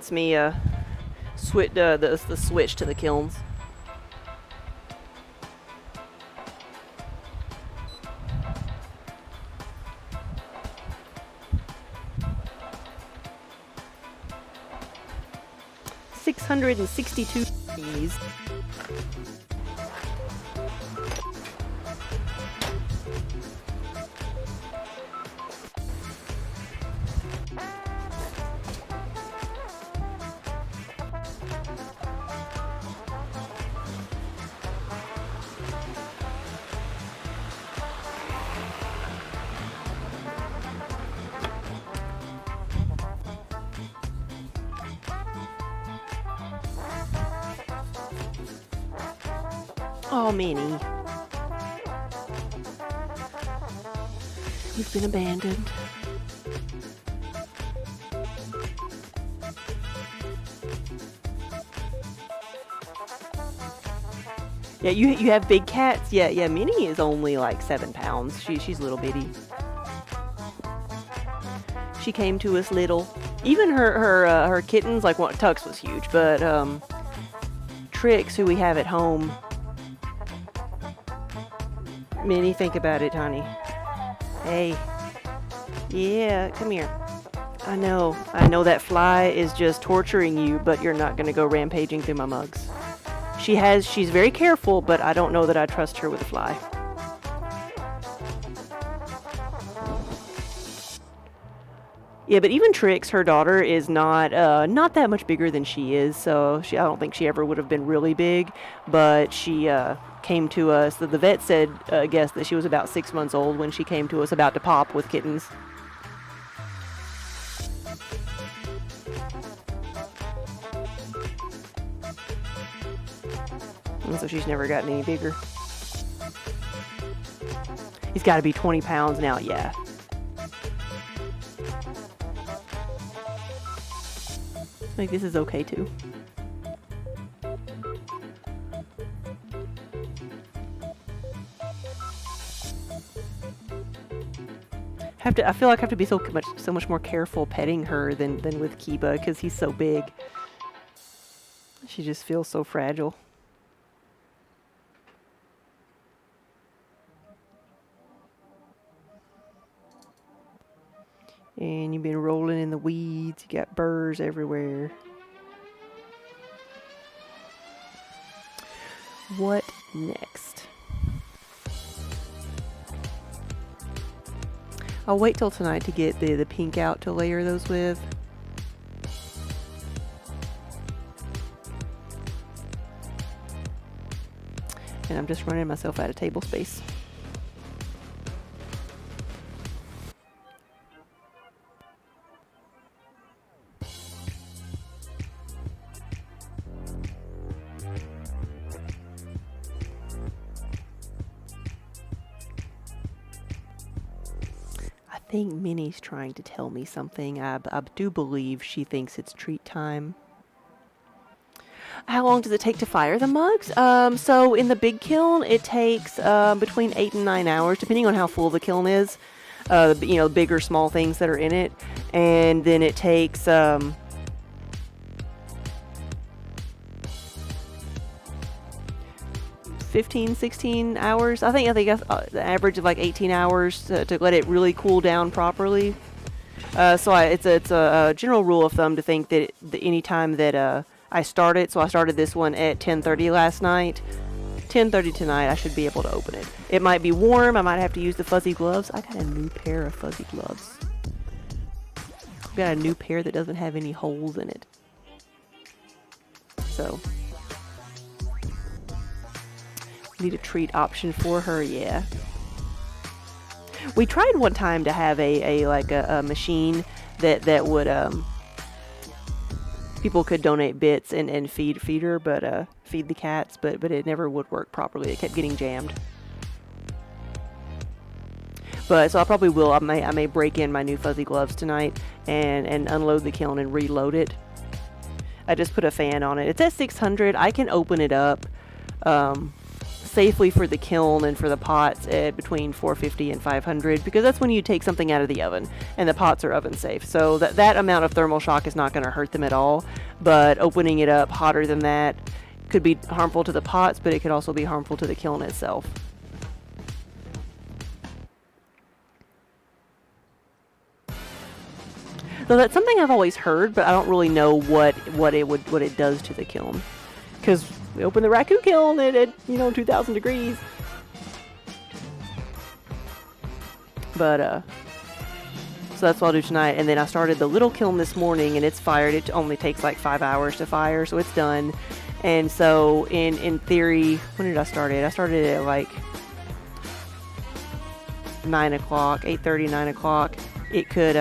It's me the switch to the kilns. $662 degrees. Oh, Minnie. You've been abandoned. Yeah, you have big cats. Yeah, yeah. Minnie is only like 7 pounds. She's little bitty. She came to us little. Even her kittens, like Tux was huge, but Trix, who we have at home. Minnie, think about it, honey. Hey, yeah, come here. I know that fly is just torturing you, but you're not gonna go rampaging through my mugs. She's very careful, but I don't know that I trust her with a fly. Yeah, but even Trix, her daughter, is not that much bigger than she is, so I don't think she ever would have been really big, but she came to us. The vet said, guessed that she was about 6 months old when she came to us about to pop with kittens. And so she's never gotten any bigger. He's got to be 20 pounds now, yeah. Like, this is okay too. I feel like I have to be so much more careful petting her than with Kiba because he's so big. She just feels so fragile. And you've been rolling in the weeds. You got burrs everywhere. What next? I'll wait till tonight to get the pink out to layer those with. And I'm just running myself out of table space. I think Minnie's trying to tell me something. I do believe she thinks it's treat time. How long does it take to fire the mugs? So in the big kiln, it takes between 8 and 9 hours, depending on how full the kiln is. Big or small things that are in it. And then it takes 15, 16 hours. I think the average of like 18 hours to let it really cool down properly. It's a general rule of thumb to think that any time that I start it, so I started this one at 10:30 last night. 10:30 tonight, I should be able to open it. It might be warm. I might have to use the fuzzy gloves. I got a new pair of fuzzy gloves. I've got a new pair that doesn't have any holes in it. So need a treat option for her, yeah. We tried one time to have a machine that would people could donate bits and feed her, but feed the cats, but it never would work properly. It kept getting jammed. But so I probably will. I may break in my new fuzzy gloves tonight and unload the kiln and reload it. I just put a fan on it. It's at 600. I can open it up safely for the kiln and for the pots at between 450 and 500, because that's when you take something out of the oven and the pots are oven safe. So that amount of thermal shock is not going to hurt them at all. But opening it up hotter than that could be harmful to the pots, but it could also be harmful to the kiln itself. So that's something I've always heard, but I don't really know what it does to the kiln. Because we open the raccoon kiln at 2,000 degrees. But so that's what I'll do tonight. And then I started the little kiln this morning, and it's fired. It only takes like 5 hours to fire, so it's done. And so in theory, when did I start it? I started at like 9 o'clock, 8:30, 9 o'clock. It could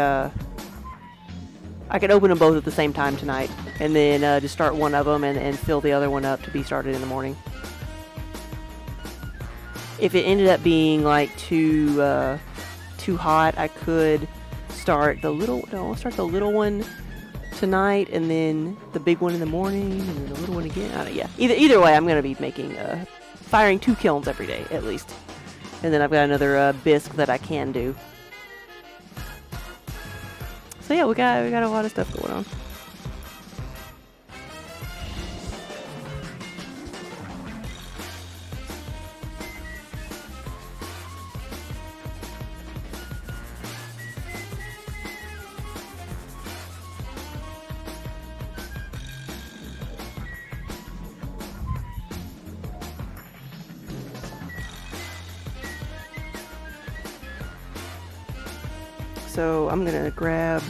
I could open them both at the same time tonight, and then just start one of them and fill the other one up to be started in the morning. If it ended up being like too hot, I could start the little one tonight, and then the big one in the morning, and then the little one again. Either way, I'm gonna be making firing 2 kilns every day at least. And then I've got another bisque that I can do. So yeah, we got a lot of stuff going on. So I'm gonna grab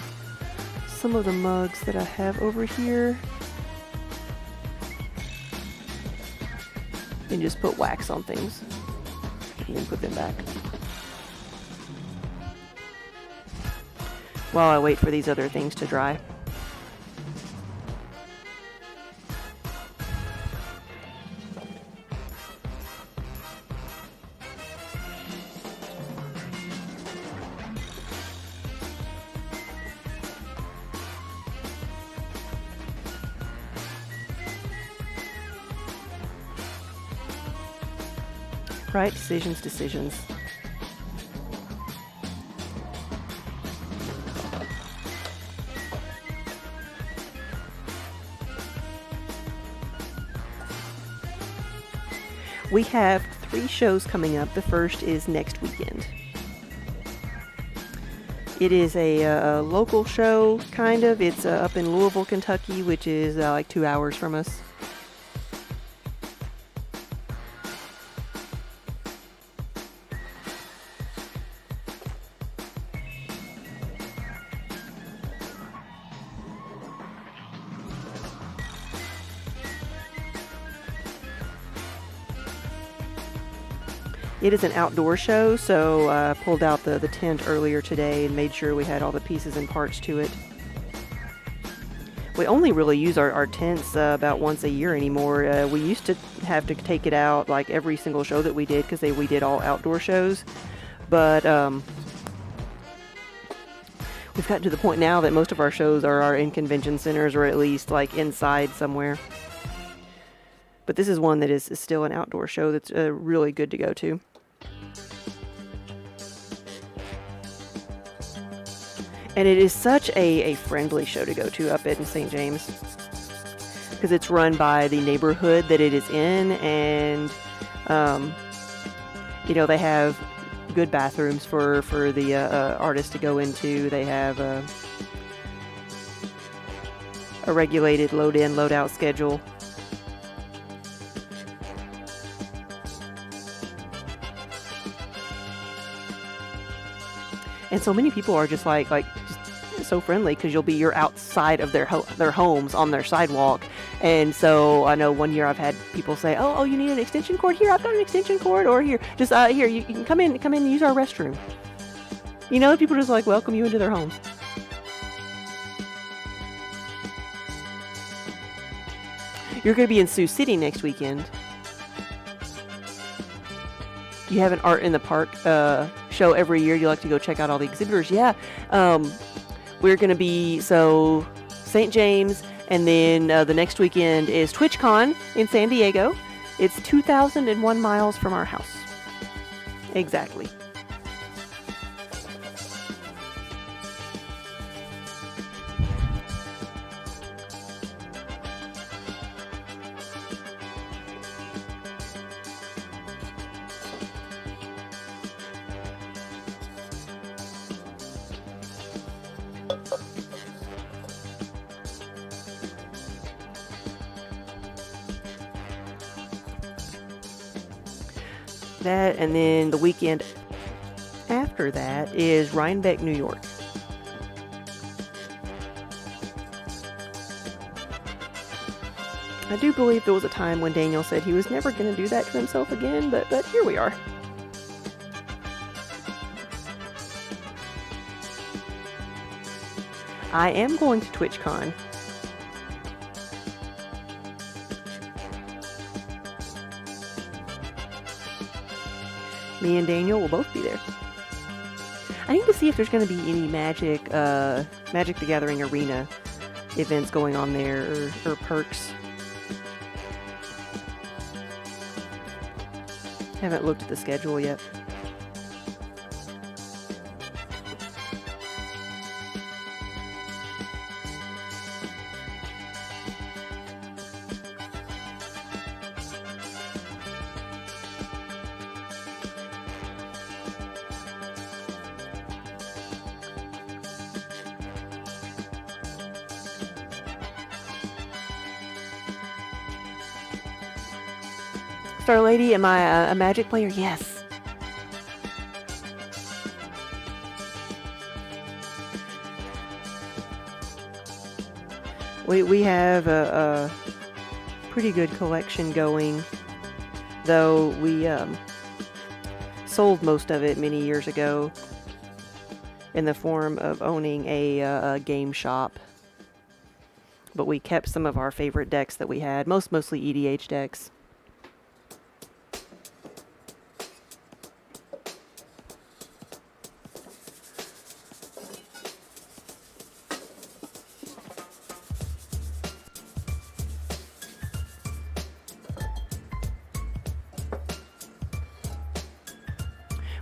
some of the mugs that I have over here and just put wax on things and then put them back while I wait for these other things to dry. Right, decisions. We have 3 shows coming up. The first is next weekend. It is a local show, kind of. It's up in Louisville, Kentucky, which is like 2 hours from us. It is an outdoor show, so I pulled out the tent earlier today and made sure we had all the pieces and parts to it. We only really use our tents about once a year anymore. We used to have to take it out like every single show that we did because we did all outdoor shows. But we've gotten to the point now that most of our shows are in convention centers or at least like inside somewhere. But this is one that is still an outdoor show that's really good to go to. And it is such a friendly show to go to up in St. James because it's run by the neighborhood that it is in, and they have good bathrooms for the artists to go into. They have a regulated load in, load out schedule. And so many people are just like just so friendly because you're outside of their homes on their sidewalk. And so I know one year I've had people say, oh, you need an extension cord? Here, I've got an extension cord. Or here, just here, you can come in and use our restroom. People just like welcome you into their homes. You're going to be in Sioux City next weekend. You have an Art in the Park show every year. You like to go check out all the exhibitors. Yeah. We're going to be, St. James, and then the next weekend is TwitchCon in San Diego. It's 2,001 miles from our house. Exactly. That, and then the weekend after that is Rhinebeck, New York. I do believe there was a time when Daniel said he was never going to do that to himself again, but here we are. I am going to TwitchCon. Me and Daniel will both be there. I need to see if there's going to be any Magic the Gathering Arena events going on there or perks. Haven't looked at the schedule yet. Star Lady, am I a Magic player? Yes. We have a pretty good collection going, though we sold most of it many years ago in the form of owning a game shop. But we kept some of our favorite decks that we had, mostly EDH decks.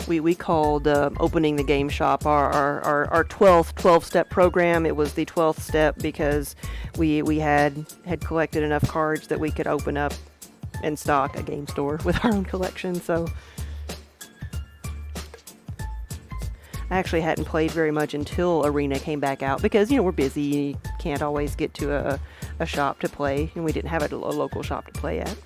We called opening the game shop our 12th 12-step program. It was the 12th step because we had collected enough cards that we could open up and stock a game store with our own collection. So I actually hadn't played very much until Arena came back out because, we're busy. You can't always get to a shop to play, and we didn't have a local shop to play at.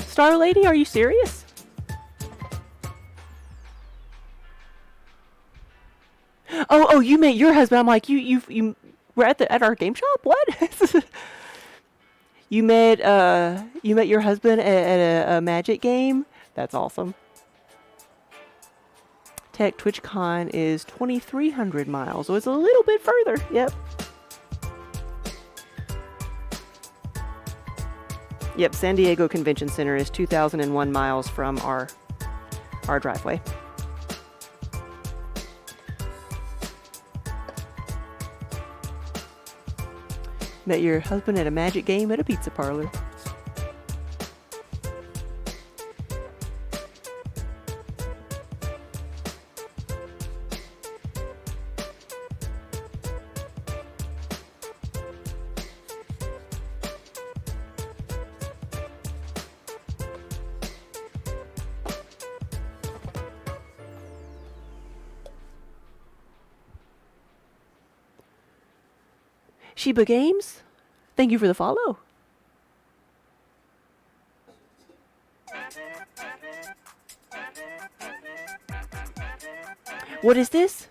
Star Lady, are you serious? Oh, you met your husband. I'm like, you were at our game shop? What? you met your husband at a Magic game? That's awesome. Tech TwitchCon is 2,300 miles, so it's a little bit further. Yep. Yep, San Diego Convention Center is 2,001 miles from our driveway. Met your husband at a Magic game at a pizza parlor. Sheba Games, thank you for the follow. What is this?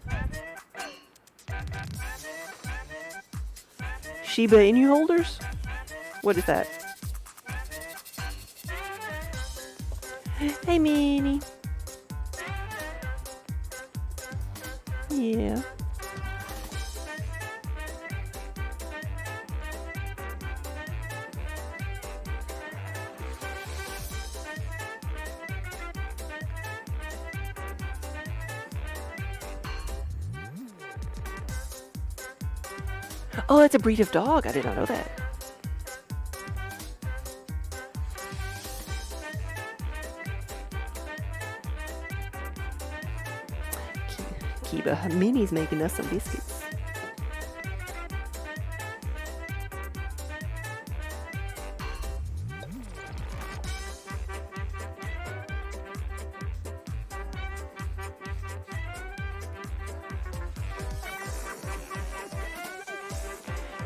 Sheba Inu holders? What is that? Hey, Minnie. Yeah. Oh, it's a breed of dog. I did not know that. Kiba, Minnie's making us some biscuits.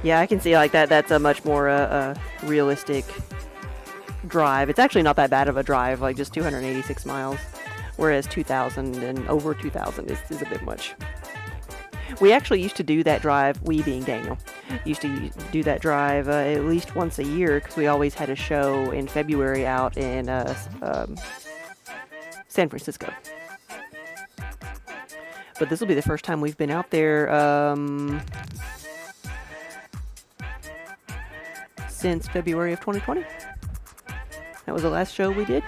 Yeah, I can see like that. That's a much more realistic drive. It's actually not that bad of a drive, like just 286 miles, whereas 2,000 and over 2,000 is a bit much. We actually used to do that drive, we being Daniel, used to do that drive at least once a year because we always had a show in February out in San Francisco. But this will be the first time we've been out there since February of 2020. That was the last show we did.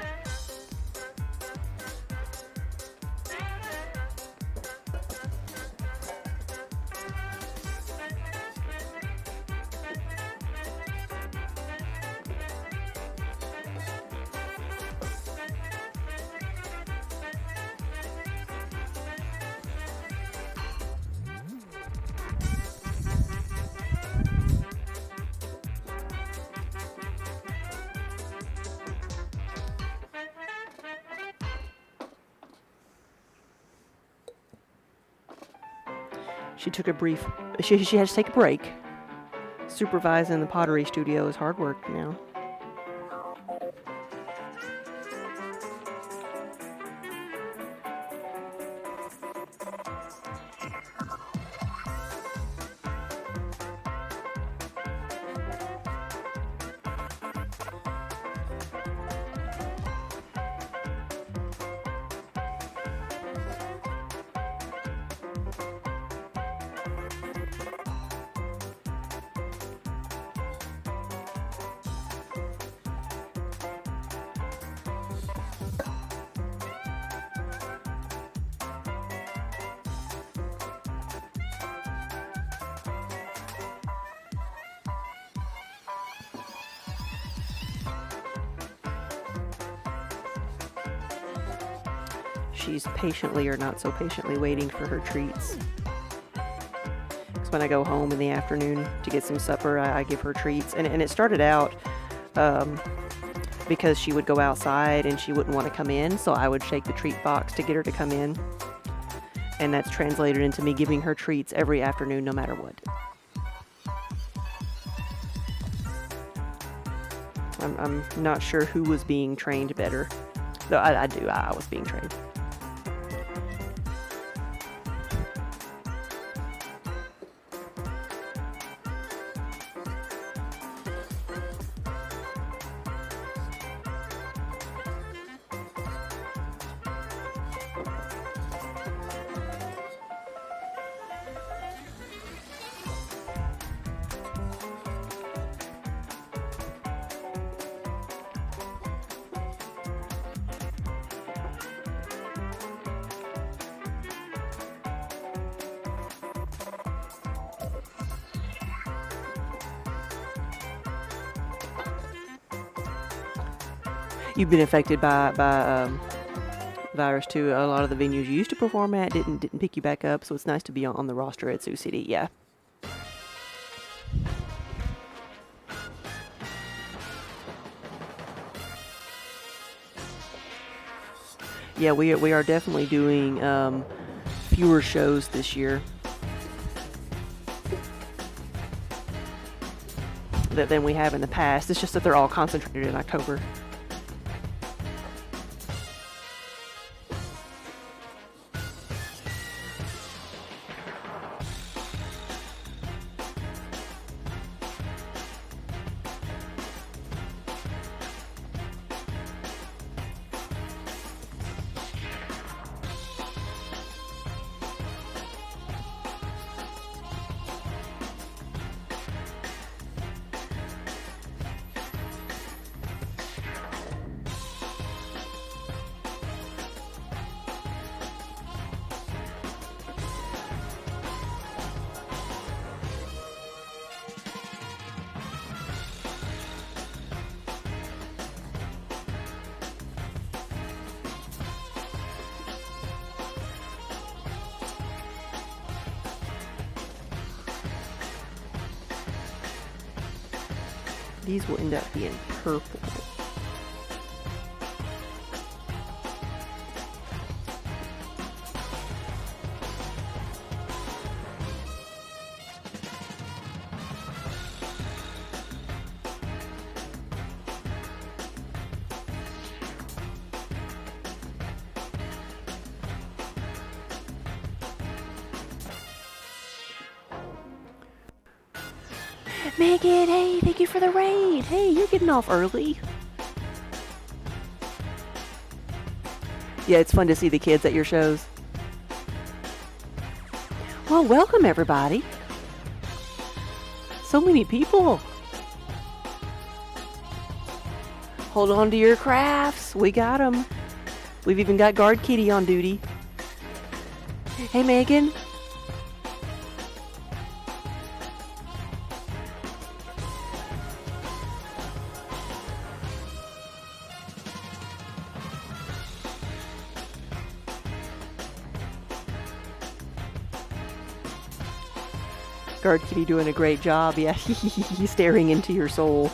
She took a brief, she had to take a break. Supervising the pottery studio is hard work now. She's patiently or not so patiently waiting for her treats. Because when I go home in the afternoon to get some supper, I give her treats. And it started out because she would go outside and she wouldn't want to come in, so I would shake the treat box to get her to come in. And that's translated into me giving her treats every afternoon, no matter what. I'm not sure who was being trained better. Though I was being trained. You've been affected by virus too. A lot of the venues you used to perform at didn't pick you back up, so it's nice to be on the roster at Sioux City. Yeah. Yeah, we are definitely doing fewer shows this year than we have in the past. It's just that they're all concentrated in October. These will end up being purple. Megan, hey, thank you for the raid. Hey, you're getting off early. Yeah, it's fun to see the kids at your shows. Well, welcome everybody. So many people. Hold on to your crafts. We got them. We've even got Guard Kitty on duty. Hey, Megan. Guard Kitty doing a great job. Yeah, he's staring into your soul.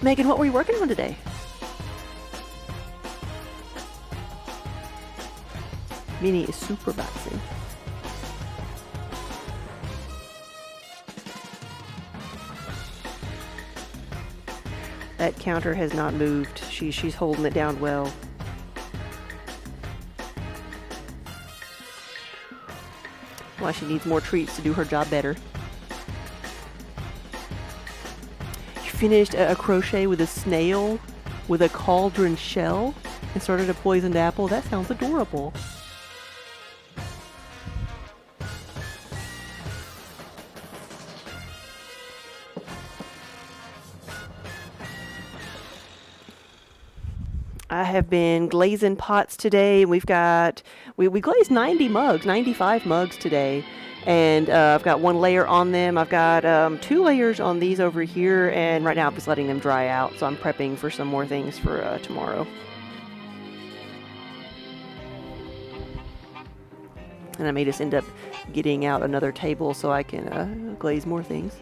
Megan, what were you working on today? Minnie is supervising. That counter has not moved. She's holding it down well. Why she needs more treats to do her job better. You finished a crochet with a snail with a cauldron shell and started a poisoned apple. That sounds adorable. I have been glazing pots today. We glazed 90 mugs, 95 mugs today. And I've got one layer on them. I've got 2 layers on these over here. And right now I'm just letting them dry out. So I'm prepping for some more things for tomorrow. And I may just end up getting out another table so I can glaze more things.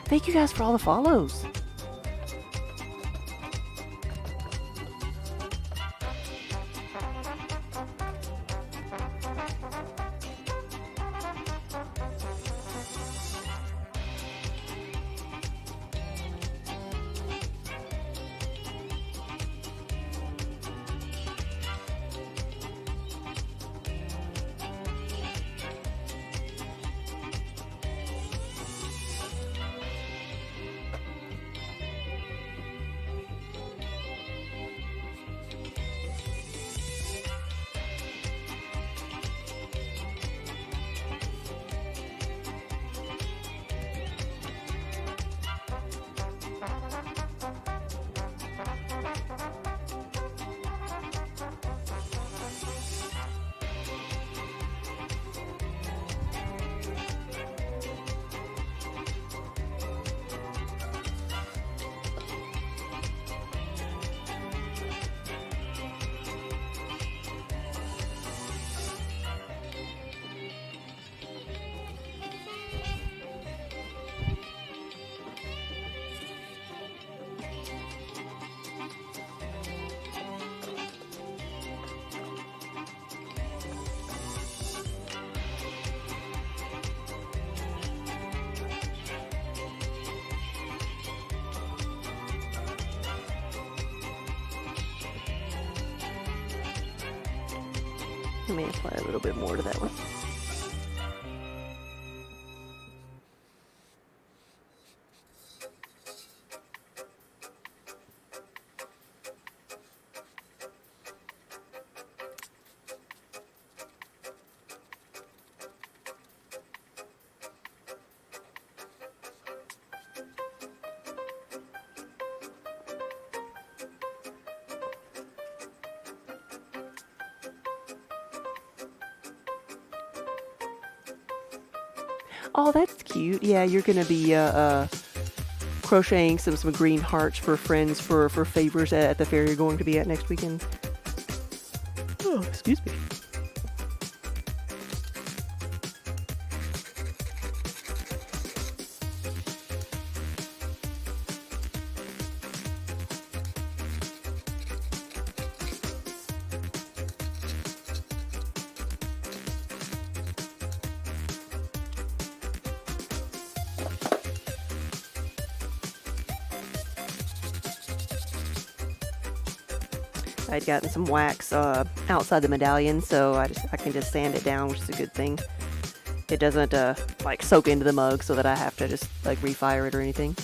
Thank you guys for all the follows. Let me apply a little bit more to that one. Oh, that's cute. Yeah, you're gonna be crocheting some green hearts for friends for favors at the fair you're going to be at next weekend. Oh, excuse me. I'd gotten some wax outside the medallion, so I can just sand it down, which is a good thing. It doesn't like soak into the mug so that I have to just like refire it or anything.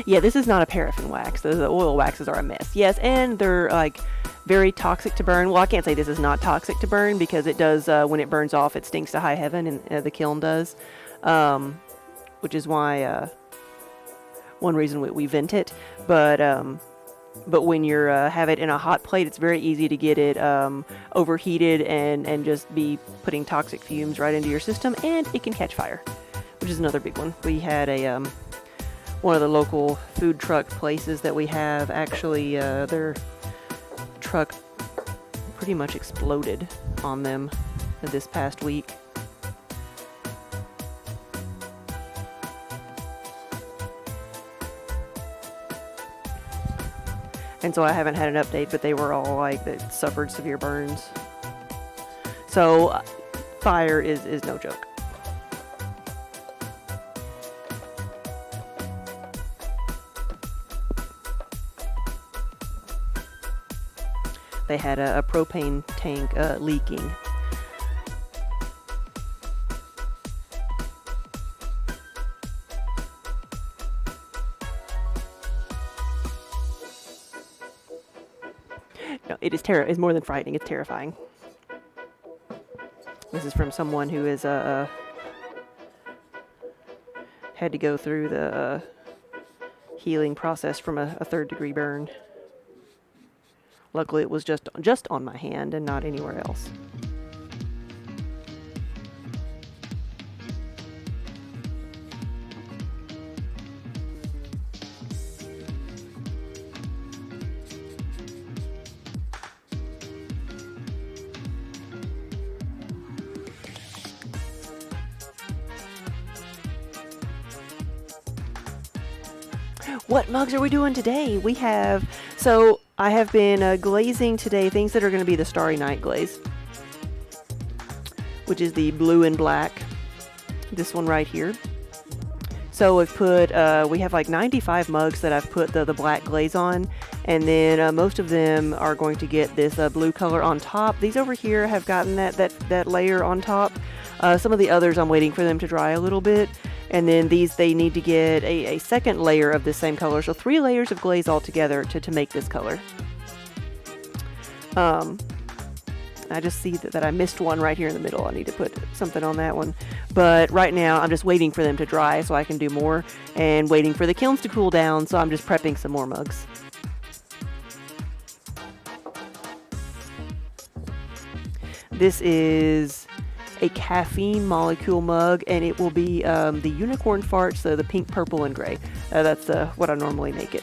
Yeah, this is not a paraffin wax. The oil waxes are a mess. Yes, and they're like very toxic to burn. Well, I can't say this is not toxic to burn because it does, when it burns off, it stinks to high heaven, and the kiln does, which is why one reason we vent it. But when you're have it in a hot plate, it's very easy to get it overheated and just be putting toxic fumes right into your system, and it can catch fire, which is another big one. We had a one of the local food truck places that we have, actually their truck pretty much exploded on them this past week. And so I haven't had an update, but they were all like, they suffered severe burns. So fire is no joke. They had a propane tank leaking. No, it is it's more than frightening. It's terrifying. This is from someone who is had to go through the healing process from a third-degree burn. Luckily, it was just on my hand and not anywhere else. What mugs are we doing today? We have, so I have been glazing today things that are going to be the Starry Night glaze, which is the blue and black, this one right here. So I've put, we have like 95 mugs that I've put the black glaze on, and then most of them are going to get this blue color on top. These over here have gotten that layer on top. Some of the others I'm waiting for them to dry a little bit. And then these, they need to get a second layer of the same color. So 3 layers of glaze altogether to make this color. I just see that I missed one right here in the middle. I need to put something on that one. But right now, I'm just waiting for them to dry so I can do more. And waiting for the kilns to cool down, so I'm just prepping some more mugs. This is a caffeine molecule mug, and it will be the unicorn farts, so the pink, purple, and gray. That's what I normally make it.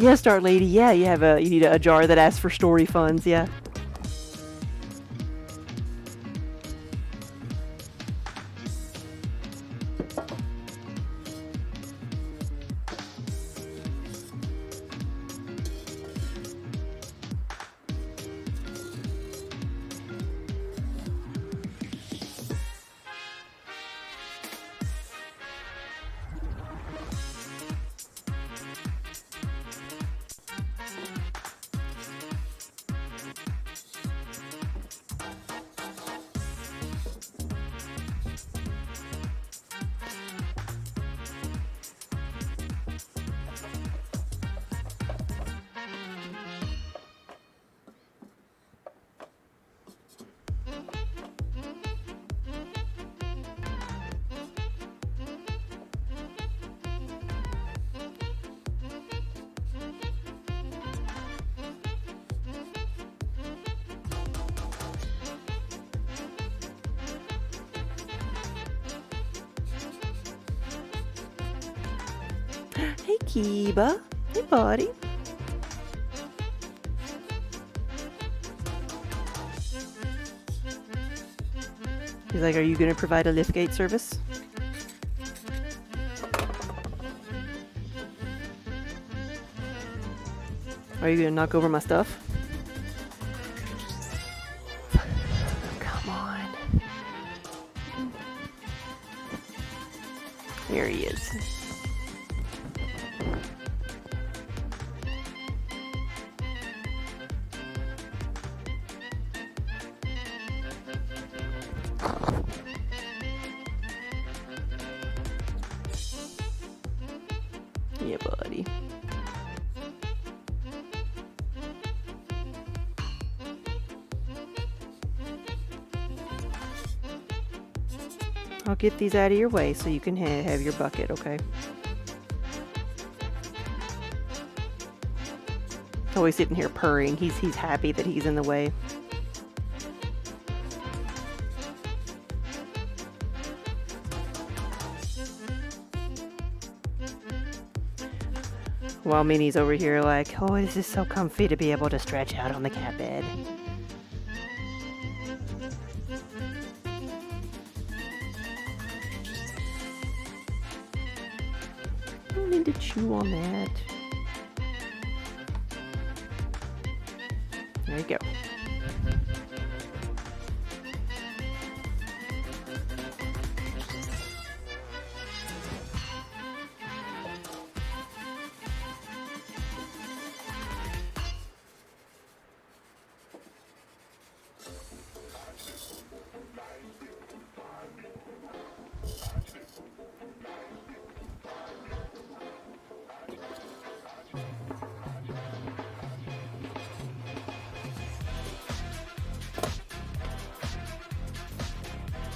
Yeah, Star Lady. Yeah, you need a jar that asks for story funds. Yeah. Hey, Kiba. Hey, buddy. He's like, are you going to provide a liftgate service? Are you going to knock over my stuff? Come on. Here he is. Yeah, buddy. I'll get these out of your way so you can have your bucket, okay? Always sitting here purring. He's happy that he's in the way. While Minnie's over here like, oh, this is so comfy to be able to stretch out on the cat bed. I don't need to chew on that. There you go.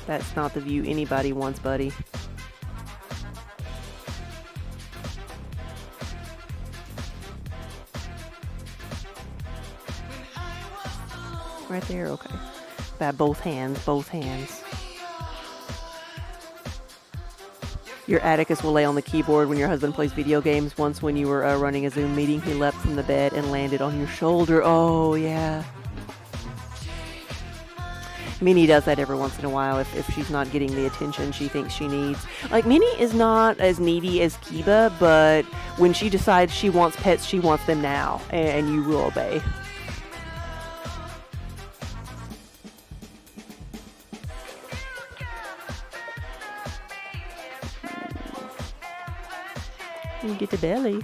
That's not the view anybody wants, buddy. Right there, okay. By both hands, both hands. Your Atticus will lay on the keyboard when your husband plays video games. Once when you were running a Zoom meeting, he leapt from the bed and landed on your shoulder. Oh, yeah. Minnie does that every once in a while if she's not getting the attention she thinks she needs. Like, Minnie is not as needy as Kiba, but when she decides she wants pets, she wants them now, and you will obey. You get the belly.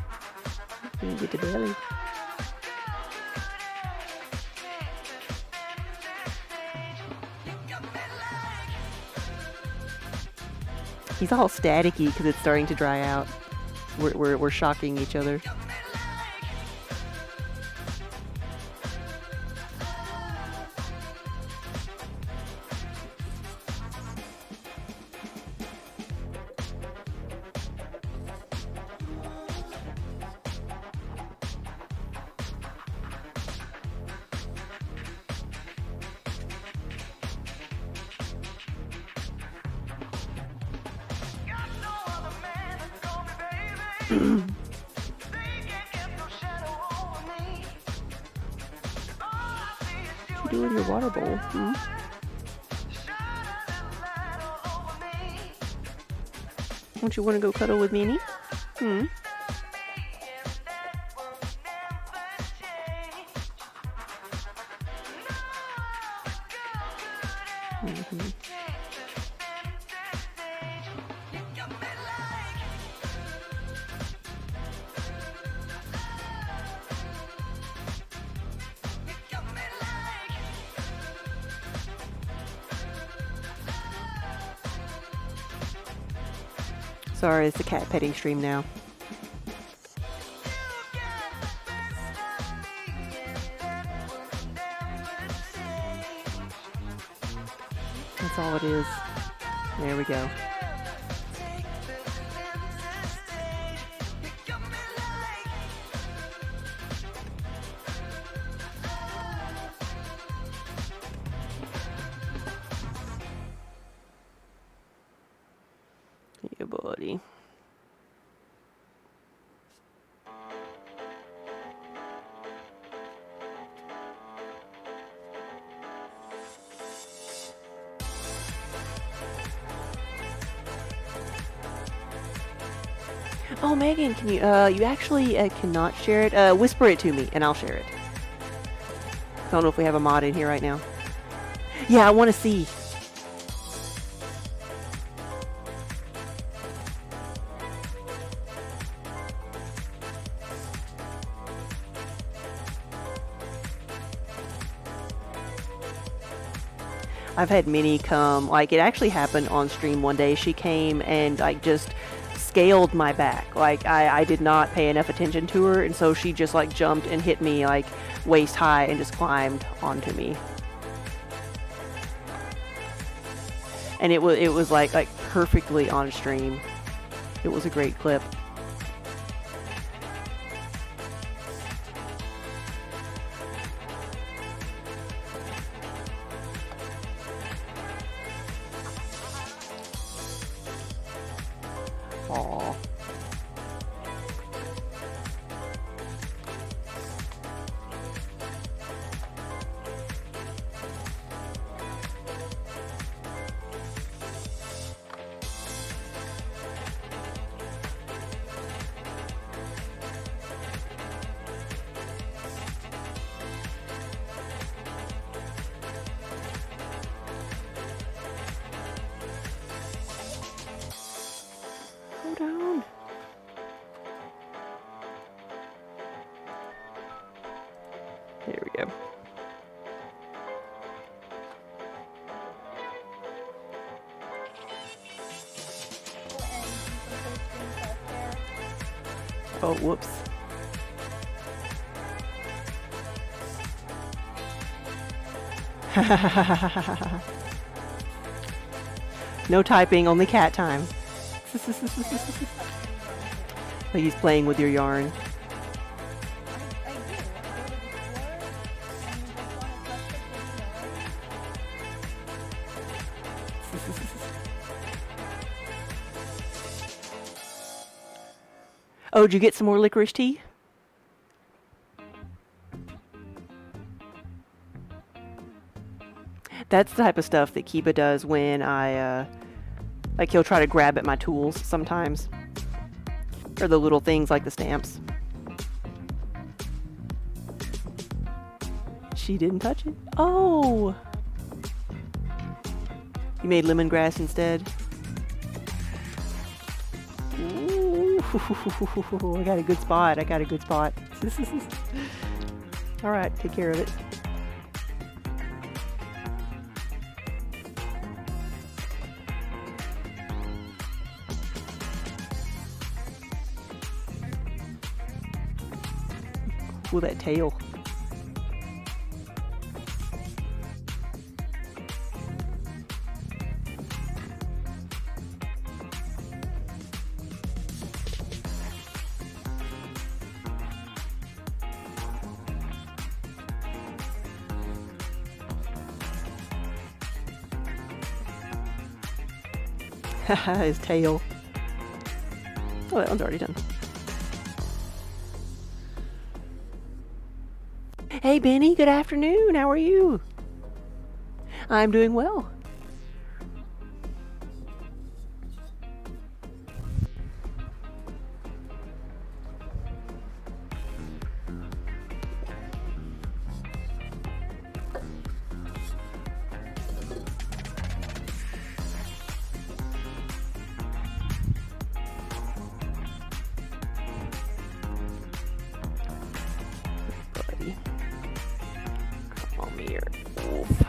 You get the belly. He's all staticky because it's starting to dry out. We're shocking each other. to do with your water bowl? Hmm? Don't you want to go cuddle with Minnie? Hmm? Mm-hmm. Sorry, it's the cat petting stream now. That's all it is. There we go. Yeah, buddy. Oh, Megan, can you, you actually cannot share it. Whisper it to me, and I'll share it. I don't know if we have a mod in here right now. Yeah, I want to see. I've had Minnie come, like, it actually happened on stream one day. She came and, like, just scaled my back. Like, I did not pay enough attention to her, and so she just, like, jumped and hit me, like, waist high and just climbed onto me. And it was like perfectly on stream. It was a great clip. Aww. Down. There we go. Oh, whoops. No typing, only cat time. Like he's playing with your yarn. Oh, did you get some more licorice tea? That's the type of stuff that Kiba does when I, like he'll try to grab at my tools sometimes. Or the little things like the stamps. She didn't touch it? Oh! You made lemongrass instead? Ooh, I got a good spot. I got a good spot. Alright, take care of it. Ooh, that tail. Haha, his tail. Oh, that one's already done. Hey Benny, good afternoon. How are you? I'm doing well. Buddy. Come on here. Oof.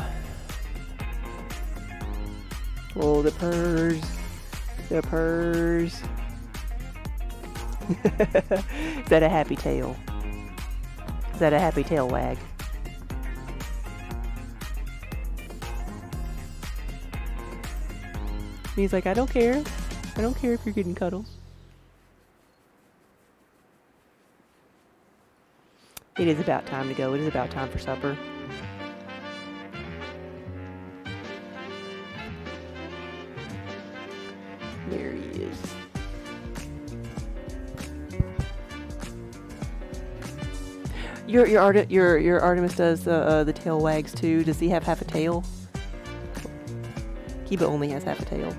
Oh, the purrs. The purrs. Is that a happy tail? Is that a happy tail wag? He's like, I don't care. I don't care if you're getting cuddles. It is about time to go. It is about time for supper. There he is. Your Artemis does the tail wags too. Does he have half a tail? Kiba only has half a tail.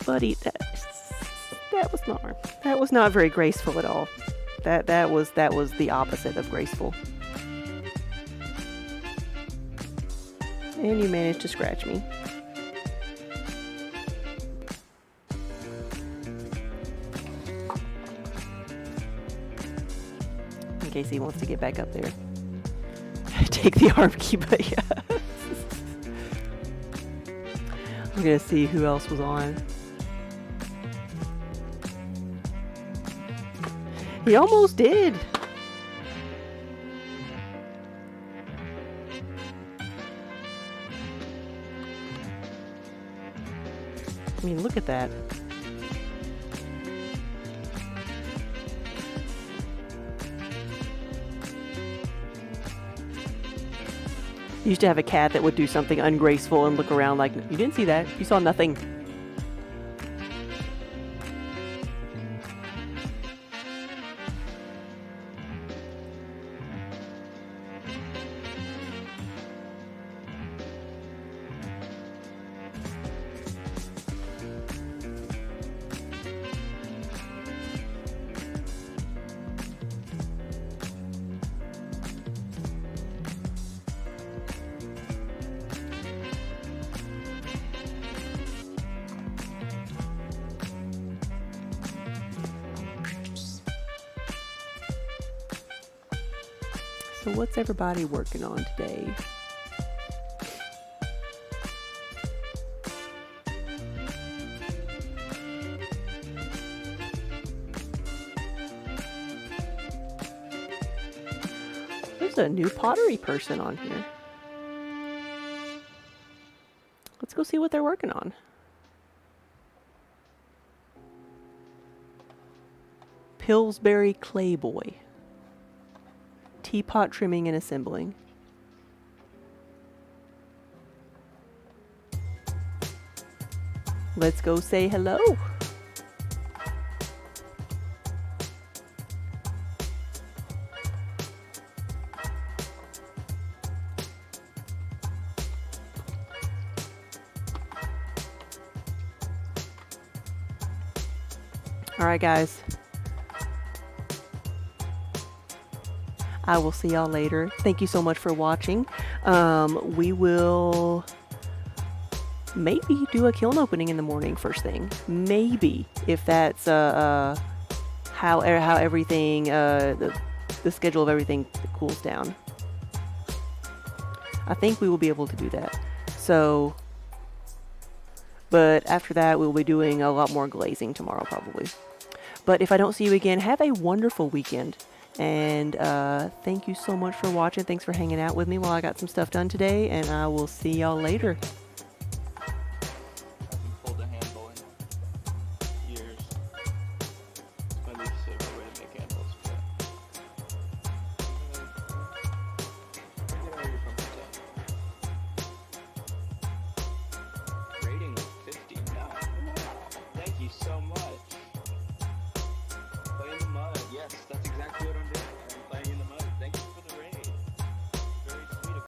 Buddy, that was not very graceful at all. That was the opposite of graceful. And you managed to scratch me. In case he wants to get back up there. Take the arm key, but yeah. I'm gonna see who else was on. He almost did. I mean, look at that. I used to have a cat that would do something ungraceful and look around like, you didn't see that. You saw nothing. So what's everybody working on today? There's a new pottery person on here. Let's go see what they're working on. Pillsbury Clay Boy. Teapot trimming and assembling. Let's go say hello. All right, guys. I will see y'all later. Thank you so much for watching. We will maybe do a kiln opening in the morning first thing. Maybe, if that's how everything, the schedule of everything cools down. I think we will be able to do that. So, but after that, we'll be doing a lot more glazing tomorrow probably. But if I don't see you again, have a wonderful weekend. And thank you so much for watching. Thanks for hanging out with me while I got some stuff done today. And I will see y'all later. Haven't pulled a handle in years. My least favorite way to make handles. Get out of your comfort zone. Rating was 50. Wow. Thank you so much.